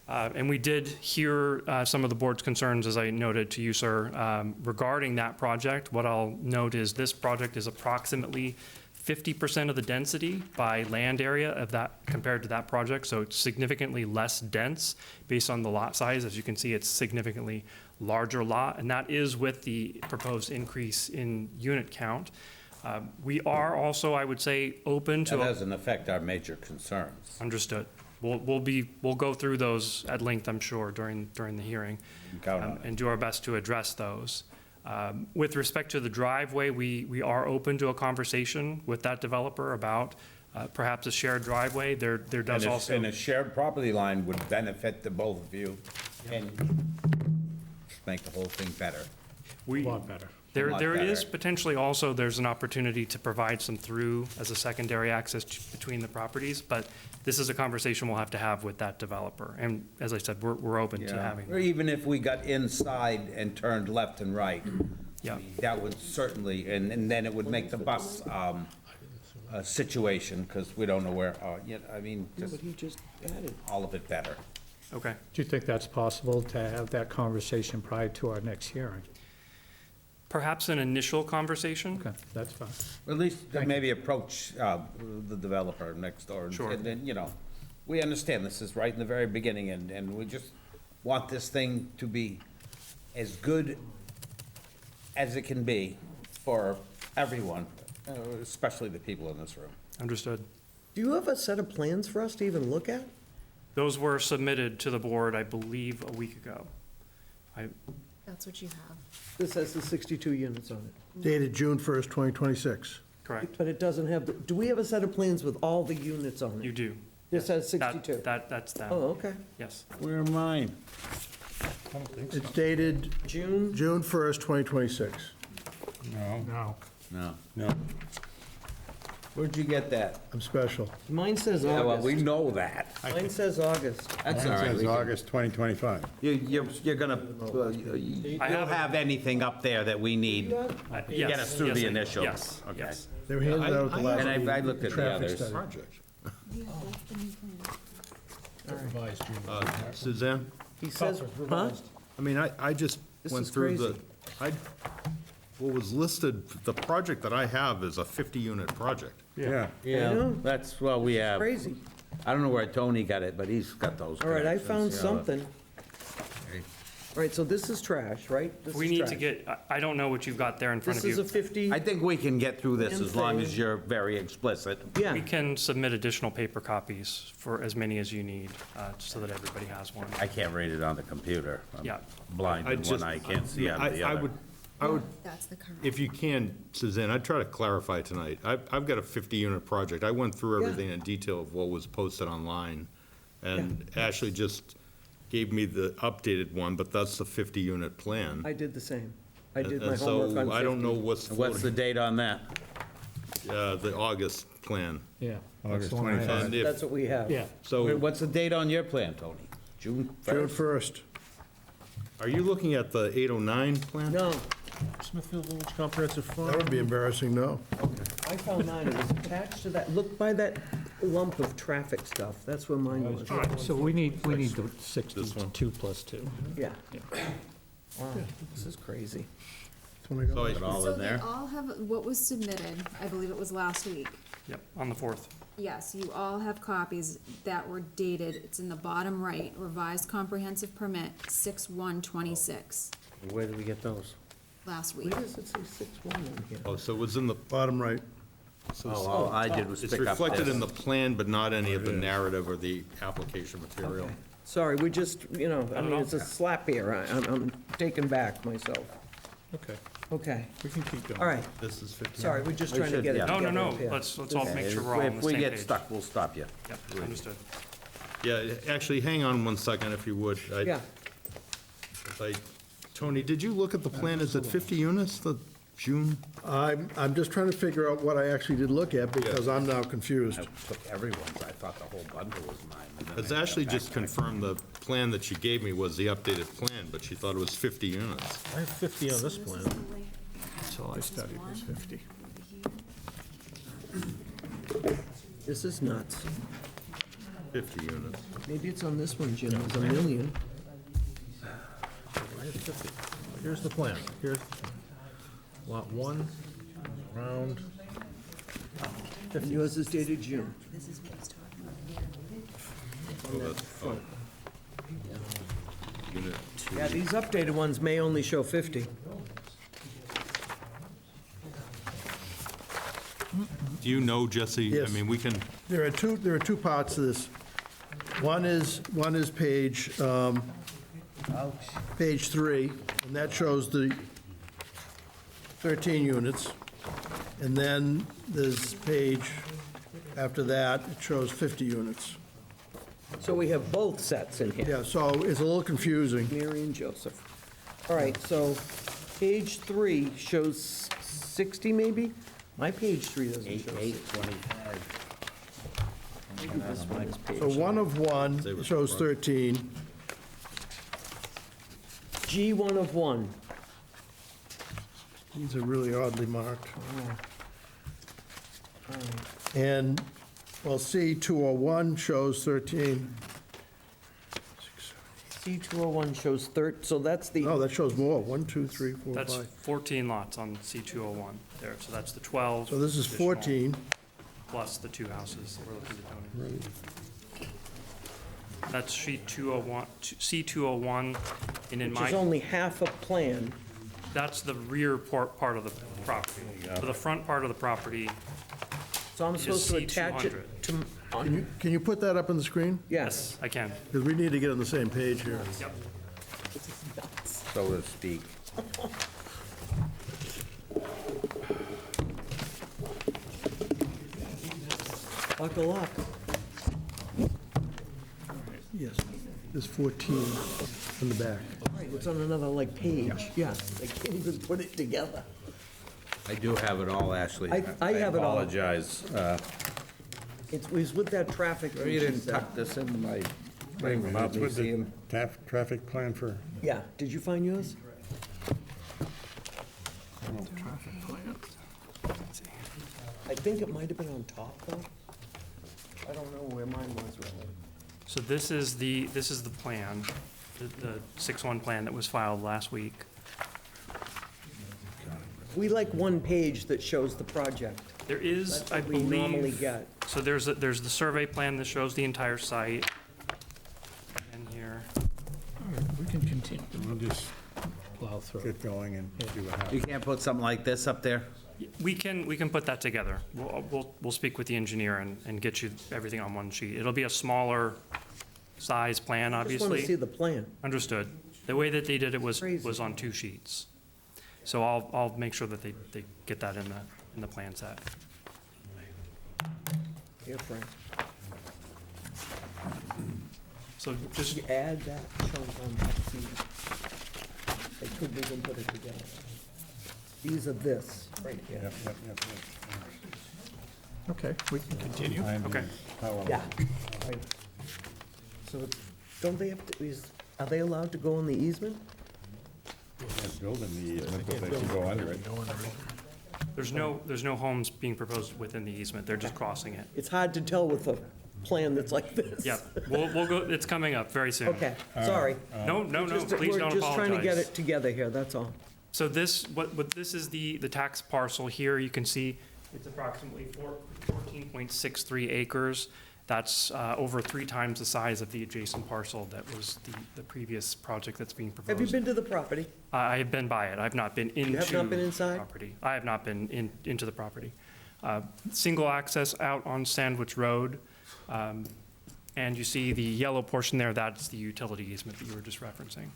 And we did hear some of the board's concerns, as I noted to you, sir, regarding that project. What I'll note is this project is approximately 50% of the density by land area of that compared to that project, so it's significantly less dense based on the lot size. As you can see, it's significantly larger lot, and that is with the proposed increase in unit count. We are also, I would say, open That to. doesn't affect our major concerns. Understood. We'll go through those at length, I'm sure, during the hearing, Count on it. and do our best to address those. With respect to the driveway, we are open to a conversation with that developer about perhaps a shared driveway. There does also. And a shared property line would benefit the both of you and make the whole thing better. A lot better. A lot There is better. potentially also, there's an opportunity to provide some through as a secondary access between the properties, but this is a conversation we'll have to have with that developer. And as I said, we're open to having. Or even if we got inside and turned left and right. Yeah. I mean, that would certainly, and then it would make the bus situation, because we don't know where, I mean, Yeah, just but he just added. all of it better. Okay. Do you think that's possible to have that conversation prior to our next hearing? Perhaps an initial conversation? Okay, that's fine. Or at least maybe approach the developer next door. Sure. And then, we understand this is right in the very beginning, and we just want this thing to be as good as it can be for everyone, especially the people in this room. Understood. Do you have a set of plans for us to even look at? Those were submitted to the board, I believe, a week ago. That's what you have. This has the 62 units on it. Dated June 1st, 2026. Correct. But it doesn't have, do we have a set of plans with all the units on it? You do. This has 62? That's them. Oh, okay. Yes. Where are mine? It's dated June? June 1st, 2026. No. No. Where'd you get that? I'm special. Mine says Yeah, well, we August. know that. Mine says August. That's all It right. says we can- August 2025. You're gonna, you'll have anything up there that we need. Yes, Get us through yes, the I- initial. Yes, Okay. yes. They were handed out at the last. And I looked at the traffic others. study. Suzanne? He says, huh? I mean, I just This went is through crazy. what was listed, the project that I have is a 50-unit project. Yeah. Yeah, know. that's, well, we have. Crazy. I don't know where Tony got it, but he's got those. All right, I connections, found you know. something. All right, so this is trash, right? This We is need trash. to get, I don't know what you've got there in front This of is a you. 50, I think we can get through this And as long thing. as you're very explicit. yeah. We can submit additional paper copies for as many as you need, so that everybody has one. I can't read it on the computer. I'm Yeah. blind in one eye, can't see on the other. I would, That's the current. if you can, Suzanne, I'd try to clarify tonight. I've got a 50-unit project. I went through Yeah. everything in detail of what was posted online, and Ashley just gave me the updated one, but that's the 50-unit plan. I did the same. I did my And homework on so I don't know 50. what's What's the date on that? the August plan. Yeah. August that's the one I 25. had. And if- That's what we have. Yeah. So What's the date on your plan, Tony? June June 1st? 1st. are you looking at the 809 plan? No, Smithfield Village Comprehensive Farm. That would be embarrassing, no. I found mine. It was attached to that. Look by that lump of traffic stuff. That's where mine was. All right, so we need the 62 plus 2. Yeah. Wow, this is crazy. So Put it all So in they there? all have what was submitted, I believe it was last week. Yep, on the 4th. Yes, you all have copies that were dated, it's in the bottom right, revised comprehensive permit, 6/1/26, Where did we get those? last week. Where does it say 6-1 in here? Oh, so it was in the, Bottom right. so Oh, all I did was it's pick up reflected this. in the plan, but not any of the narrative or the application material. Sorry, we just, I mean, it's a slap here. I'm taken back myself. Okay, Okay, we can keep going. all right. This is 50. Sorry, we're just We trying to should, get it yeah. together. No, Yeah. let's all make sure we're all on the If we same get page. stuck, we'll stop you. Yep, understood. Yeah, actually, hang on one second if you would. Yeah, Tony, did you look at the plan? Is it 50 units, the June? I'm just trying to figure out what I actually did look at because I'm now confused. I took everyone's, I thought the whole bundle was mine. and then Because I got Ashley back just to it. confirmed the plan that she gave me was the updated plan, but she thought it was 50 units. I have 50 on this plan. That's all I studied was 50. this is nuts. 50 units. Maybe it's on this one, Jim. There's a million. I have 50. Here's the plan. Here's lot 1, round. And yours is dated June. Oh, that's, oh. Unit 2. Yeah, these updated ones may only show 50. Do you know, Jesse? I Yes. mean, we can, There are two parts to this. One is page 3, and that shows the 13 units. And then there's page, after that, it shows 50 units. So we have both sets in here. Yeah, so it's a little confusing. Mary and Joseph. All right, so page 3 shows 60 maybe? My page 3 doesn't show 60. 825. Maybe this one is page. So one of one shows 13. G1 of 1. These are really oddly marked. And, well, C201 shows 13. C201 shows so that's the, No, that shows more. 1, 2, 3, 4, 5. That's 14 lots on C201 there, so that's the 12. So this is additional 14. Plus the 2 houses that we're looking at doing. That's sheet 201, C201, and in which my, is only half a plan. that's the rear part of the property. So the front part of the property, So I'm Is supposed to attach it C200. to, Can you put that up on the screen? yes. I can. Because we need to get on the same page here. Yep. So to speak. Buckle up. Yes, there's 14 on the back. Right, it's on another like page, yeah. I can't even put it together. I do have it all, Ashley. I have it all. apologize. It was with that traffic. You sheet didn't set. tuck this into my Wait a thing minute, without it's me with the seeing. traffic plan for, Yeah, did you find yours? I think it might have been on top though. I don't know where mine was really. So this is the plan, the 6-1 plan that was filed last week. We like one page that shows the project. There is, That's I what we normally believe, get. so there's the survey plan that shows the entire site. And here, We can continue. we'll just Plow through. get going and see what happens. You can't put something like this up there? we can put that together. We'll speak with the engineer and get you everything on one sheet. It'll be a smaller size plan, I just want to see obviously. the plan. Understood. The way that they did it was Crazy. on 2 sheets. So I'll make sure that they get that in the plan set. Here, Frank. So just, You add that chunk on that sheet. They couldn't even put it together. These are this, right here. Yep, yep, yep, yep. Okay, we can continue. okay. Yeah. Right. So don't they have to, are they allowed to go in the easement? Building the easement, but they can go under it. There's no homes being proposed within the easement. They're just crossing it. It's hard to tell with a plan that's like this. Yep, we'll go, it's coming up very soon. Okay, sorry. No, please don't We're just trying to get apologize. it together here, that's all. So this, what this is the tax parcel here, you can see it's approximately 14.63 acres. That's over 3 times the size of the adjacent parcel that was the previous project that's being proposed. Have you been to the property? I have been by it. I've not been into. have not been inside? Property. I have not been into the property. Single access out on Sandwich Road. And you see the yellow portion there, that's the utility easement that you were just referencing.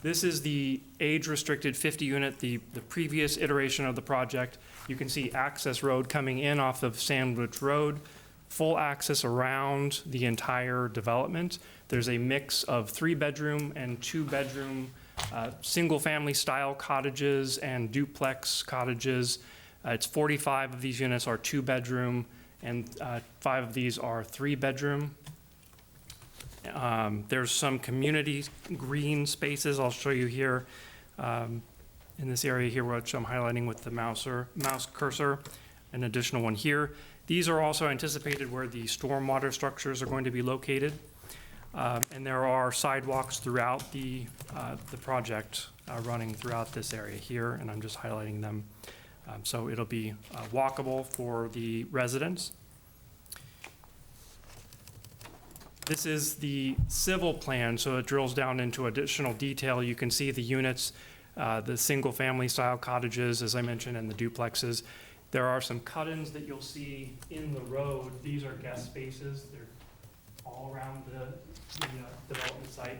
This is the age-restricted 50-unit, the previous iteration of the project. You can see access road coming in off of Sandwich Road, full access around the entire development. There's a mix of 3-bedroom and 2-bedroom, single-family style cottages and duplex cottages. It's 45 of these units are 2-bedroom, and 5 of these are 3-bedroom. There's some community green spaces I'll show you here in this area here, which I'm highlighting with the mouse cursor, an additional one here. These are also anticipated where the stormwater structures are going to be located. And there are sidewalks throughout the project running throughout this area here, and I'm just highlighting them. So it'll be walkable for the residents. This is the civil plan, so it drills down into additional detail. You can see the units, the single-family style cottages, as I mentioned, and the duplexes. There are some cut-ins that you'll see in the road. These are guest spaces. They're all around the development site.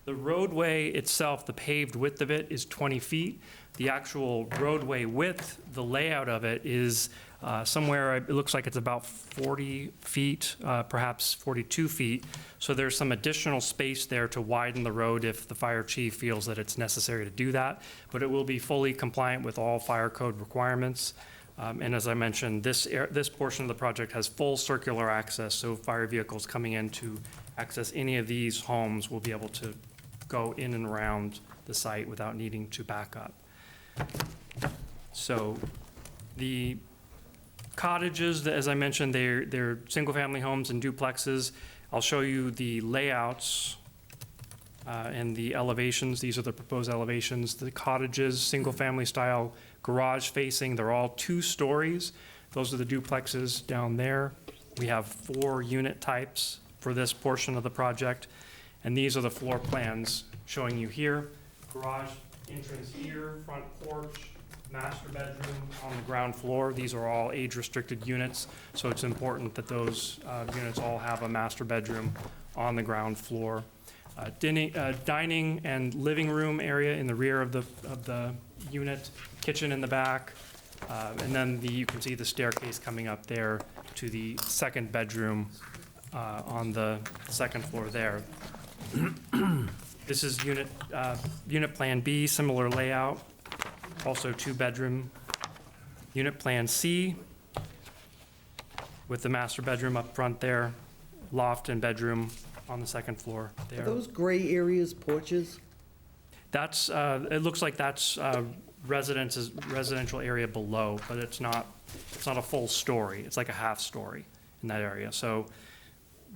The roadway itself, the paved width of it is 20 feet. The actual roadway width, the layout of it is somewhere, it looks like it's about 40 feet, perhaps 42 feet. So there's some additional space there to widen the road if the fire chief feels that it's necessary to do that. But it will be fully compliant with all fire code requirements. And as I mentioned, this portion of the project has full circular access, so fire vehicles coming in to access any of these homes will be able to go in and around the site without needing to back up. So the cottages, as I mentioned, they're single-family homes and duplexes. I'll show you the layouts and the elevations. These are the proposed elevations. The cottages, single-family style, garage facing, they're all 2 stories. Those are the duplexes down there. We have 4 unit types for this portion of the project. And these are the floor plans showing you here. Garage entrance here, front porch, master bedroom on the ground floor. These are all age-restricted units, so it's important that those units all have a master bedroom on the ground floor. Dining and living room area in the rear of the unit, kitchen in the back, and then you can see the staircase coming up there to the second bedroom on the second floor there. This is unit plan B, similar layout, also 2-bedroom. Unit plan C with the master bedroom up front there, loft and bedroom on the second floor there. Are those gray areas porches? That's, it looks like that's residential area below, but it's not a full story. It's like a half story in that area. So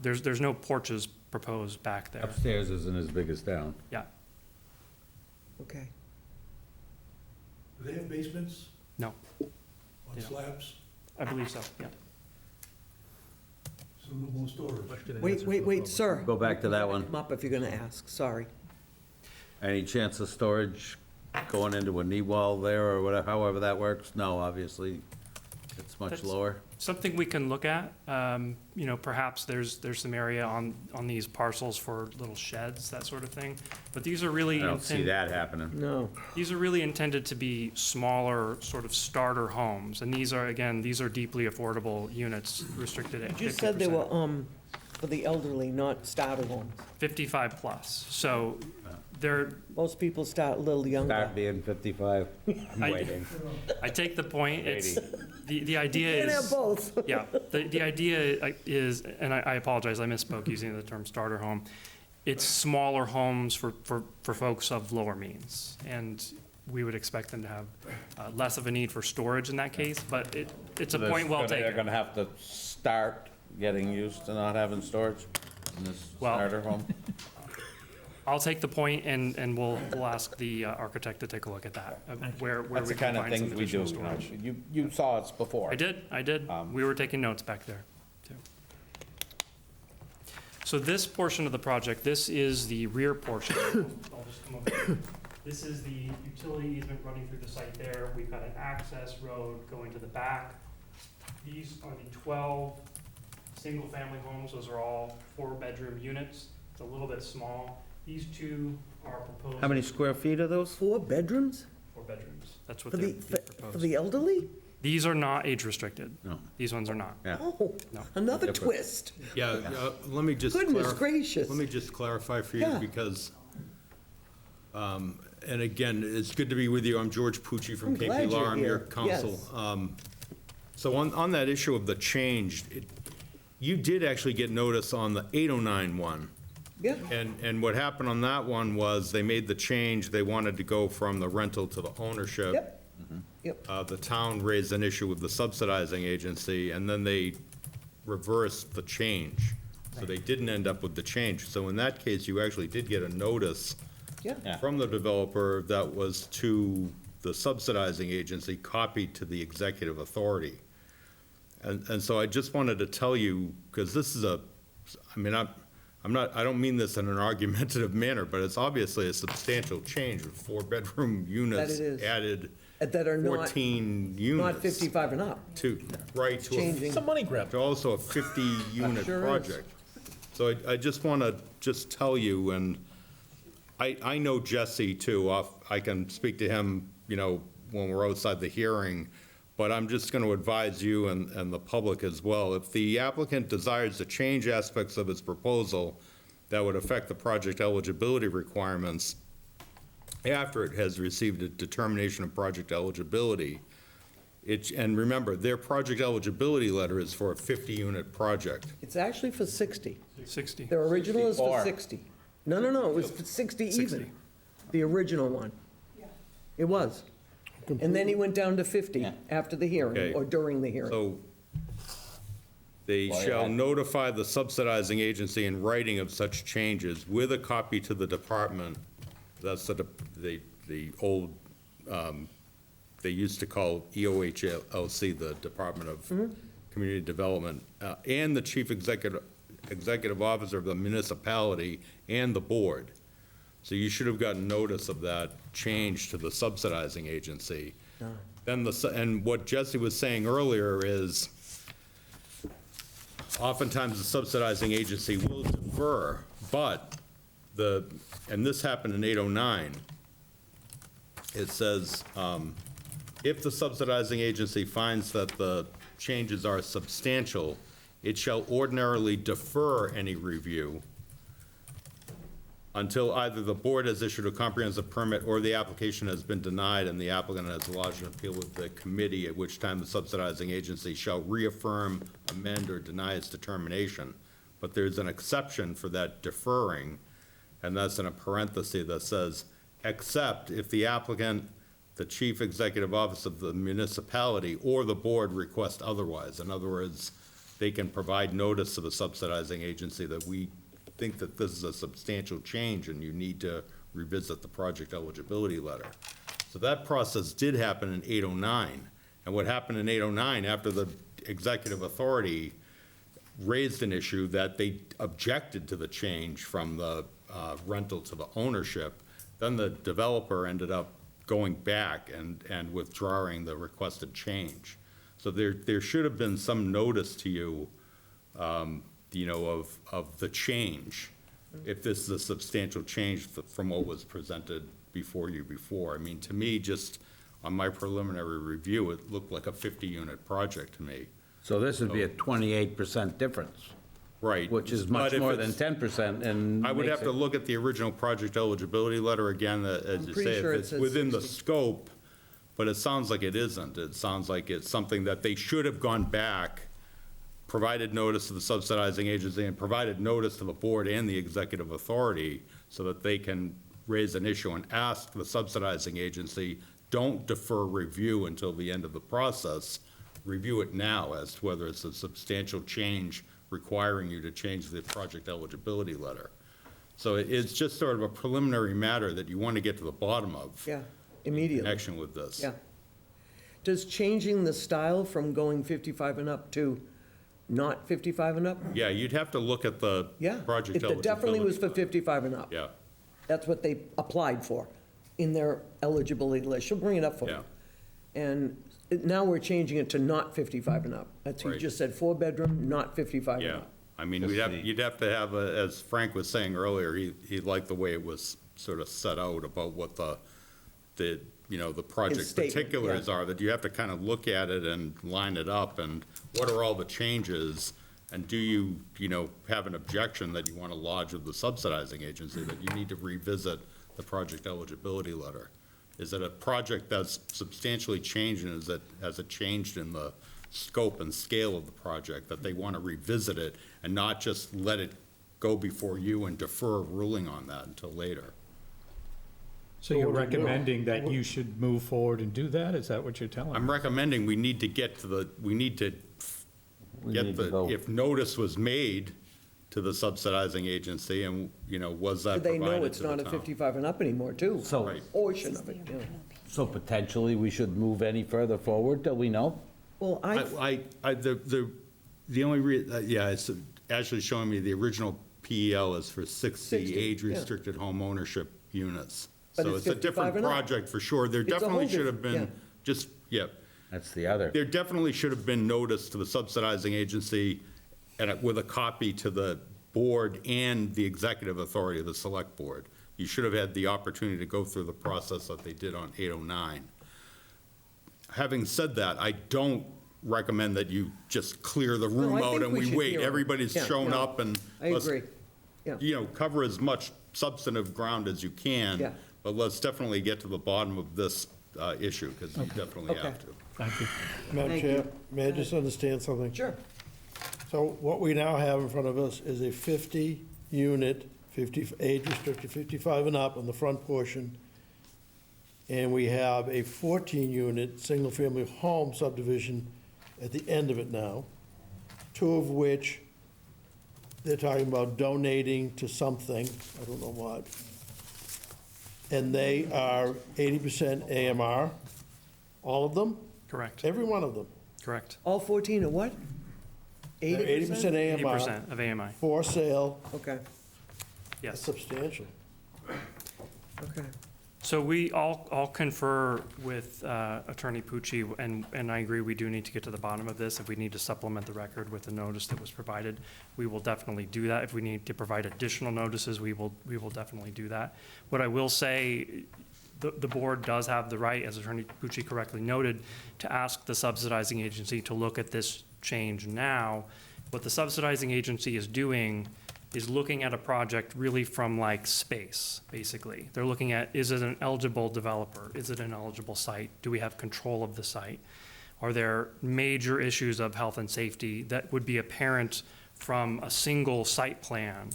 there's no porches proposed back there. Upstairs isn't as big as down. Yeah, Okay. Do they have basements no, on Yeah. slabs? I believe so, yeah. So no more storage? Wait, sir. Go back to that one. Come up if you're gonna ask, sorry. Any chance of storage going into a knee wall there or whatever, however that works? No, obviously, it's much That's- lower. Something we can look at, perhaps there's some area on these parcels for little sheds, that sort of thing. But these are really I don't see that happening. No. These are really intended to be smaller, sort of starter homes. And these are deeply affordable units, restricted at 50%. You said they were, for the elderly, not starter homes. 55 plus. So they're, Most people start a little younger. Start being 55, I'm I- waiting. I take the point. It's, the idea You can have is, both. yeah, the idea is, and I apologize, I misspoke using the term starter home. It's smaller homes for folks of lower means. And we would expect them to have less of a need for storage in that case, but it's a point well They're taken. gonna have to start getting used to not having storage in this Well- starter home? I'll take the point and we'll ask the architect to take a look at that, where we That's the can kind of find some things we do. additional storage. You saw us before. I did. We were taking notes back there, too. So this portion of the project, this is the rear portion. I'll just come over here. This is the utility easement running through the site there. We've got an access road going to the back. These are the 12 single-family homes. Those are all 4-bedroom units. It's a little bit small. These 2 are proposed. How many square feet are those? 4 bedrooms? 4 bedrooms. That's what For they're the, being for proposed. the elderly? These are not age-restricted. No. These ones are not. Yeah. Oh, No. another twist. Yeah, let me just. Goodness gracious. Let me just clarify for you, Yeah. because, and again, it's good to be with you. I'm George Pucci from I'm KP glad Law. you're I'm your here. counsel. Yes. So on that issue of the change, you did actually get notice on the 809 one. Yeah. And what happened on that one was they made the change. They wanted to go from the rental to the ownership. Yep. Yep. The town raised an issue with the subsidizing agency, and then they reversed the change. So they didn't end up with the change. So in that case, you actually did get a notice Yeah. from the developer that was to the subsidizing agency, copied to the executive authority. And so I just wanted to tell you, because this is I don't mean this in an argumentative manner, but it's obviously a substantial change with 4-bedroom units That it is. added that are not, 14 units. not 55 and up. Right, Changing. Some money grab. to also a 50-unit Sure is. project. So I just want to just tell you, and I know Jesse too, I can speak to him, when we're outside the hearing, but I'm just going to advise you and the public as well. If the applicant desires to change aspects of his proposal that would affect the project eligibility requirements after it has received a determination of project eligibility, and remember, their project eligibility letter is for a 50-unit project. It's actually for 60. 60. Their original is for 64. 60. No, it was for 60 even. The original one. It was. And then he went down to 50 after the hearing, Okay. or during the hearing. So they shall notify the subsidizing agency in writing of such changes with a copy to the department. That's the old, they used to call EOHLC, the Department of Community Development, and the chief executive officer of the municipality and the board. So you should have gotten notice of that change to the subsidizing agency. Then and what Jesse was saying earlier is, oftentimes the subsidizing agency will defer, but and this happened in 809, it says, if the subsidizing agency finds that the changes are substantial, it shall ordinarily defer any review until either the board has issued a comprehensive permit or the application has been denied and the applicant has lodged an appeal with the committee, at which time the subsidizing agency shall reaffirm, amend, or deny its determination. But there's an exception for that deferring, and that's in a parenthesis that says, except if the applicant, the chief executive officer of the municipality, or the board request otherwise. In other words, they can provide notice to the subsidizing agency that we think that this is a substantial change and you need to revisit the project eligibility letter. So that process did happen in 809. And what happened in 809, after the executive authority raised an issue that they objected to the change from the rental to the ownership, then the developer ended up going back and withdrawing the requested change. So there should have been some notice to you, of the change, if this is a substantial change from what was presented before you before. I mean, to me, just on my preliminary review, it looked like a 50-unit project to me. So this would be a 28% difference. Right. Which is much more than 10%, and I would have to look at the original project eligibility letter again, as you say, if it's within the scope, but it sounds like it isn't. It sounds like it's something that they should have gone back, provided notice to the subsidizing agency, and provided notice to the board and the executive authority so that they can raise an issue and ask the subsidizing agency, don't defer review until the end of the process. Review it now as to whether it's a substantial change requiring you to change the project eligibility letter. So it's just sort of a preliminary matter that you want to get to the bottom of. Yeah, immediately. In connection with this. Yeah. Does changing the style from going 55 and up to not 55 and up? Yeah, you'd have to look at the project eligibility. It definitely was for 55 and up. Yeah. That's what they applied for in their eligibility list. She'll bring it up for you. And now we're changing it to not 55 and up. That's, you just said 4-bedroom, not 55 and up. I mean, you'd have to have, as Frank was saying earlier, he liked the way it was sort of set out about what the project particulars are, that you have to kind of look at it and line it up, and what are all the changes, and do you have an objection that you want to lodge with the subsidizing agency, that you need to revisit the project eligibility letter? Is it a project that's substantially changed, and has it changed in the scope and scale of the project, that they want to revisit it and not just let it go before you and defer a ruling on that until later? So you're recommending that you should move forward and do that? Is that what you're telling me? I'm recommending we need to get if notice was made to the subsidizing agency, and, was that They provided know it's to the not a town? 55 and up anymore, too. So, Portion of it, yeah. so potentially we should move any further forward till we know? Well, The only it's actually showing me the original PEL is for 60 age-restricted home ownership units. But So it's it's a different 55 and up. project for sure. There It's a whole definitely should have different- been Just, yeah. That's the other. There definitely should have been notice to the subsidizing agency and with a copy to the board and the executive authority of the select board. You should have had the opportunity to go through the process that they did on 809. Having said that, I don't recommend that you just clear the room I out think and we we should wait. hear 'em. Everybody's Yeah, shown no, up and I let's, agree. Yeah. cover as much substantive ground as you can. Yeah. But let's definitely get to the bottom of this issue, because you definitely Okay. have to. Thank you. Madam Thank Chair, you. may I just understand something? Sure. So what we now have in front of us is a 50-unit, age restricted 55 and up on the front portion, and we have a 14-unit, single-family home subdivision at the end of it now, two of which they're talking about donating to something, I don't know what. And they are 80% AMR, all of them? Correct. Every one of them? Correct. All 14 are what? 80% AMR. 80% of AMI. For sale. Okay, That's Yes. substantial. okay. So we all confer with Attorney Pucci, and I agree, we do need to get to the bottom of this. If we need to supplement the record with the notice that was provided, we will definitely do that. If we need to provide additional notices, we will definitely do that. What I will say, the board does have the right, as Attorney Pucci correctly noted, to ask the subsidizing agency to look at this change now. What the subsidizing agency is doing is looking at a project really from like space, basically. They're looking at, is it an eligible developer? Is it an eligible site? Do we have control of the site? Are there major issues of health and safety that would be apparent from a single site plan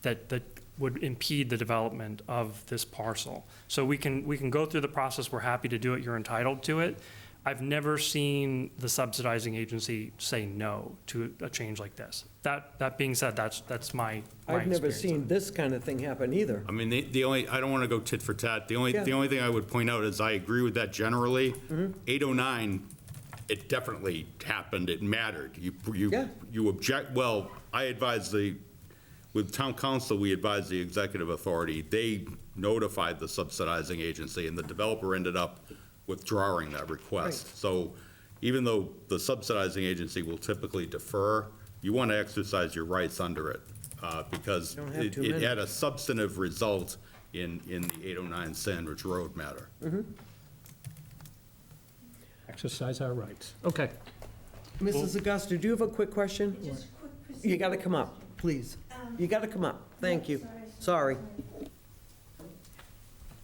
that would impede the development of this parcel? So we can go through the process. We're happy to do it. You're entitled to it. I've never seen the subsidizing agency say no to a change like this. That being said, that's my I've never experience. seen this kind of thing happen either. I mean, the only, I don't want to go tit for tat. The Yeah. only thing I would point out is I agree with that generally. 809, it definitely happened, it mattered. Yeah. You object, well, I advise with town council, we advised the executive authority. They notified the subsidizing agency, and the developer ended up withdrawing that request. Right. So even though the subsidizing agency will typically defer, you want to exercise your rights under it, because Don't have too it many. had a substantive result in the 809 Sandwich Road matter. Exercise our rights. Okay. Mrs. Augusta, do you have a quick question? You got to come up, please. You got to come up. Thank you. Sorry.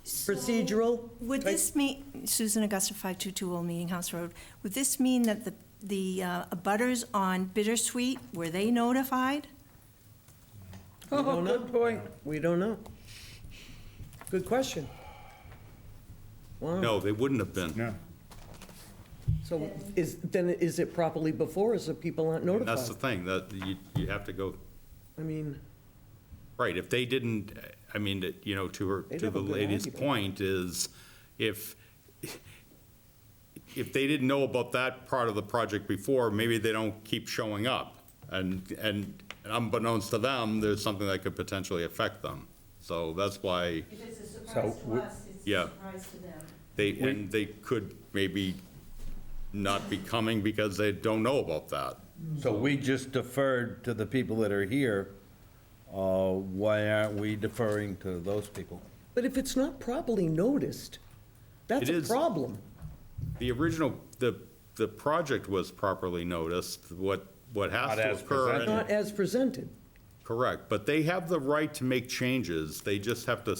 Procedural? Would this mean, Susan Augusta, 522 Old Meeting House Road, would this mean that the abutters on Bittersweet, were they notified? Oh, good point. We don't know. Good question. Wow. No, they wouldn't have been. No. So is it properly before us if people aren't notified? That's the thing, that you have to go, I mean, right, if they didn't, I mean, to They'd the have a good lady's argument. point is, if they didn't know about that part of the project before, maybe they don't keep showing up. And unbeknownst to them, there's something that could potentially affect them. So that's why, If it's a surprise to us, it's Yeah. a surprise to them. they could maybe not be coming because they don't know about that. So we just deferred to the people that are here. Why aren't we deferring to those people? but if it's not properly noticed, that's It a is. problem. The original, the project was properly noticed. What has Not to as occur. presented. Not as presented. Correct, but they have the right to make changes. They just have to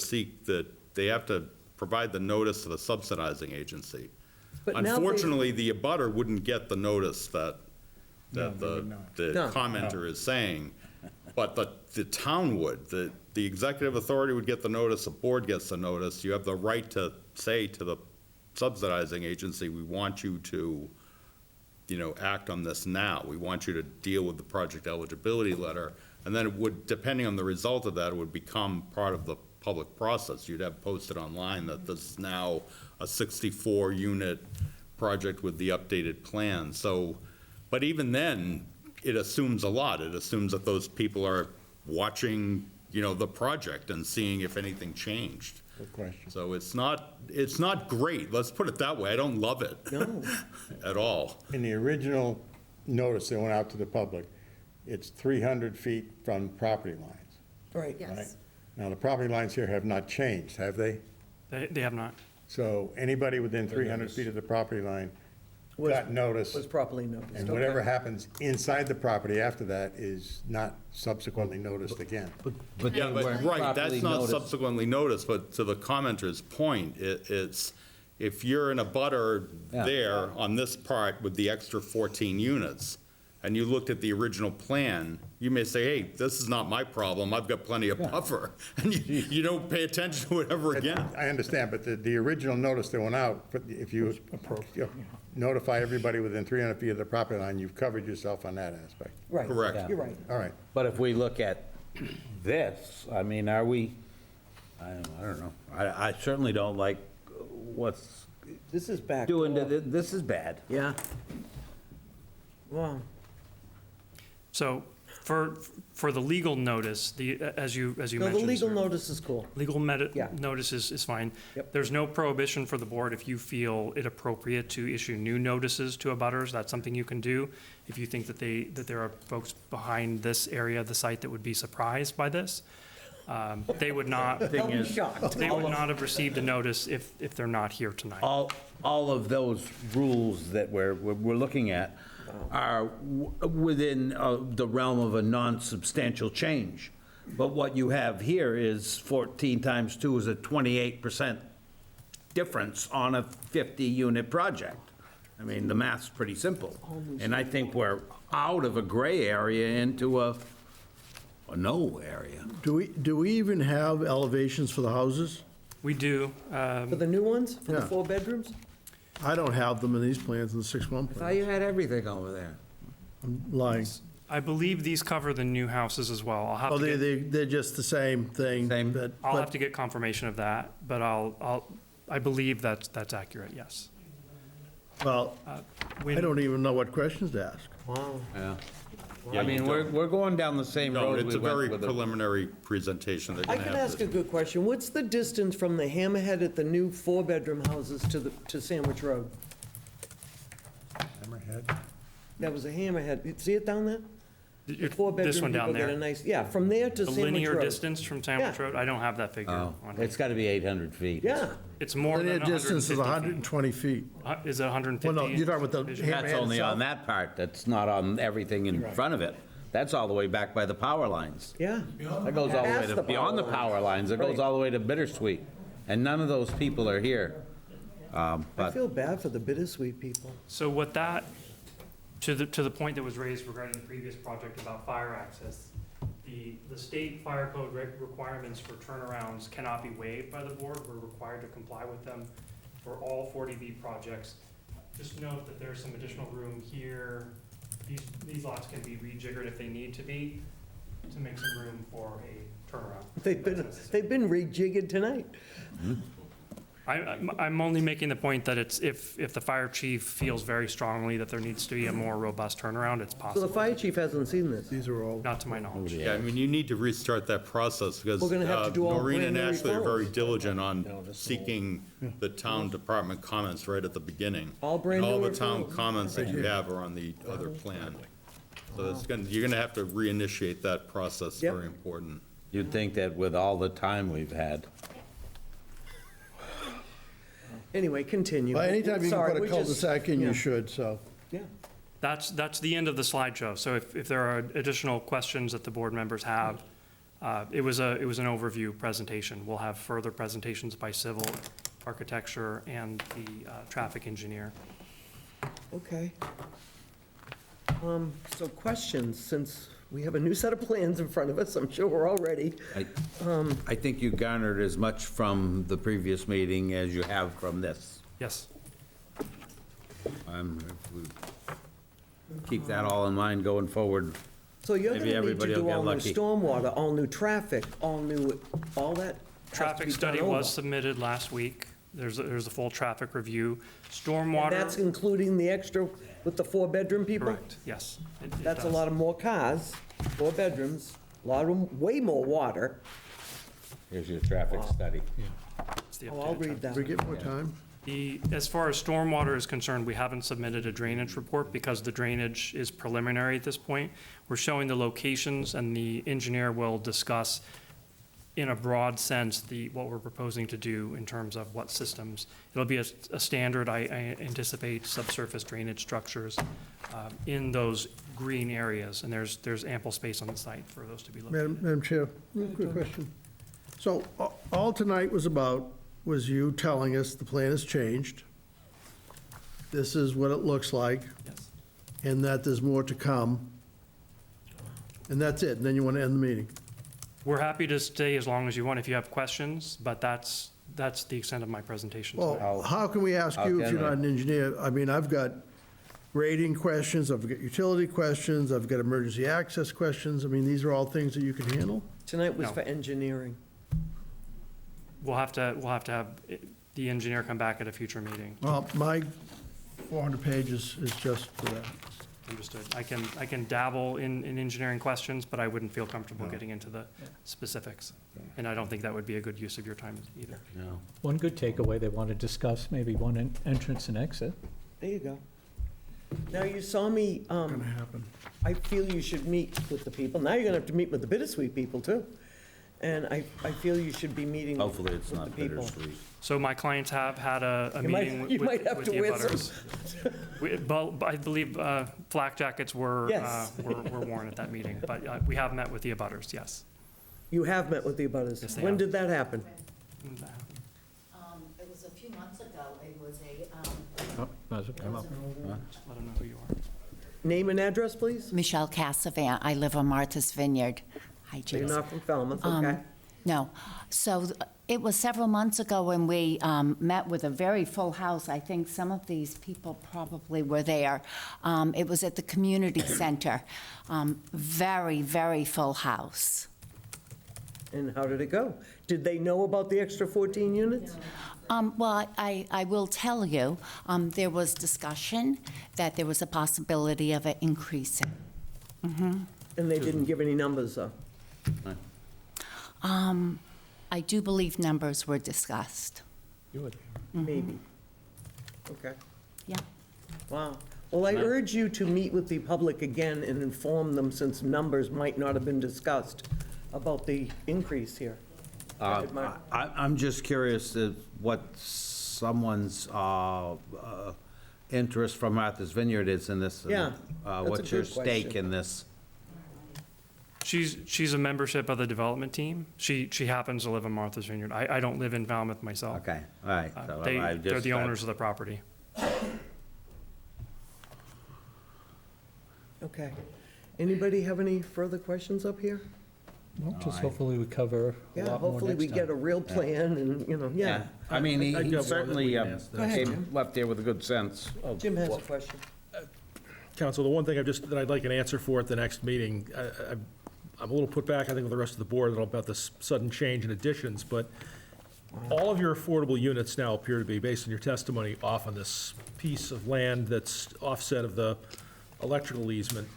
they have to provide the notice to the subsidizing agency. But now they- Unfortunately, the abutter wouldn't get the notice that No, they the would not. the No. commenter is saying, but the town would. The executive authority would get the notice, the board gets the notice. You have the right to say to the subsidizing agency, we want you to, act on this now. We want you to deal with the project eligibility letter. And then it would, depending on the result of that, it would become part of the public process. You'd have posted online that this is now a 64-unit project with the updated plan. So, but even then, it assumes a lot. It assumes that those people are watching, the project and seeing if anything changed. Good question. So it's not great, let's put it that way. I don't love it at all. In the original notice that went out to the public, it's 300 feet from property lines. Right. Yes. Now, the property lines here have not changed, have they? They have not. So anybody within 300 feet of the property line got notice, Was properly noticed. and whatever happens inside the property after that is not subsequently noticed again. But Yeah, they but weren't right, that's properly not noticed. subsequently noticed, but to the commenter's point, it's, if you're in a butter Yeah. there on this part with the extra 14 units, and you looked at the original plan, you may say, hey, this is not my problem, I've got plenty of buffer, and you don't pay attention to it ever again. I understand, but the original notice that went out, but if you notify everybody within 300 feet of the property line, you've covered yourself on that aspect. Right. Correct. You're right. All right. But if we look at this, I mean, are we, I don't know. I certainly don't like what's This is back. doing, this is bad. Yeah. Wow. So for the legal notice, as you No, mentioned. the legal sir, notice is cool. Legal Yeah. notice is fine. Yep. There's no prohibition for the board if you feel it appropriate to issue new notices to abutters. That's something you can do. If you think that there are folks behind this area of the site that would be surprised by this, they would not. They'll be shocked. They would not have received a notice if they're not here tonight. All of those rules that we're looking at are within the realm of a non-substantial change. But what you have here is 14 times 2 is a 28% difference on a 50-unit project. I mean, the math's pretty simple. And I think we're out of a gray area into a no area. Do we even have elevations for the houses? We do. For the new ones, for the Yeah. 4 bedrooms? I don't have them in these plans, in the 6-1 I thought plans. you had everything over there. I'm lying. I believe these cover the new houses as well. I'll have Oh, to get. they're just the same thing. Same. but- I'll but- have to get confirmation of that, but I believe that's accurate, yes. Well, I don't even know what questions to ask. Wow. Yeah. Yeah, I mean, we're going down the same No, road it's we a very went with the preliminary presentation. They're I gonna can have ask to- a good question. What's the distance from the hammerhead at the new 4-bedroom houses to Sandwich Road? Hammerhead? That was a hammerhead. You see it down there? The 4-bedroom This one down people get there. a nice, yeah, from there to The Sandwich linear Road. distance from Sandwich Yeah. Road, I don't have that figure Oh, on here. it's got to be 800 feet. Yeah. It's more than Linear 150 distance is feet. 120 feet. Is it 150? Well, no, you're talking about the Vision? That's hammerhead only on itself? that part, that's not on everything in front of it. That's all the way back by the power lines. Yeah. That goes all the way Past to, the beyond the power lines, it goes Right. all the way to Bittersweet. And none of those people are here. I But feel bad for the bittersweet people. So what that, to the point that was raised regarding the previous project about fire access, the state fire code requirements for turnarounds cannot be waived by the board. We're required to comply with them for all 40B projects. Just note that there's some additional room here. These lots can be rejiggered if they need to be, to make some room for a turnaround. They've been rejiggered tonight. I'm only making the point that it's, if the fire chief feels very strongly that there needs to be a more robust turnaround, it's So the possible, fire chief hasn't seen this. These are all, not to my knowledge. Yeah, I mean, you need to restart that process because We're gonna have to do all Maureen and brand new Ashley are very referrals. diligent on seeking the town department comments right at the beginning. All brand And all new the town referrals. comments that you have are on the other plan. So you're gonna have to reinitiate that process, Yep. very important. you'd think that with all the time we've had, Anyway, continue. well, anytime you can Sorry, put a we just- cul-de-sac in, yeah. you should, so. Yeah. That's the end of the slideshow. So if there are additional questions that the board members have, it was an overview presentation. We'll have further presentations by civil, architecture, and the traffic engineer. Okay. So questions, since we have a new set of plans in front of us, I'm sure we're all ready. I think you garnered as much from the previous meeting as you have from this. Yes. If we keep that all in mind going forward. So you're Maybe gonna need to everybody will do get all new lucky. stormwater, all new traffic, all that. has to Traffic be done study over. was submitted last week. There's a full traffic review. And Stormwater. that's including the extra with the 4-bedroom people? Correct, yes. It That's a does. lot of more cars, 4 bedrooms, a lot of, way more water. Here's your traffic study. That's the Oh, I'll updated read chart. that. We get more time? As far as stormwater is concerned, we haven't submitted a drainage report because the drainage is preliminary at this point. We're showing the locations, and the engineer will discuss in a broad sense what we're proposing to do in terms of what systems. It'll be a standard, I anticipate, subsurface drainage structures in those green areas, and there's ample space on the site for those to be located. Madam Chair, real quick question. So all tonight was about was you telling us the plan has changed. This is what it looks like. Yes. And that there's more to come. And that's it, and then you want to end the meeting. We're happy to stay as long as you want if you have questions, but that's the extent of my presentation. Well, how can we ask you if you're not an engineer? I mean, I've got grading questions, I've got utility questions, I've got emergency access questions. I mean, these are all things that you can handle? Tonight was No. for engineering. We'll have to have the engineer come back at a future meeting. Well, my 400 pages is just for that. Understood. I can dabble in engineering questions, but I wouldn't feel comfortable getting into the specifics. And I don't think that would be a good use of your time either. No. One good takeaway, they want to discuss maybe one entrance and exit. There you go. Now, you saw me, Gonna happen. I feel you should meet with the people. Now you're gonna have to meet with the bittersweet people, too. And I feel you should be meeting with Hopefully it's with not the people. bittersweet. So my clients have had a You might- meeting you with might have with to the wear some. abutters. Well, I believe flak jackets were Yes. were worn at that meeting, but we have met with the abutters, yes. You have met with the abutters. Yes, they When have. did that happen? It was a few months ago, it was a, Oh, that's okay. Let them know who you are. Name and address, please? Michelle Cassavant, I live on Martha's Vineyard. Hi, So you're James. not from Falmouth, okay? No, so it was several months ago when we met with a very full house. I think some of these people probably were there. It was at the community center. Very, very full house. And how did it go? Did they know about the extra 14 units? Well, I will tell you, there was discussion that there was a possibility of it increasing. And they didn't give any numbers, though? I do believe numbers were discussed. You would. Maybe. Okay. Yeah. Wow. Well, I urge you to meet with the public again and inform them, since numbers might not have been discussed, about the increase here. Go ahead, Mark. I'm just curious what someone's interest from Martha's Vineyard is in this. and, Yeah, that's a what's your good stake question. in this? She's a membership of the development team. She happens to live in Martha's Vineyard. I don't live in Falmouth myself. Okay, all right. So I They're just- the owners of the property. Okay. Anybody have any further questions up here? Well, just hopefully we cover a Yeah, lot more hopefully next we time. get a real plan and, yeah. I mean, I do he have one certainly that we can ask that. came left there with a good sense of. Jim has a question. Counsel, the one thing that I'd like an answer for at the next meeting, I'm a little put back, I think, with the rest of the board about this sudden change in additions, but all of your affordable units now appear to be, based on your testimony, off on this piece of land that's offset of the electrical easement.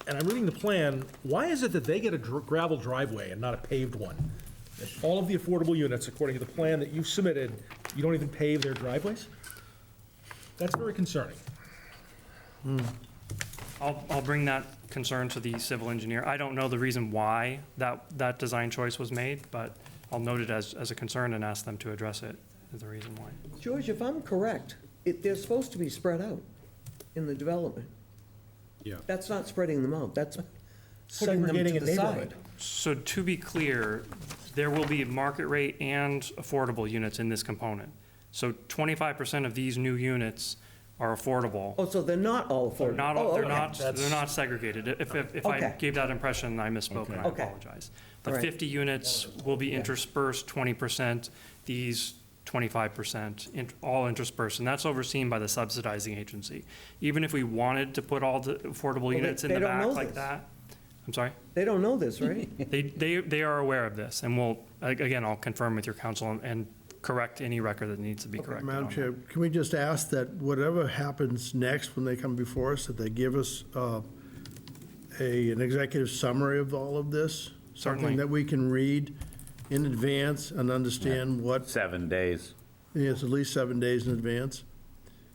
And I'm reading the plan, why is it that they get a gravel driveway and not a paved one? All of the affordable units, according to the plan that you've submitted, you don't even pave their driveways? That's very concerning. I'll bring that concern to the civil engineer. I don't know the reason why that design choice was made, but I'll note it as a concern and ask them to address it as the reason why. George, if I'm correct, they're supposed to be spread out in the development. Yeah. That's not spreading them out, that's putting them Segregating to a the neighborhood. side. So to be clear, there will be market rate and affordable units in this component. So 25% of these new units are affordable. Oh, so they're not all They're affordable? not, Oh, they're okay. not, they're not segregated. If I Okay. gave that impression, I misspoke, and I Okay. apologize. All But right. 50 units will be interspersed, 20%, these 25%, all interspersed, and that's overseen by the subsidizing agency. Even if we wanted to put all the affordable they- units in they the don't back know like this. that. I'm sorry? They don't know this, right? They are aware of this, and we'll, again, I'll confirm with your counsel and correct any record that needs to be corrected. Madam on Chair, can we just ask that whatever happens next when they come before us, that they give us an executive summary of all of this? Certainly. Something that we can read in advance and understand what, 7 days. yes, at least 7 days in advance?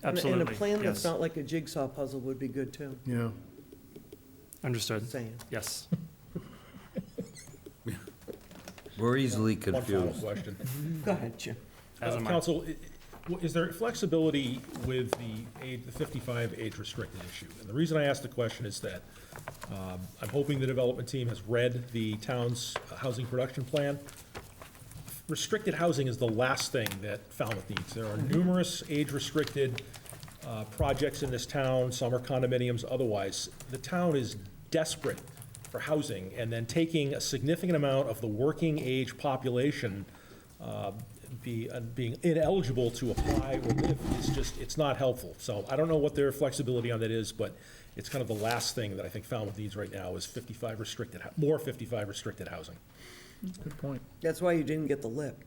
Absolutely, And a plan that's yes. not like a jigsaw puzzle would be good, too. Yeah. Understood. Saying. Yes. We're easily One final confused. question. Go ahead, Jim. As am I. Counsel, is there flexibility with the 55 age restricted issue? And the reason I ask the question is that I'm hoping the development team has read the town's housing production plan. Restricted housing is the last thing that Falmouth needs. There are numerous age-restricted projects in this town, some are condominiums, otherwise. The town is desperate for housing, and then taking a significant amount of the working age population being ineligible to apply or live is just, it's not helpful. So I don't know what their flexibility on that is, but it's kind of the last thing that I think Falmouth needs right now is 55 restricted, more 55 restricted housing. Good point. That's why you didn't get the lip.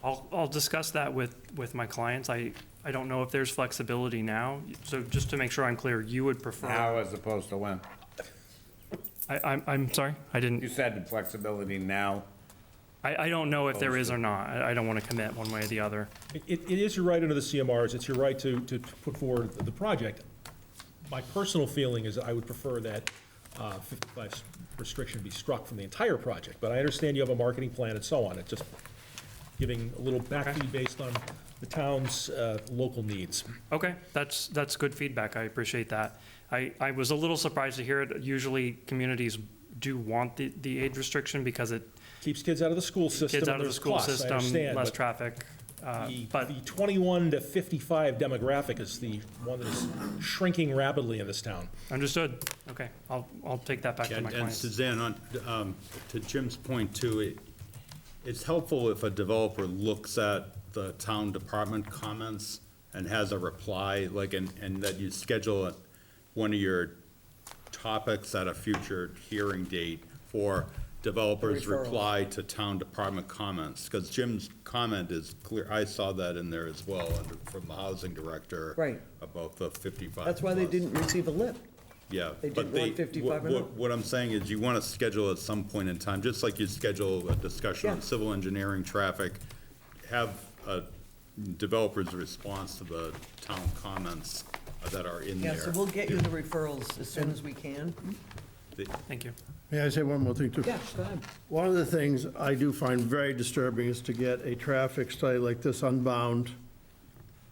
I'll discuss that with my clients. I don't know if there's flexibility now. So just to make sure I'm clear, you would prefer. Now as opposed to when? I'm sorry, I didn't. You said flexibility now. I don't know if there is or not. I don't want to commit one way or the other. It is your right under the CMRs, it's your right to put forward the project. My personal feeling is I would prefer that 55 restriction be struck from the entire project, but I understand you have a marketing plan and so on. It's just giving a little backfeed based on the town's local needs. Okay, that's good feedback. I appreciate that. I was a little surprised to hear it. Usually, communities do want the age restriction because it Keeps kids out of the school system. kids out and of the there's school costs, I system, understand, less but traffic. But the 21 to 55 demographic is the one that is shrinking rapidly in this town. understood. Okay, I'll take that back to my And clients. Suzanne, to Jim's point too, it's helpful if a developer looks at the town department comments and has a reply, like, and that you schedule one of your topics at a future hearing date for developers' Referrals. reply to town department comments, because Jim's comment is clear, I saw that in there as well, from the housing director. Right. About the 55 That's why they plus. didn't receive a lip. Yeah. They but didn't want 55 and up. What I'm saying is you want to schedule at some point in time, just like you schedule a discussion on Yeah. civil engineering, traffic, have a developer's response to the town comments that are in Yeah, there. so we'll get you the referrals as soon as we can. Thank you. May I say one more thing, too? Yeah, go ahead. One of the things I do find very disturbing is to get a traffic study like this unbound,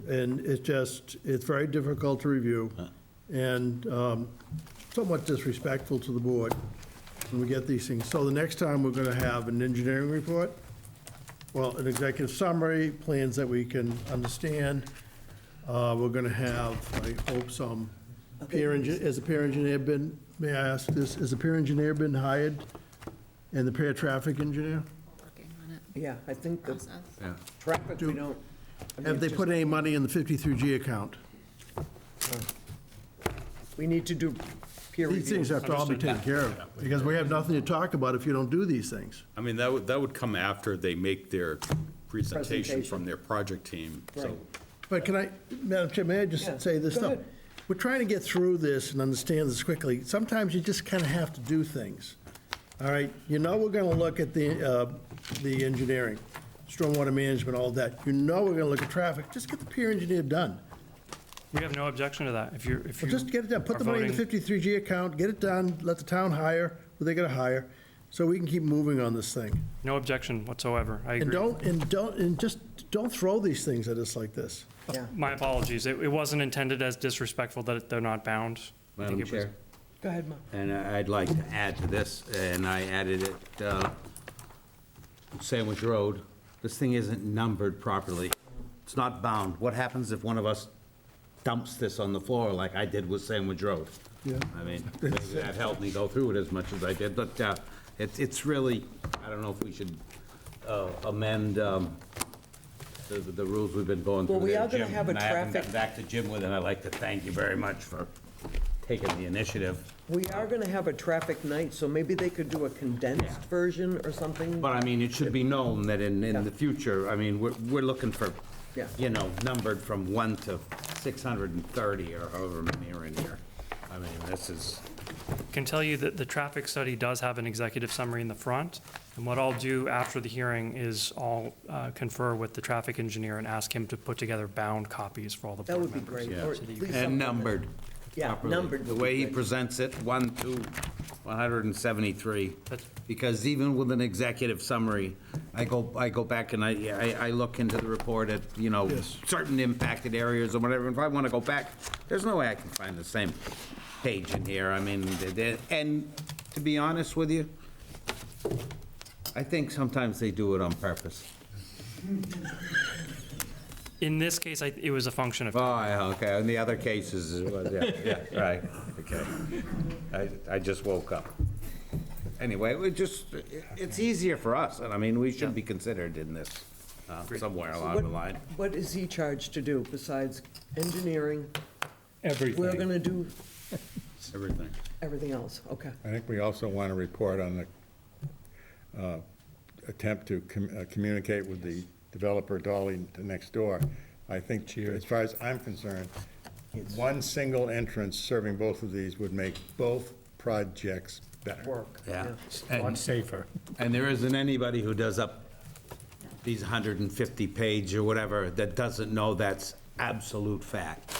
and it's very difficult to review, and somewhat disrespectful to the board when we get these things. So the next time, we're going to have an engineering report, well, an executive summary, plans that we can understand. We're going to have, I hope, some peer engineer, has a peer engineer been, may I ask this, has a peer engineer been hired? And the peer traffic engineer? Working on it. Yeah, I think the Process. traffic, we don't. I mean, Have they it's put just- any money in the 53G account? We need to do peer review. These things have to all be taken care of, because we have nothing to talk about if you don't do these things. I mean, that would come after they make their presentation Presentation. from their project team, so. Right. But can I, Madam Chair, may I Yeah, just say this go stuff? ahead. We're trying to get through this and understand this quickly. Sometimes you just kind of have to do things. All right, you know we're going to look at the engineering, stormwater management, all that. You know we're going to look at traffic. Just get the peer engineer done. We have no objection to that. If you Well, just get it done. Put are the money in the voting- 53G account, get it done, let the town hire who they got to hire, so we can keep moving on this thing. No objection whatsoever. I agree. And just don't throw these things at us like this. Yeah. My apologies. It wasn't intended as disrespectful that they're not bound. I think Madam it was- Chair, Go ahead, Mark. and I'd like to add to this, and I added it, Sandwich Road. This thing isn't numbered properly. It's not bound. What happens if one of us dumps this on the floor like I did with Sandwich Road? Yeah. I mean, maybe that helped me go through it as much as I did, but it's really, I don't know if we should amend the rules we've been going through Well, we there, are gonna Jim, have a and I haven't traffic- gotten back to Jim with it. I'd like to thank you very much for taking the initiative. We are going to have a traffic night, so maybe they could do a condensed version or something. But I mean, it should be known that in Yeah. the future, I mean, we're looking for, Yeah. you know, numbered from 1 to 630 or however many are in here. I mean, this is, Can tell you that the traffic study does have an executive summary in the front, and what I'll do after the hearing is I'll confer with the traffic engineer and ask him to put together bound copies for all the That board would be members. great. Yeah. Or at least something And that- numbered. Yeah, properly. numbered The would way be he great. presents it, 1 to 173. Because even with an executive summary, I go back and I look into the report at, you know, certain impacted areas or whatever. If I want to go back, there's no way I can find the same page in here. I mean, and to be honest with you, I think sometimes they do it on purpose. In this case, it was a function of. Oh, yeah, okay. In the other cases, it was, yeah, right, okay. I just woke up. Anyway, it's easier for us, and I mean, we should be considered in this somewhere along the line. What is he charged to do besides engineering? Everything. We're going to do Everything. everything else, okay. I think we also want to report on the attempt to communicate with the developer Dolly next door. I think, as far as I'm concerned, one single entrance serving both of these would make both projects better. Work. Yeah. A lot safer. And there isn't anybody who does up these 150-page or whatever that doesn't know that's absolute fact.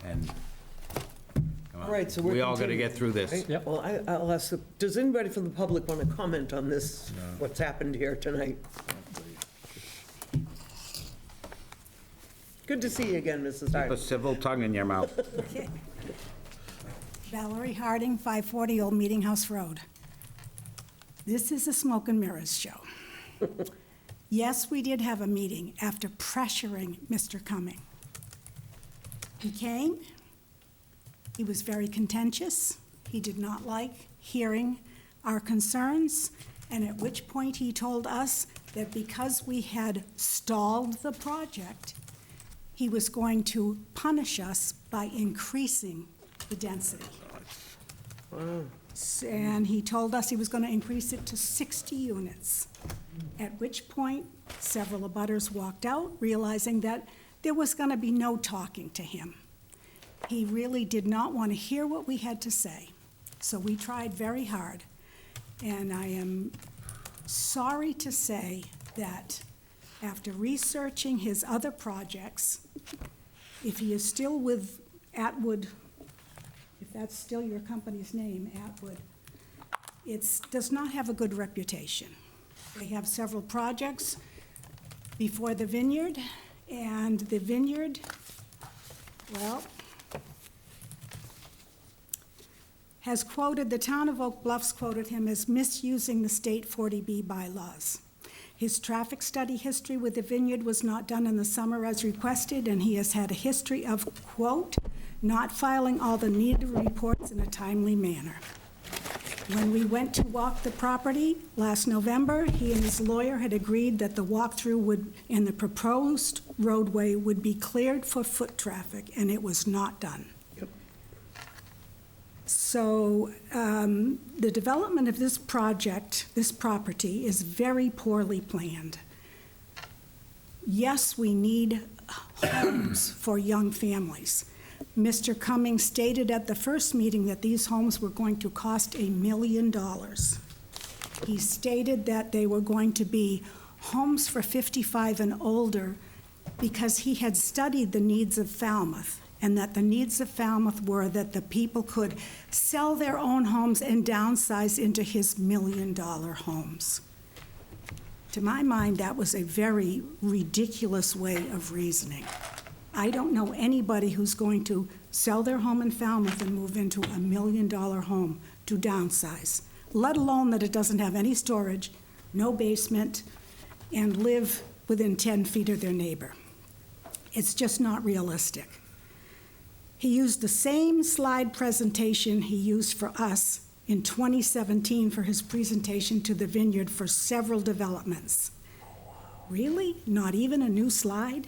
And come on, All right, so we're we all got to continuing. get through this. Right? Well, I'll ask, does anybody from the public want to comment on this, what's happened here tonight? Good to see you again, Mrs. Keep a Hart. civil tongue in your mouth. Okay. Valerie Harding, 540 Old Meeting House Road. This is a smoke and mirrors show. Yes, we did have a meeting after pressuring Mr. Cumming. He came. He was very contentious. He did not like hearing our concerns, and at which point he told us that because we had stalled the project, he was going to punish us by increasing the density. And he told us he was going to increase it to 60 units, at which point several abutters walked out, realizing that there was going to be no talking to him. He really did not want to hear what we had to say, so we tried very hard. And I am sorry to say that after researching his other projects, if he is still with Atwood, if that's still your company's name, Atwood, it does not have a good reputation. They have several projects before the Vineyard, and the Vineyard, well, has quoted, the town of Oak Bluffs quoted him as misusing the state 40B bylaws. His traffic study history with the Vineyard was not done in the summer as requested, and he has had a history of, quote, not filing all the needed reports in a timely manner. When we went to walk the property last November, he and his lawyer had agreed that the walkthrough would, and the proposed roadway would be cleared for foot traffic, and it was not done. So the development of this project, this property, is very poorly planned. Yes, we need homes for young families. Mr. Cummings stated at the first meeting that these homes were going to cost $1 million. He stated that they were going to be homes for 55 and older because he had studied the needs of Falmouth, and that the needs of Falmouth were that the people could sell their own homes and downsize into his $1 million homes. To my mind, that was a very ridiculous way of reasoning. I don't know anybody who's going to sell their home in Falmouth and move into $1 million home to downsize, let alone that it doesn't have any storage, no basement, and live within 10 feet of their neighbor. It's just not realistic. He used the same slide presentation he used for us in 2017 for his presentation to the Vineyard for several developments. Really? Not even a new slide?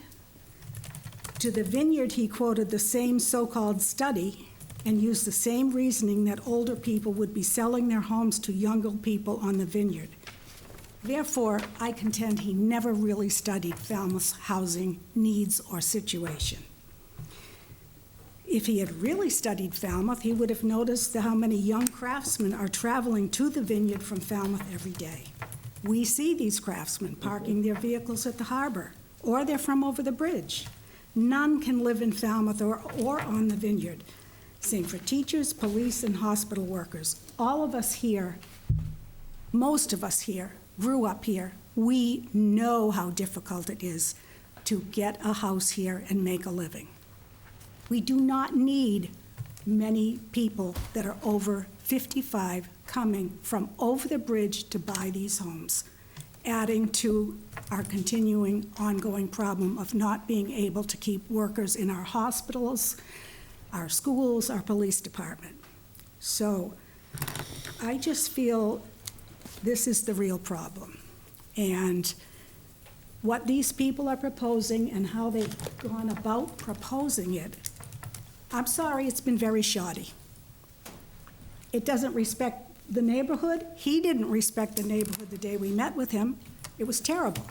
To the Vineyard, he quoted the same so-called study and used the same reasoning that older people would be selling their homes to younger people on the Vineyard. Therefore, I contend he never really studied Falmouth's housing needs or situation. If he had really studied Falmouth, he would have noticed how many young craftsmen are traveling to the vineyard from Falmouth every day. We see these craftsmen parking their vehicles at the harbor, or they're from over the bridge. None can live in Falmouth or on the vineyard. Same for teachers, police, and hospital workers. All of us here, most of us here, grew up here. We know how difficult it is to get a house here and make a living. We do not need many people that are over 55 coming from over the bridge to buy these homes, adding to our continuing ongoing problem of not being able to keep workers in our hospitals, our schools, our police department. So I just feel this is the real problem. And what these people are proposing and how they've gone about proposing it, I'm sorry, it's been very shoddy. It doesn't respect the neighborhood. He didn't respect the neighborhood the day we met with him. It was terrible.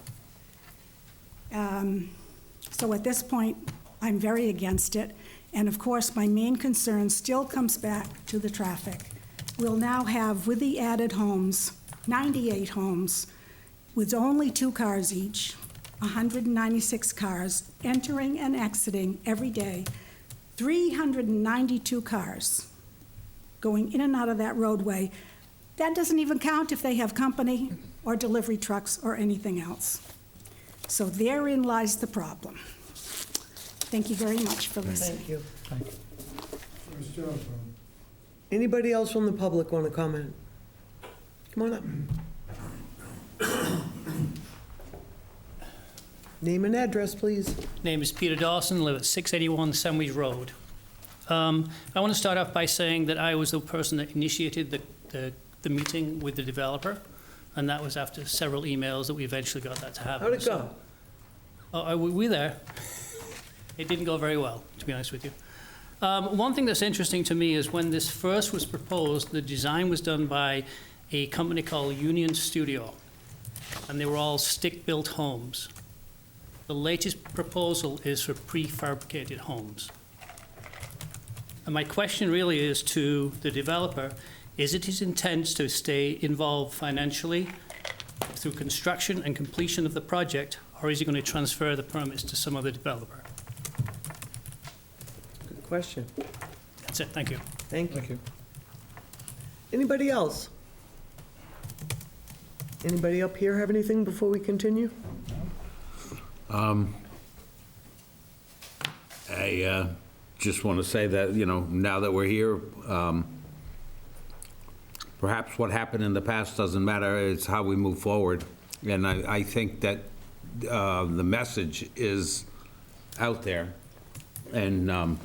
So at this point, I'm very against it. And of course, my main concern still comes back to the traffic. We'll now have, with the added homes, 98 homes, with only 2 cars each, 196 cars entering and exiting every day, 392 cars going in and out of that roadway. That doesn't even count if they have company or delivery trucks or anything else. So therein lies the problem. Thank you very much for listening. Thank you. Anybody else from the public want to comment? Come on up. Name and address, please. Name is Peter Dawson, live at 681 Sandwich Road. I want to start off by saying that I was the person that initiated the meeting with the developer, and that was after several emails that we eventually got that to happen. How'd it go? Were we there? It didn't go very well, to be honest with you. One thing that's interesting to me is when this first was proposed, the design was done by a company called Union Studio, and they were all stick-built homes. The latest proposal is for prefabricated homes. And my question really is to the developer, is it his intent to stay involved financially through construction and completion of the project, or is he going to transfer the permits to some other developer? Good question. That's it, thank you. Thank you. Anybody else? Anybody up here have anything before we continue? I just want to say that, now that we're here, perhaps what happened in the past doesn't matter, it's how we move forward. And I think that the message is out there, and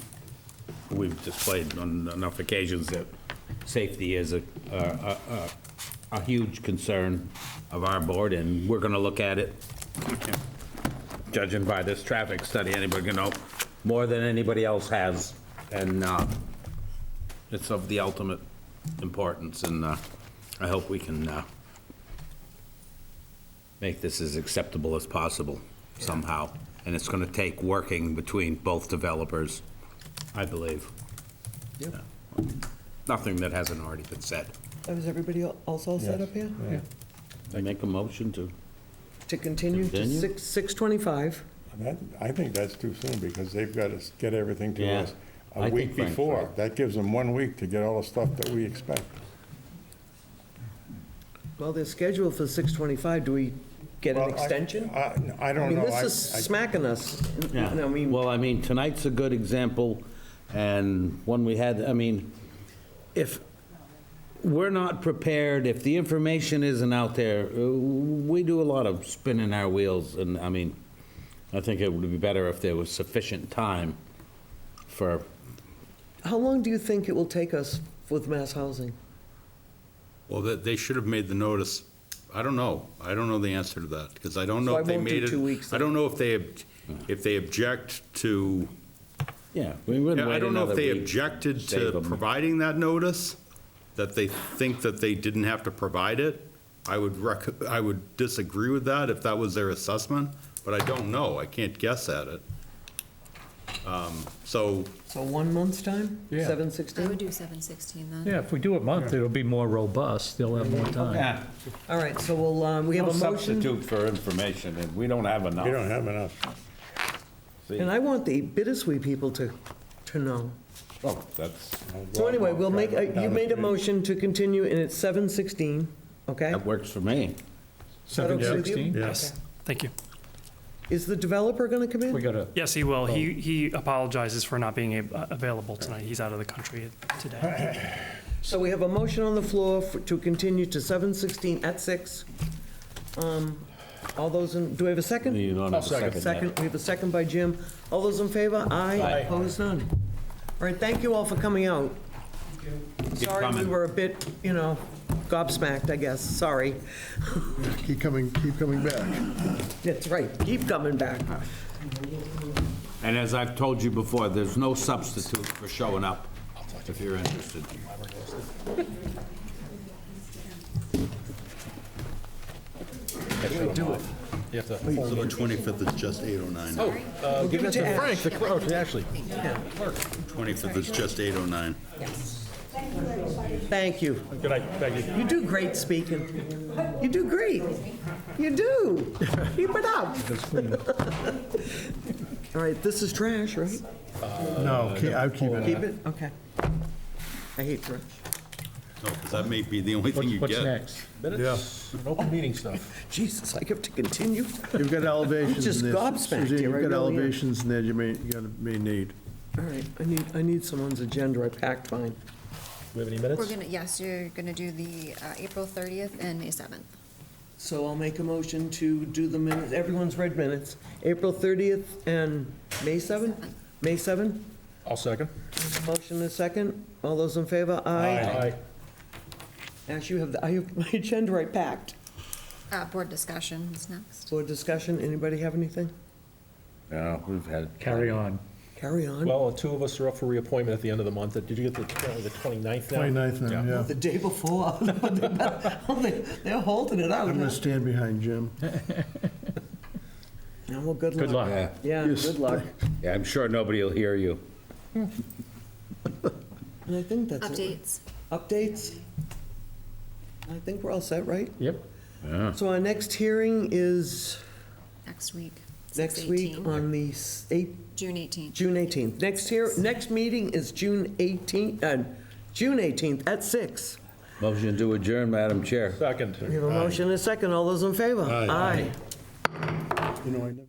we've displayed on enough occasions that safety is a huge concern of our board, and we're going to look at it. Judging by this traffic study, anybody can know more than anybody else has, and it's of the ultimate importance, and I hope we can make this as acceptable as possible somehow. And it's going to take working between both developers, I believe. Yeah. Nothing that hasn't already been said. Was everybody else all set up here? Yeah. I make a motion to continue to 6:25. I think that's too soon, because they've got to get everything to us I a week think Frank's before. right. That gives them 1 week to get all the stuff that we expect. Well, they're scheduled for 6:25. Do we get an Well, extension? I don't know. This is smacking us. Yeah. Well, tonight's a good example, and one we had, if we're not prepared, if the information isn't out there, we do a lot of spinning our wheels, and I think it would be better if there was sufficient time for. How long do you think it will take us with mass housing? Well, they should have made the notice. I don't know. I don't know the answer to that, because I don't know So if they I won't do made it. 2 weeks then. I don't know if they object to. Yeah, we wouldn't I wait don't know if another they week. objected Save to 'em. providing that notice, that they think that they didn't have to provide it. I would disagree with that if that was their assessment, but I don't know. I can't guess at it. So So 1 month's time? Yeah. 7/16? I would do 7/16 then. Yeah, if we do a month, it'll be more robust, they'll have more time. Yeah. All right, so we have No a motion. substitute for information, and we don't have enough. You don't have enough. See? And I want the Bittersweet people to know. Oh, that's. So anyway, we'll make, you made a motion to continue, and it's 7/16, okay? That works for me. that okay with you? 7/16? Yes. Thank you. Is the developer going to come in? We gotta, Yes, he will. He apologizes for not being available tonight. He's out of the country today. So we have a motion on the floor to continue to 7/16 at 6. All those in, do we have a second? You don't have a second yet. Second, we have a second by Jim. All those in favor? Aye. Aye. Opposed, none. All right, thank you all for coming out. Sorry we coming. were a bit, gobsmacked, I guess, sorry. Keep coming back. That's right, keep coming back. And as I've told you before, there's no substitute for showing up if you're interested. Do it. You have to hold the it. 25th is just 8:09. Oh, give give it it to to Frank, Ash. the clerk, Ashley. 25th is just 8:09. Thank you. Good night, thank you. You do great speaking. You do great. You do. Keep it up. All right, this is trash, right? No, I'll keep it. Keep it? Okay. I hate trash. No, 'cause that may be the only thing you what's get. next? Minutes, and open meeting stuff. Jesus, I have to continue? You've got elevations Just in this. gobsmacked Suzanne, here, I you've got really am. elevations in there you may need. All right, I need someone's agenda. I packed mine. Do we have any minutes? Yes, you're gonna do the April 30th and May 7th. So I'll make a motion to do the minutes, everyone's read minutes, April 30th and May 7th? May 7th? I'll second. Motion is second. All those in favor? Aye. Ash, I have my agenda right packed. Board discussion is next. Board discussion, anybody have anything? Yeah, we've had. Carry on. Carry on. Well, two of us are up for reappointment at the end of the month. Did you get the 29th now? 29th now, yeah. The day before. They're holding it out. I'm going huh? to stand behind Jim. Yeah, well, good luck. Good luck. Yeah, Yeah, Yes. good luck. yeah, I'm sure nobody will hear you. And I think that's it. Updates. Updates? I think we're all set, right? Yep. Yeah. So our next hearing is Next week. next week 6/18. on the 8th, June 18th. June 18th. Next meeting is June 18th at 6. Motion to adjourn, Madam Chair. Second. We have a motion and a second. All those in favor? Aye. Aye. You know, I never.